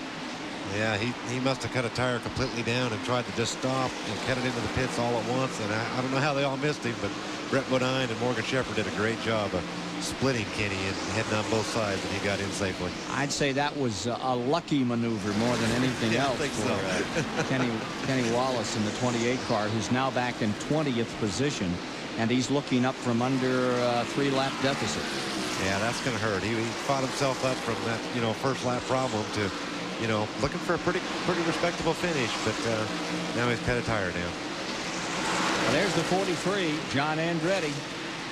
Yeah, he must have cut a tire completely down and tried to just stop and cut it into the pits all at once. And I don't know how they all missed him, but Brett Bodine and Morgan Shepherd did a great job of splitting Kenny and heading on both sides, and he got in safely. I'd say that was a lucky maneuver more than anything else for Kenny Wallace in the 28 car, who's now back in 20th position, and he's looking up from under a 3-lap deficit. Yeah, that's going to hurt. He fought himself up from that, first lap problem to, looking for a pretty respectable finish, but now he's cut a tire down. Well, there's the 43, John Andretti,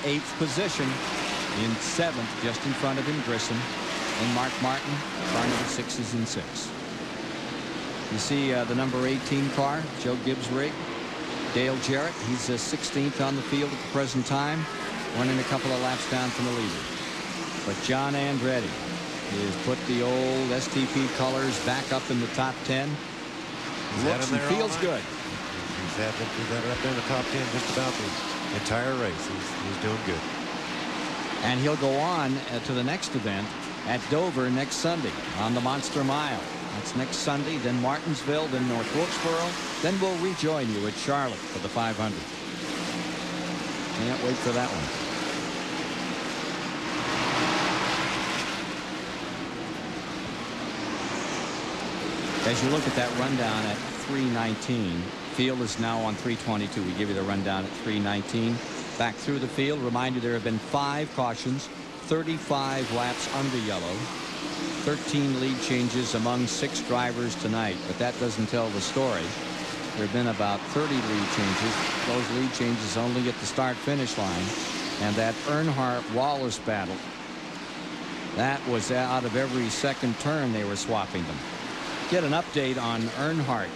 8th position. In 7th, just in front of him, Grissom and Mark Martin. Car number 6 is in 6th. You see the number 18 car, Joe Gibbs' rig. Dale Jarrett, he's 16th on the field at the present time, running a couple of laps down from the leader. But John Andretti has put the old STP colors back up in the top 10. Looks and feels good. He's had it up there in the top 10 just about the entire race. He's doing good. And he'll go on to the next event at Dover next Sunday on the Monster Mile. That's next Sunday, then Martinsville, then North Wilkesboro. Then we'll rejoin you at Charlotte for the 500. Can't wait for that one. As you look at that rundown at 319, field is now on 322. We give you the rundown at 319. Back through the field, remind you there have been 5 cautions, 35 laps under yellow, 13 lead changes among 6 drivers tonight, but that doesn't tell the story. There have been about 30 lead changes. Those lead changes only at the start-finish line. And that Earnhardt-Wallace battle, that was out of every second turn they were swapping them. Get an update on Earnhardt.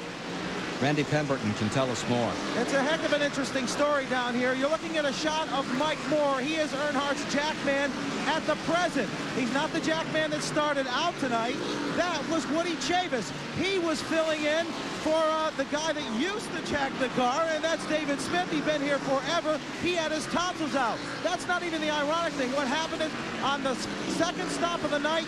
Randy Pemberton can tell us more. It's a heck of an interesting story down here. You're looking at a shot of Mike Moore. He is Earnhardt's jackman at the present. He's not the jackman that started out tonight. That was Woody Chavis. He was filling in for the guy that used to jack the car, and that's David Smith. He's been here forever. He had his tonsils out. That's not even the ironic thing. What happened is on the second stop of the night,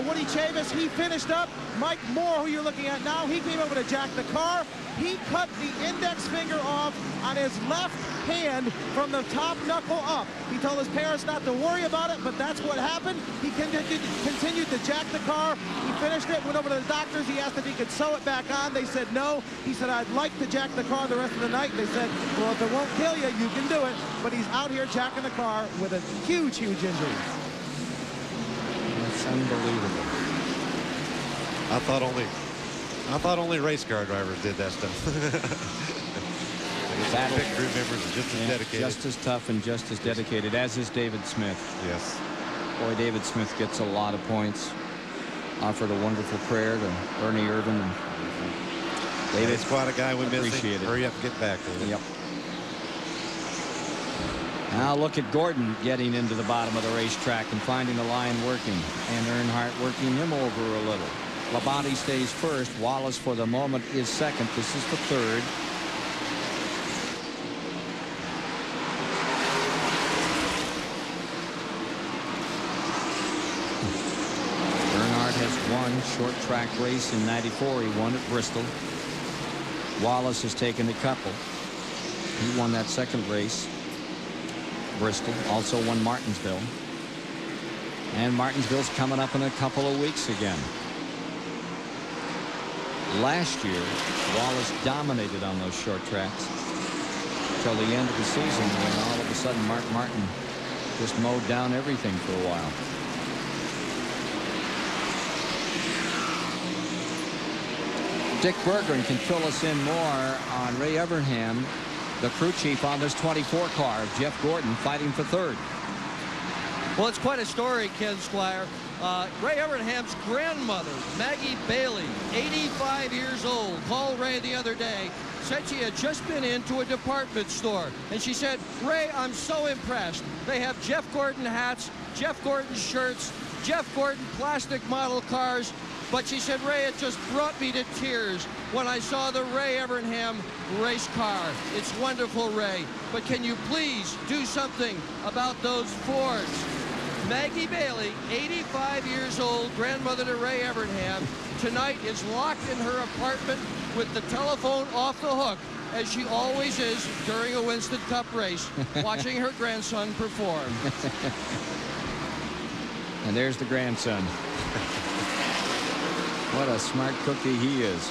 Woody Chavis, he finished up. Mike Moore, who you're looking at now, he came over to jack the car. He cut the index finger off on his left hand from the top knuckle up. He told his parents not to worry about it, but that's what happened. He continued to jack the car. He finished it, went over to the doctors. He asked if he could sew it back on. They said no. He said, I'd like to jack the car the rest of the night. They said, well, if it won't kill you, you can do it. But he's out here jacking the car with a huge, huge injury. It's unbelievable. I thought only race car drivers did that stuff. Battle pit crew members are just as dedicated. Just as tough and just as dedicated, as is David Smith. Yes. Boy, David Smith gets a lot of points. Offered a wonderful prayer to Ernie Irvin. And David's quite a guy we miss. Appreciate it. Hurry up and get back, David. Yep. Now look at Gordon getting into the bottom of the racetrack and finding the line working. And Earnhardt working him over a little. Labonte stays first. Wallace for the moment is second. This is the third. Earnhardt has won short track race in '94. He won at Bristol. Wallace has taken a couple. He won that second race. Bristol also won Martinsville. And Martinsville's coming up in a couple of weeks again. Last year, Wallace dominated on those short tracks until the end of the season, when all of a sudden Mark Martin just mowed down everything for a while. Dick Berggren can fill us in more on Ray Evernham, the crew chief on this 24 car of Jeff Gordon fighting for third. Well, it's quite a story, Ken Squire. Ray Evernham's grandmother, Maggie Bailey, 85 years old, called Ray the other day, said she had just been into a department store. And she said, Ray, I'm so impressed. They have Jeff Gordon hats, Jeff Gordon shirts, Jeff Gordon plastic model cars. But she said, Ray, it just brought me to tears when I saw the Ray Evernham race car. It's wonderful, Ray. But can you please do something about those Fords? Maggie Bailey, 85 years old, grandmother to Ray Evernham, tonight is locked in her apartment with the telephone off the hook, as she always is during a Winston Cup race, watching her grandson perform. And there's the grandson. What a smart cookie he is.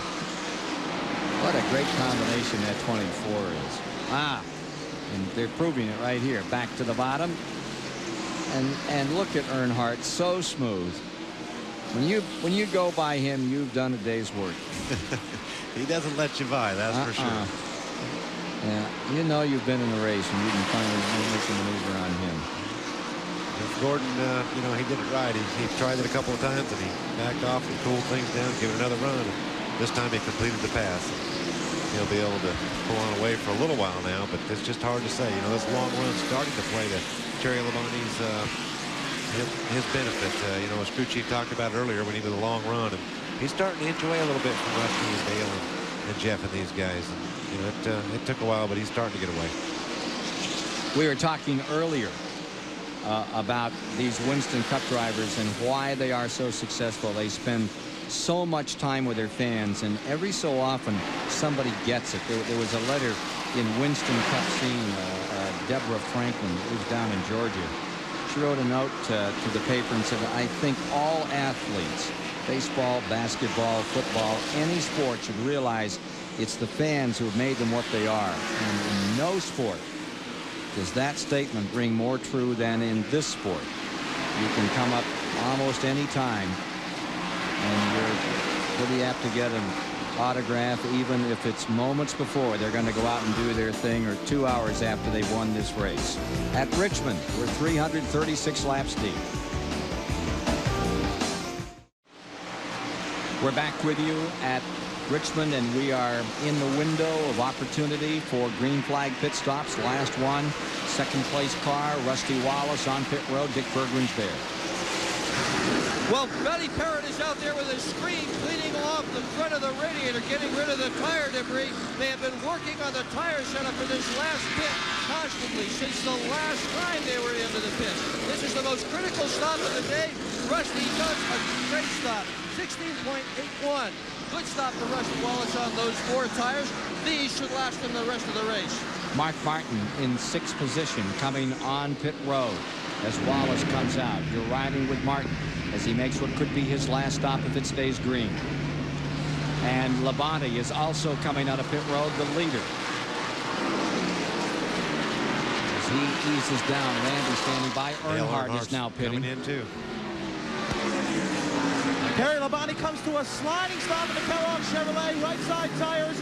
What a great combination that 24 is. And they're proving it right here. Back to the bottom. And look at Earnhardt, so smooth. When you go by him, you've done a day's work. He doesn't let you by, that's for sure. Yeah, you know you've been in the race, and you can finally make a maneuver on him. Gordon, you know, he did it right. He tried it a couple of times, and he backed off and cooled things down, give it another run. And this time he completed the pass. He'll be able to pull on away for a little while now, but it's just hard to say. You know, this long run starting to play to Terry Labonte's his benefit. You know, as crew chief talked about earlier, when he did a long run, and he's starting to inch away a little bit from Rusty and Dale and Jeff and these guys. And, you know, it took a while, but he's starting to get away. We were talking earlier about these Winston Cup drivers and why they are so successful. They spend so much time with their fans, and every so often somebody gets it. There was a letter in Winston Cup scene, Deborah Franklin, who's down in Georgia. She wrote a note to the paper and said, I think all athletes, baseball, basketball, football, any sport, should realize it's the fans who have made them what they are. And in no sport does that statement ring more true than in this sport. You can come up almost any time, and you're pretty apt to get an autograph, even if it's moments before they're going to go out and do their thing, or 2 hours after they've won this race. At Richmond, we're 336 laps deep. We're back with you at Richmond, and we are in the window of opportunity for green flag pit stops. Last one, second place car, Rusty Wallace on pit road. Dick Berggren's there. Well, Matty Parrott is out there with his screen cleaning off the front of the radiator, getting rid of the tire debris. They have been working on the tire setup for this last pit constantly since the last time they were into the pit. This is the most critical stop of the day. Rusty does a great stop, 16.81. Good stop for Rusty Wallace on those 4 tires. These should last him the rest of the race. Mark Martin in 6th position coming on pit road as Wallace comes out. You're riding with Martin as he makes what could be his last stop if it stays green. And Labonte is also coming out of pit road, the leader. As he eases down, Randy standing by. Earnhardt is now pitting. Coming in too. Terry Labonte comes to a sliding stop in the Kellogg Chevrolet. Right side tires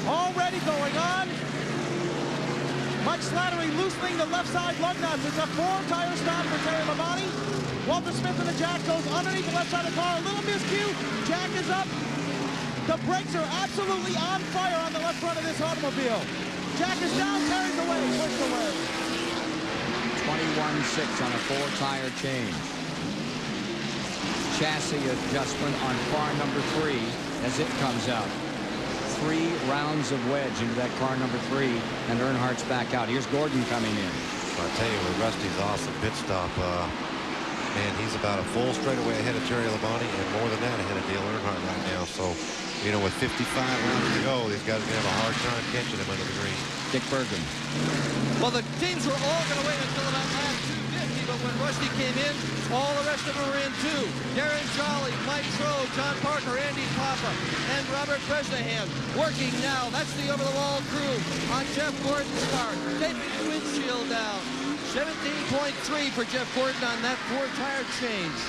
already going on. Mike Slattery loosening the left side lug nuts. It's a 4-tire stop for Terry Labonte. Walter Smith in the Jack goes underneath the left side of the car. A little miscue. Jack is up. The brakes are absolutely on fire on the left front of this automobile. Jack is down, Terry's away, pushed away. 21-6 on a 4-tire change. Chassis adjustment on car number 3 as it comes out. 3 rounds of wedge into that car number 3, and Earnhardt's back out. Here's Gordon coming in. I'll tell you, with Rusty's awesome pit stop, man, he's about a full straightaway ahead of Terry Labonte, and more than that ahead of Dale Earnhardt right now. So, you know, with 55 rounds to go, these guys are going to have a hard time catching him under the green. Dick Bergen. Well, the teams were all going to wait until about lap 250, but when Rusty came in, all the rest of them were in too. Darren Jolly, Mike Troe, John Parker, Andy Papa, and Robert Bresnahan working now. That's the over-the-wall crew on Jeff Gordon's car, taping the windshield down. 17.3 for Jeff Gordon on that 4-tire change.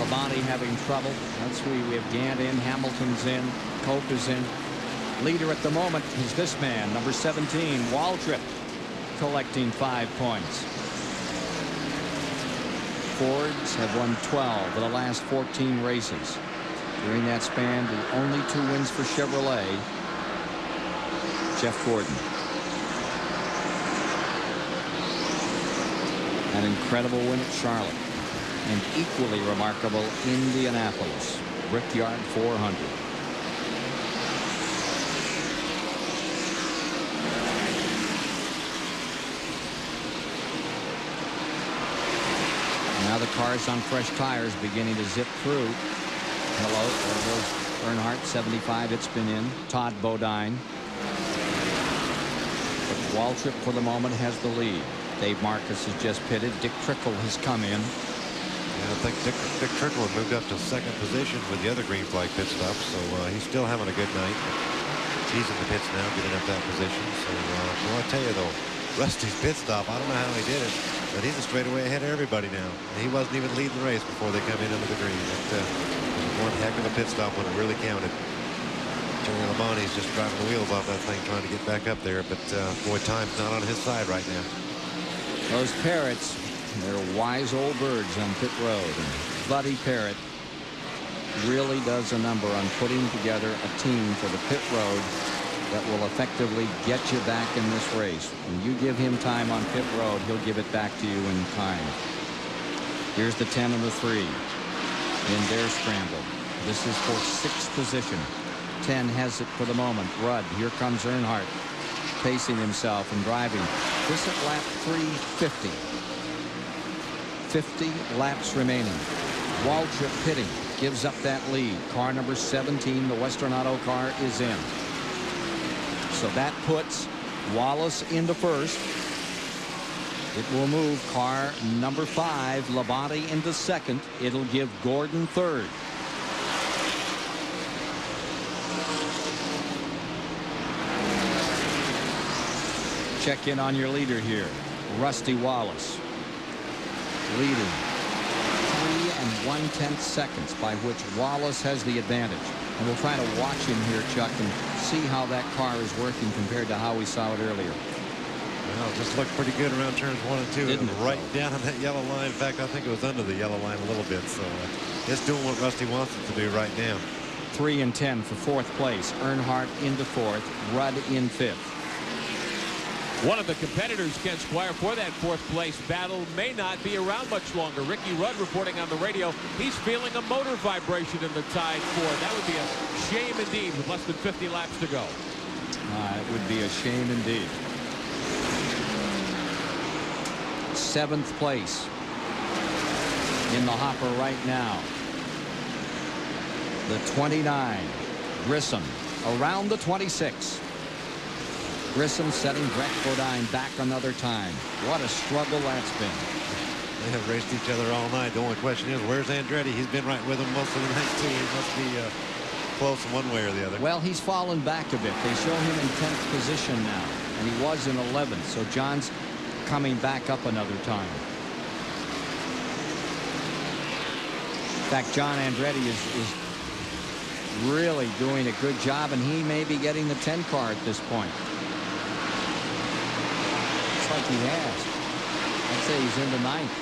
Labonte having trouble. That's we have Gant in, Hamilton's in, Cope is in. Leader at the moment is this man, number 17, Waltrip, collecting 5 points. Fords have won 12 of the last 14 races. During that span, the only 2 wins for Chevrolet. Jeff Gordon. An incredible win at Charlotte. And equally remarkable Indianapolis. Brickyard 400. Now the car's on fresh tires, beginning to zip through. Hello, there goes Earnhardt, 75, it's been in. Todd Bodine. But Waltrip for the moment has the lead. Dave Marcus has just pitted. Dick Trickle has come in. Yeah, I think Dick Trickle had moved up to 2nd position with the other green flag pit stop, so he's still having a good night. He's in the pits now, getting up that position. So well, I tell you though, Rusty's pit stop, I don't know how he did it, but he's a straightaway ahead of everybody now. He wasn't even leading the race before they come in under the green. It was one heck of a pit stop when it really counted. Terry Labonte's just driving the wheels off that thing, trying to get back up there, but boy, time's not on his side right now. Those Parrots, they're wise old birds on pit road. And Buddy Parrott really does a number on putting together a team for the pit road that will effectively get you back in this race. When you give him time on pit road, he'll give it back to you in time. Here's the 10 and the 3 in their scramble. This is for 6th position. 10 has it for the moment. Rudd, here comes Earnhardt, pacing himself and driving. This at lap 350. 50 laps remaining. Waltrip pitting, gives up that lead. Car number 17, the Western Auto car, is in. So that puts Wallace into 1st. It will move car number 5, Labonte, into 2nd. It'll give Gordon 3rd. Check in on your leader here. Rusty Wallace leading 3 1/10 seconds, by which Wallace has the advantage. And we'll try to watch him here, Chuck, and see how that car is working compared to how we saw it earlier. Well, it just looked pretty good around turns 1 and 2. Didn't it? Right down on that yellow line. In fact, I think it was under the yellow line a little bit. So it's doing what Rusty wants it to do right now. 3 and 10 for 4th place. Earnhardt into 4th. Rudd in 5th. One of the competitors, Ken Squire, for that 4th place battle may not be around much longer. Ricky Rudd reporting on the radio. He's feeling a motor vibration in the tied Ford. That would be a shame indeed with less than 50 laps to go. It would be a shame indeed. 7th place in the hopper right now. The 29, Grissom, around the 26. Grissom setting Brett Bodine back another time. What a struggle that's been. They have raced each other all night. The only question is, where's Andretti? He's been right with him most of the night, too. He must be close in one way or the other. Well, he's fallen back a bit. They show him in 10th position now, and he was in 11th. So John's coming back up another time. fact, John Andretti is really doing a good job, and he may be getting the 10 car at this point. Looks like he has. I'd say he's in the 9th.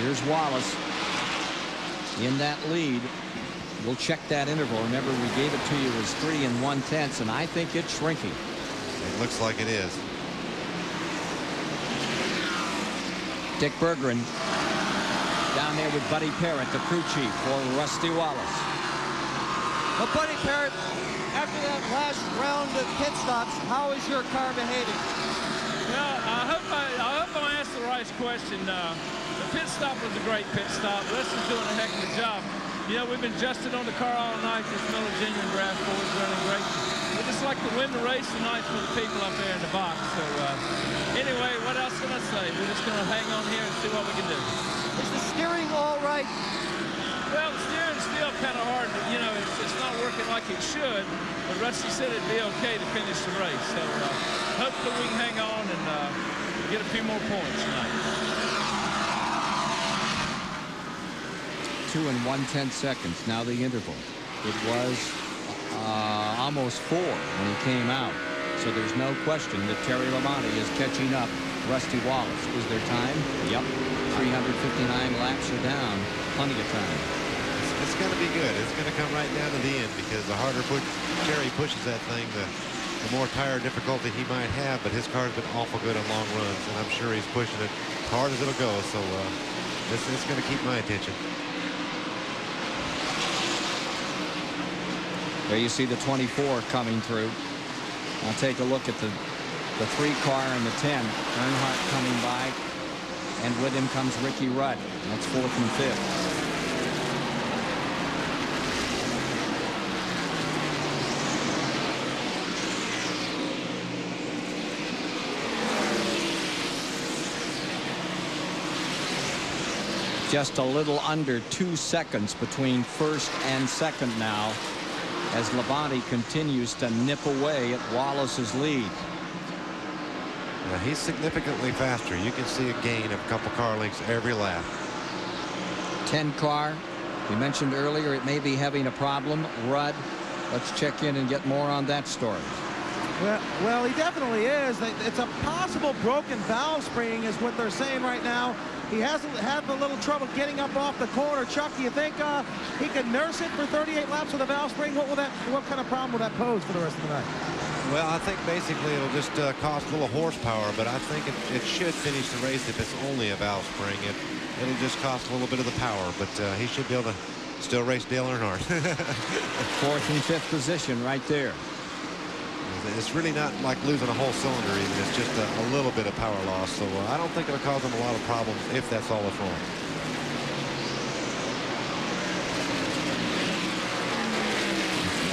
Here's Wallace in that lead. We'll check that interval. Remember, we gave it to you as 3 1/10, and I think it's shrinking. It looks like it is. Dick Berggren down there with Buddy Parrott, the crew chief for Rusty Wallace. Well, Buddy Parrott, after that last round of pit stops, how is your car behaving? Well, I hope I asked the right question. The pit stop was a great pit stop. Rusty's doing a heck of a job. You know, we've been adjusting on the car all night. This Miller Genuine Grass 4 is running great. We just like to win the race tonight for the people up there in the box. So, anyway, what else can I say? We're just going to hang on here and see what we can do. Is the steering all right? Well, the steering's still kind of hard. You know, it's not working like it should. But Rusty said it'd be okay to finish the race. So, hopefully we can hang on and get a few more points tonight. 2 1/10. Now the interval. It was almost 4 when he came out. So there's no question that Terry Labonte is catching up Rusty Wallace. Is there time? Yep. 359 laps are down. Plenty of time. It's going to be good. It's going to come right down to the end, because the harder Terry pushes that thing, the more tire difficulty he might have. But his car's been awful good on long runs, and I'm sure he's pushing it as hard as it'll go. So it's going to keep my attention. There you see the 24 coming through. I'll take a look at the 3 car and the 10. Earnhardt coming by, and with him comes Ricky Rudd. That's 4th and 5th. Just a little under 2 seconds between 1st and 2nd now, as Labonte continues to nip away at Wallace's lead. Now he's significantly faster. You can see a gain of a couple car lengths every lap. 10 car. We mentioned earlier it may be having a problem. Rudd, let's check in and get more on that story. Well, he definitely is. It's a possible broken valve spring is what they're saying right now. He hasn't had a little trouble getting up off the corner. Chuck, do you think he could nurse it for 38 laps with a valve spring? What kind of problem will that pose for the rest of the night? Well, I think basically it'll just cost a little horsepower, but I think it should finish the race if it's only a valve spring. It'll just cost a little bit of the power, but he should be able to still race Dale Earnhardt. 4th and 5th position right there. It's really not like losing a whole cylinder even. It's just a little bit of power loss. So I don't think it'll cause them a lot of problems if that's all that's wrong.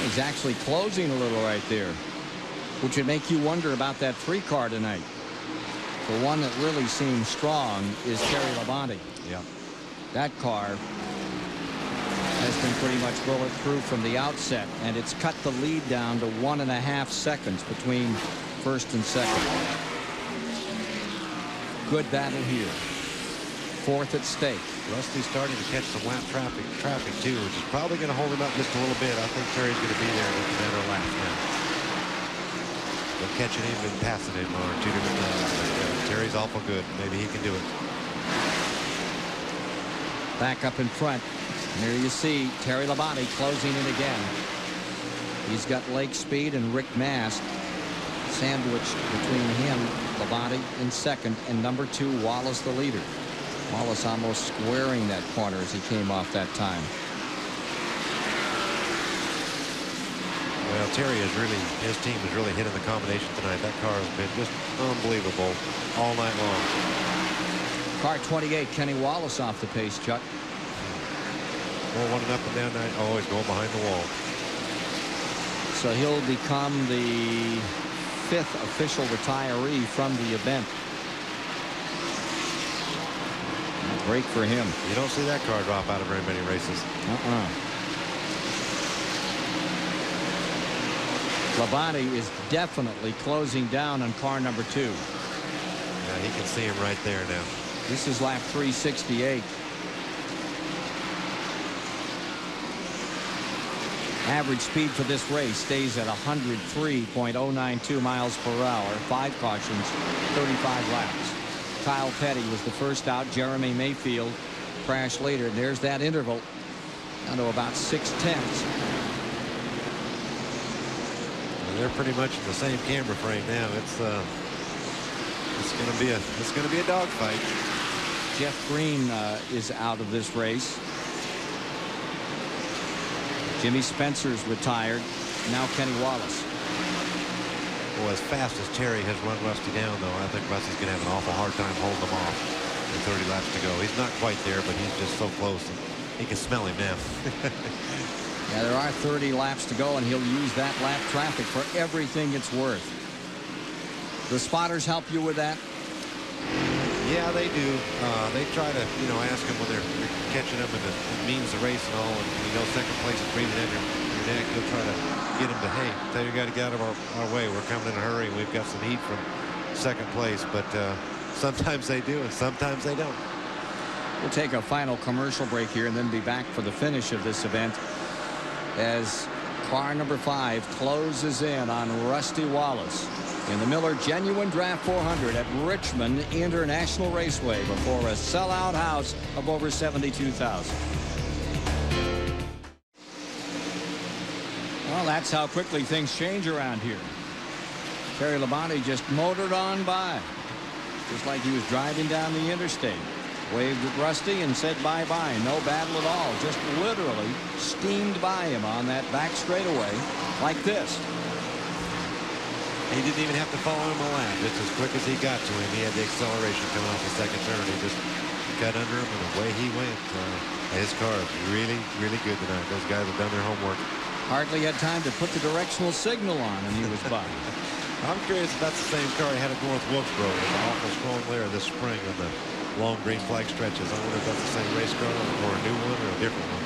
He's actually closing a little right there, which would make you wonder about that 3 car tonight. The one that really seems strong is Terry Labonte. Yeah. That car has been pretty much bulletproof from the outset, and it's cut the lead down to 1.5 seconds between 1st and 2nd. Good battle here. 4th at stake. Rusty's starting to catch some lap traffic too, which is probably going to hold him up just a little bit. I think Terry's going to be there with a matter of laps now. They're catching him and passing him on 2 different times. Terry's awful good. Maybe he can do it. Back up in front. Here you see Terry Labonte closing in again. He's got Lake Speed and Rick Mast sandwiched between him, Labonte in 2nd, and number 2, Wallace the leader. Wallace almost squaring that corner as he came off that time. Well, Terry is really, his team is really hitting the combination tonight. That car has been just unbelievable all night long. Car 28, Kenny Wallace off the pace, Chuck. More running up and down night. Oh, he's going behind the wall. So he'll become the 5th official retiree from the event. Break for him. You don't see that car drop out of very many races. Labonte is definitely closing down on car number 2. Yeah, he can see him right there now. This is lap 368. Average speed for this race stays at 103.092 miles per hour. 5 cautions, 35 laps. Kyle Petty was the first out. Jeremy Mayfield crashed later. There's that interval down to about 6/10. They're pretty much in the same camera frame now. It's going to be a dogfight. Jeff Green is out of this race. Jimmy Spencer's retired. Now Kenny Wallace. Well, as fast as Terry has run Rusty down, though, I think Rusty's going to have an awful hard time holding him off with 30 laps to go. He's not quite there, but he's just so close. He can smell him now. Yeah, there are 30 laps to go, and he'll use that lap traffic for everything it's worth. The spotters help you with that? Yeah, they do. They try to, ask him when they're catching him, and it means the race and all. And second place is breathing in your neck. They'll try to get him to, hey, tell you got to get out of our way. We're coming in a hurry. We've got some heat from second place. But sometimes they do, and sometimes they don't. We'll take a final commercial break here and then be back for the finish of this event as car number 5 closes in on Rusty Wallace in the Miller Genuine Draft 400 at Richmond International Raceway before a sellout house of over 72,000. Well, that's how quickly things change around here. Terry Labonte just motored on by, just like he was driving down the interstate. Waved at Rusty and said bye-bye. No battle at all. Just literally steamed by him on that back straightaway like this. He didn't even have to follow him a lap. Just as quick as he got to him, he had the acceleration coming off the second turn. He just got under him, and away he went. His car is really, really good tonight. Those guys have done their homework. Hardly had time to put the directional signal on, and he was by. I'm curious if that's the same car he had at North Wilkesboro. It was an awful strong layer this spring on the long green flag stretches. I wonder if that's the same race car or a new one or a different one.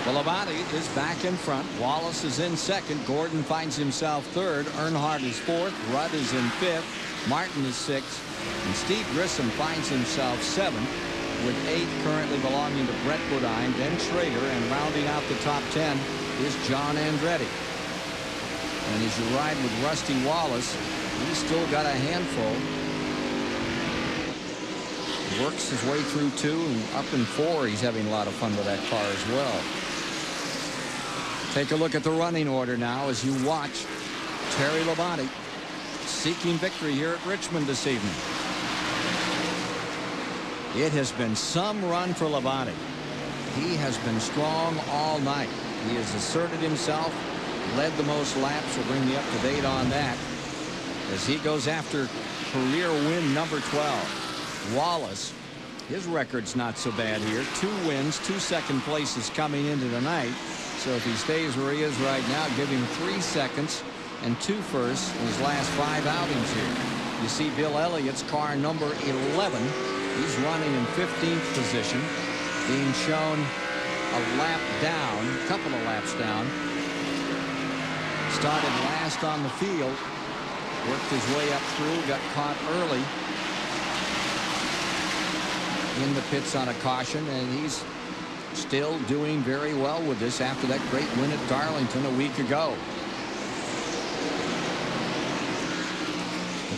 Well, Labonte is back in front. Wallace is in second. Gordon finds himself third. Earnhardt is fourth. Rudd is in fifth. Martin is sixth. And Steve Grissom finds himself seventh, with 8 currently belonging to Brett Bodine, then Schrader, and rounding out the top 10 is John Andretti. And as you ride with Rusty Wallace, he's still got a handful. Works his way through 2 and up in 4. He's having a lot of fun with that car as well. Take a look at the running order now as you watch Terry Labonte seeking victory here at Richmond this evening. It has been some run for Labonte. He has been strong all night. He has asserted himself, led the most laps. We'll bring you up to date on that as he goes after career win number 12. Wallace, his record's not so bad here. 2 wins, 2 second places coming into tonight. So if he stays where he is right now, give him 3 seconds and 2 firsts in his last 5 outings here. You see Bill Elliott's car number 11. He's running in 15th position, being shown a lap down, a couple of laps down. Started last on the field, worked his way up through, got caught early in the pits on a caution, and he's still doing very well with this after that great win at Darlington a week ago.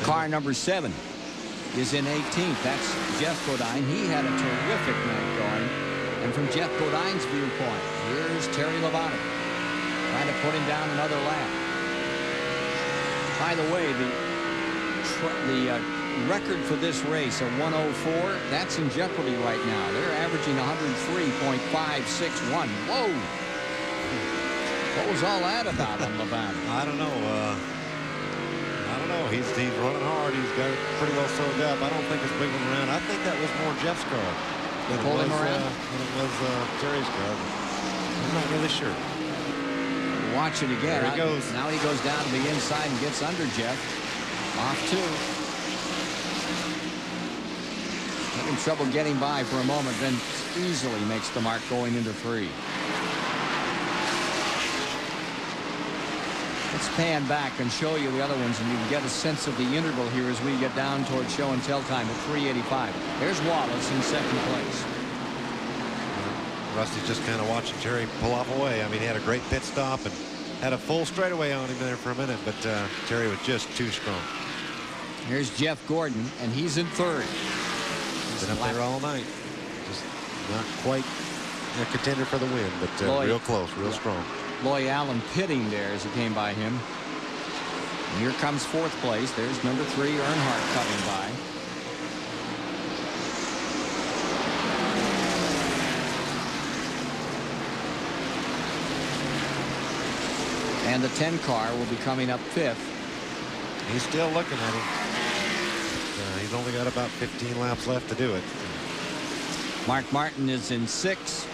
Car number 7 is in 18th. That's Jeff Bodine. He had a terrific night going. And from Jeff Bodine's viewpoint, here's Terry Labonte trying to put him down another lap. By the way, the record for this race, a 104, that's in jeopardy right now. They're averaging 103.561. Whoa! What was all that about on Labonte? I don't know. He's running hard. He's got it pretty well sewed up. I don't think it's wiggling around. I think that was more Jeff's car than it was Terry's car. I'm not really sure. Watch it again. There he goes. Now he goes down to the inside and gets under Jeff. Off 2. Having trouble getting by for a moment, then easily makes the mark going into 3. Let's pan back and show you the other ones, and you can get a sense of the interval here as we get down towards show and tell time at 3:85. There's Wallace in second place. Rusty's just kind of watching Terry pull off away. I mean, he had a great pit stop and had a full straightaway on him there for a minute, but Terry was just too strong. Here's Jeff Gordon, and he's in third. Been up there all night. Just not quite a contender for the win, but real close, real strong. Loy Allen pitting there as he came by him. And here comes fourth place. There's number 3, Earnhardt, coming by. And the 10 car will be coming up 5th. He's still looking at him. He's only got about 15 laps left to do it. Mark Martin is in 6th.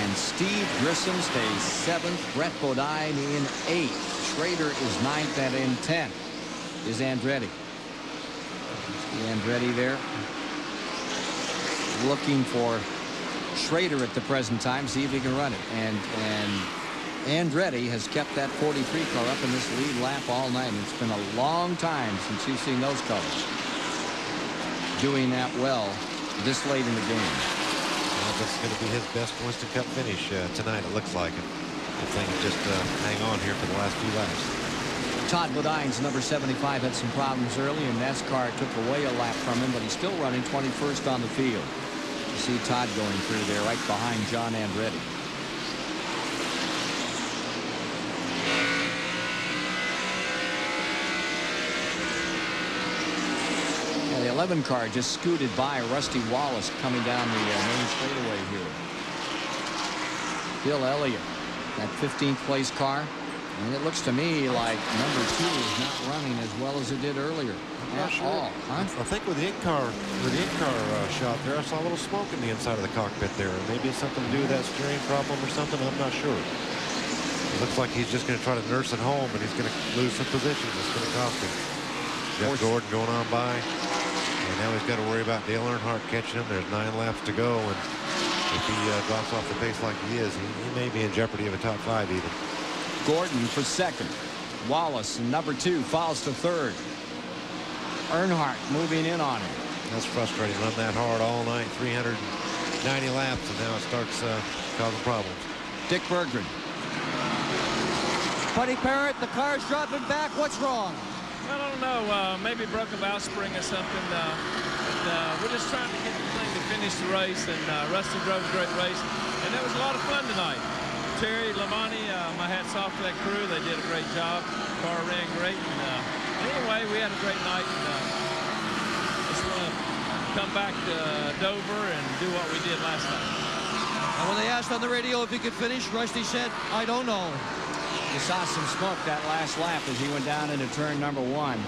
And Steve Grissom stays 7th. Brett Bodine in 8th. Schrader is 9th, and in 10th is Andretti. Andretti there. Looking for Schrader at the present time, see if he can run it. And Andretti has kept that 43 car up in this lead lap all night. And it's been a long time since you've seen those colors doing that well this late in the game. Well, this is going to be his best Winston Cup finish tonight, it looks like. If they can just hang on here for the last few laps. Todd Bodine's number 75 had some problems early, and NASCAR took away a lap from him, but he's still running 21st on the field. You see Todd going through there right behind John Andretti. The 11 car just scooted by Rusty Wallace coming down the main straightaway here. Bill Elliott, that 15th place car. And it looks to me like number 2 is not running as well as it did earlier at all. Huh? I think with the in-car shot there, I saw a little smoke in the inside of the cockpit there. Maybe it's something to do with that steering problem or something. I'm not sure. It looks like he's just going to try to nurse it home, and he's going to lose some positions. It's going to cost him. Jeff Gordon going on by. And now he's got to worry about Dale Earnhardt catching him. There's 9 laps to go, and if he drops off the pace like he is, he may be in jeopardy of a top 5 even. Gordon for 2nd. Wallace, number 2, falls to 3rd. Earnhardt moving in on him. That's frustrating. Run that hard all night, 390 laps, and now it starts causing problems. Dick Berggren. Buddy Parrott, the car's dropping back. What's wrong? I don't know. Maybe broke a valve spring or something. We're just trying to get the thing to finish the race. And Rusty drove a great race. And that was a lot of fun tonight. Terry, Lamani, my hat's off to that crew. They did a great job. The car ran great. And anyway, we had a great night. And just want to come back to Dover and do what we did last night. And when they asked on the radio if he could finish, Rusty said, I don't know. You saw some smoke that last lap as he went down into turn number 1.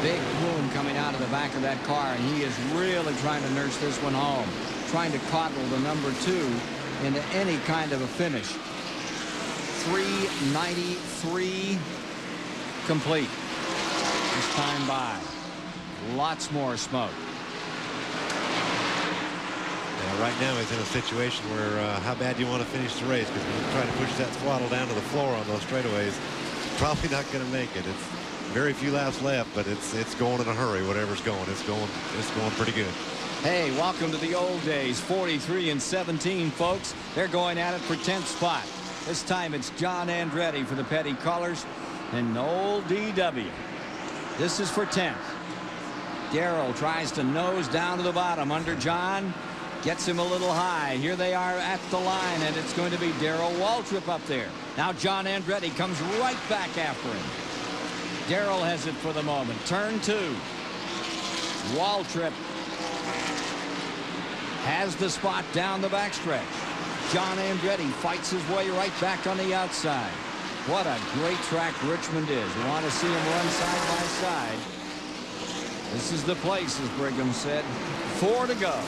Big plume coming out of the back of that car, and he is really trying to nurse this one home, trying to coddle the number 2 into any kind of a finish. 393 complete. This time by. Lots more smoke. Right now he's in a situation where how bad do you want to finish the race? Because when you try to push that throttle down to the floor on those straightaways, probably not going to make it. It's very few laps left, but it's going in a hurry. Whatever's going, it's going pretty good. Hey, welcome to the old days. 43 and 17, folks. They're going at it for 10th spot. This time it's John Andretti for the Petty Colors and old DW. This is for 10th. Darrell tries to nose down to the bottom under John. Gets him a little high. Here they are at the line, and it's going to be Darrell Waltrip up there. Now John Andretti comes right back after him. Darrell has it for the moment. Turn 2. Waltrip has the spot down the backstretch. John Andretti fights his way right back on the outside. What a great track Richmond is. You want to see him run side by side. This is the place, as Brigham said. 4 to go.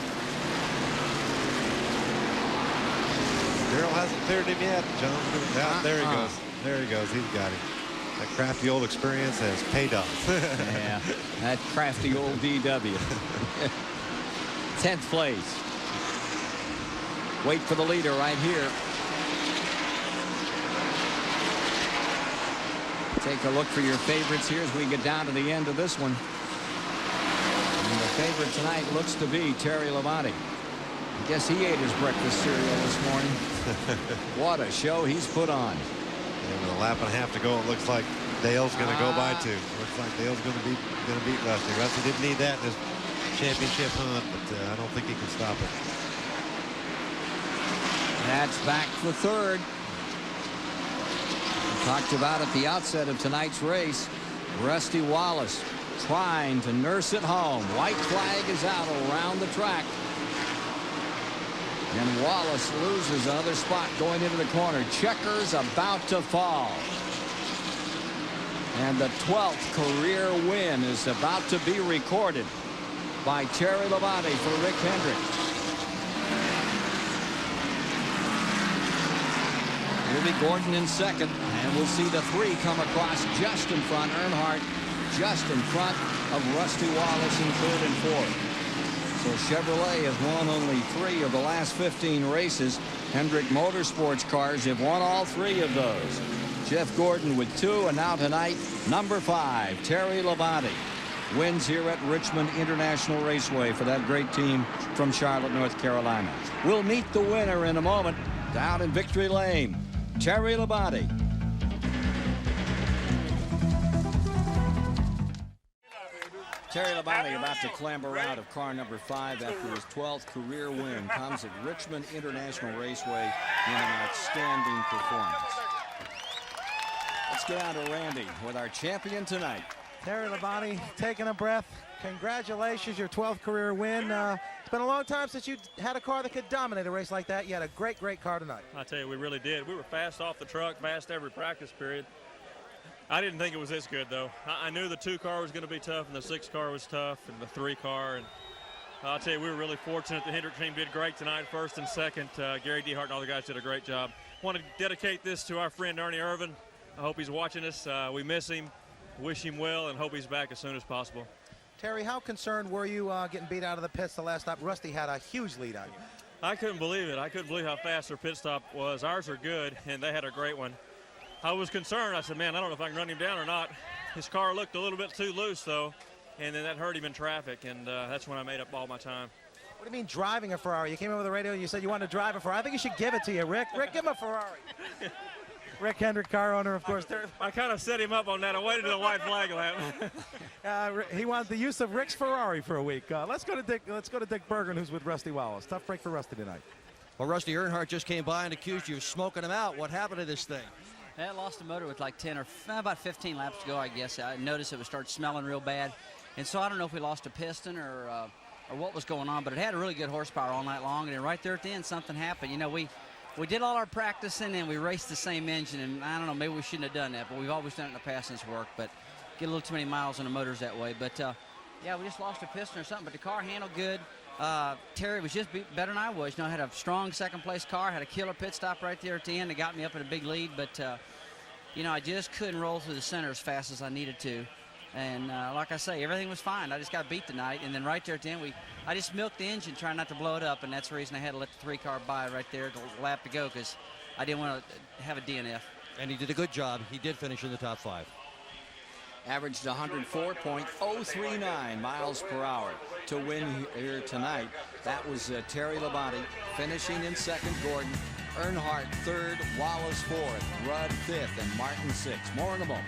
Darrell hasn't cleared him yet, John. There he goes. There he goes. He's got him. That crafty old experience has paid off. Yeah, that crafty old DW. 10th place. Wait for the leader right here. Take a look for your favorites here as we get down to the end of this one. And the favorite tonight looks to be Terry Labonte. I guess he ate his breakfast cereal this morning. What a show he's put on. And with a lap and a half to go, it looks like Dale's going to go by 2. Looks like Dale's going to beat Rusty. Rusty didn't need that in his championship hunt, but I don't think he can stop it. That's back for third. We talked about at the outset of tonight's race, Rusty Wallace trying to nurse it home. White flag is out around the track. And Wallace loses another spot going into the corner. Checker's about to fall. And the 12th career win is about to be recorded by Terry Labonte for Rick Hendrick. It'll be Gordon in second, and we'll see the 3 come across just in front. Earnhardt just in front of Rusty Wallace in third and fourth. So Chevrolet has won only 3 of the last 15 races. Hendrick Motorsports cars have won all 3 of those. Jeff Gordon with 2, and now tonight, number 5, Terry Labonte, wins here at Richmond International Raceway for that great team from Charlotte, North Carolina. We'll meet the winner in a moment down in Victory Lane. Terry Labonte. Terry Labonte about to clamber out of car number 5 after his 12th career win. Comes at Richmond International Raceway in an outstanding performance. Let's get on to Randy with our champion tonight. Terry Labonte taking a breath. Congratulations, your 12th career win. It's been a long time since you had a car that could dominate a race like that. You had a great, great car tonight. I tell you, we really did. We were fast off the truck, fast every practice period. I didn't think it was this good, though. I knew the 2 car was going to be tough, and the 6 car was tough, and the 3 car. And I'll tell you, we were really fortunate. The Hendrick team did great tonight, first and second. Gary Dehart and all the guys did a great job. Want to dedicate this to our friend Ernie Irvin. I hope he's watching us. We miss him, wish him well, and hope he's back as soon as possible. Terry, how concerned were you getting beat out of the pits the last stop? Rusty had a huge lead on you. I couldn't believe it. I couldn't believe how fast their pit stop was. Ours are good, and they had a great one. I was concerned. I said, man, I don't know if I can run him down or not. His car looked a little bit too loose, though, and then that hurt him in traffic, and that's when I made up all my time. What do you mean driving a Ferrari? You came in with the radio and you said you wanted to drive a Ferrari. I think you should give it to you, Rick. Rick, give him a Ferrari. Rick Hendrick, car owner, of course. I kind of set him up on that. I waited until the white flag lap. He wanted the use of Rick's Ferrari for a week. Let's go to Dick Bergen, who's with Rusty Wallace. Tough break for Rusty tonight. Well, Rusty Earnhardt just came by and accused you of smoking him out. What happened to this thing? I lost the motor with like 10 or about 15 laps to go, I guess. I noticed it would start smelling real bad. And so I don't know if we lost a piston or what was going on, but it had a really good horsepower all night long. And then right there at the end, something happened. You know, we did all our practicing and we raced the same engine. And I don't know, maybe we shouldn't have done that, but we've always done it in the past and it's worked. But get a little too many miles on the motors that way. But, yeah, we just lost a piston or something. But the car handled good. Terry was just better than I was. You know, I had a strong second-place car, had a killer pit stop right there at the end that got me up in a big lead. But, you know, I just couldn't roll through the center as fast as I needed to. And like I say, everything was fine. I just got beat tonight. And then right there at the end, I just milked the engine trying not to blow it up. And that's the reason I had to let the 3-car by right there the lap to go, because I didn't want to have a DNF. And he did a good job. He did finish in the top 5. Averaged 104.039 miles per hour to win here tonight. That was Terry Labonte finishing in second. Gordon, Earnhardt third, Wallace fourth, Rudd fifth, and Martin sixth. More in a moment.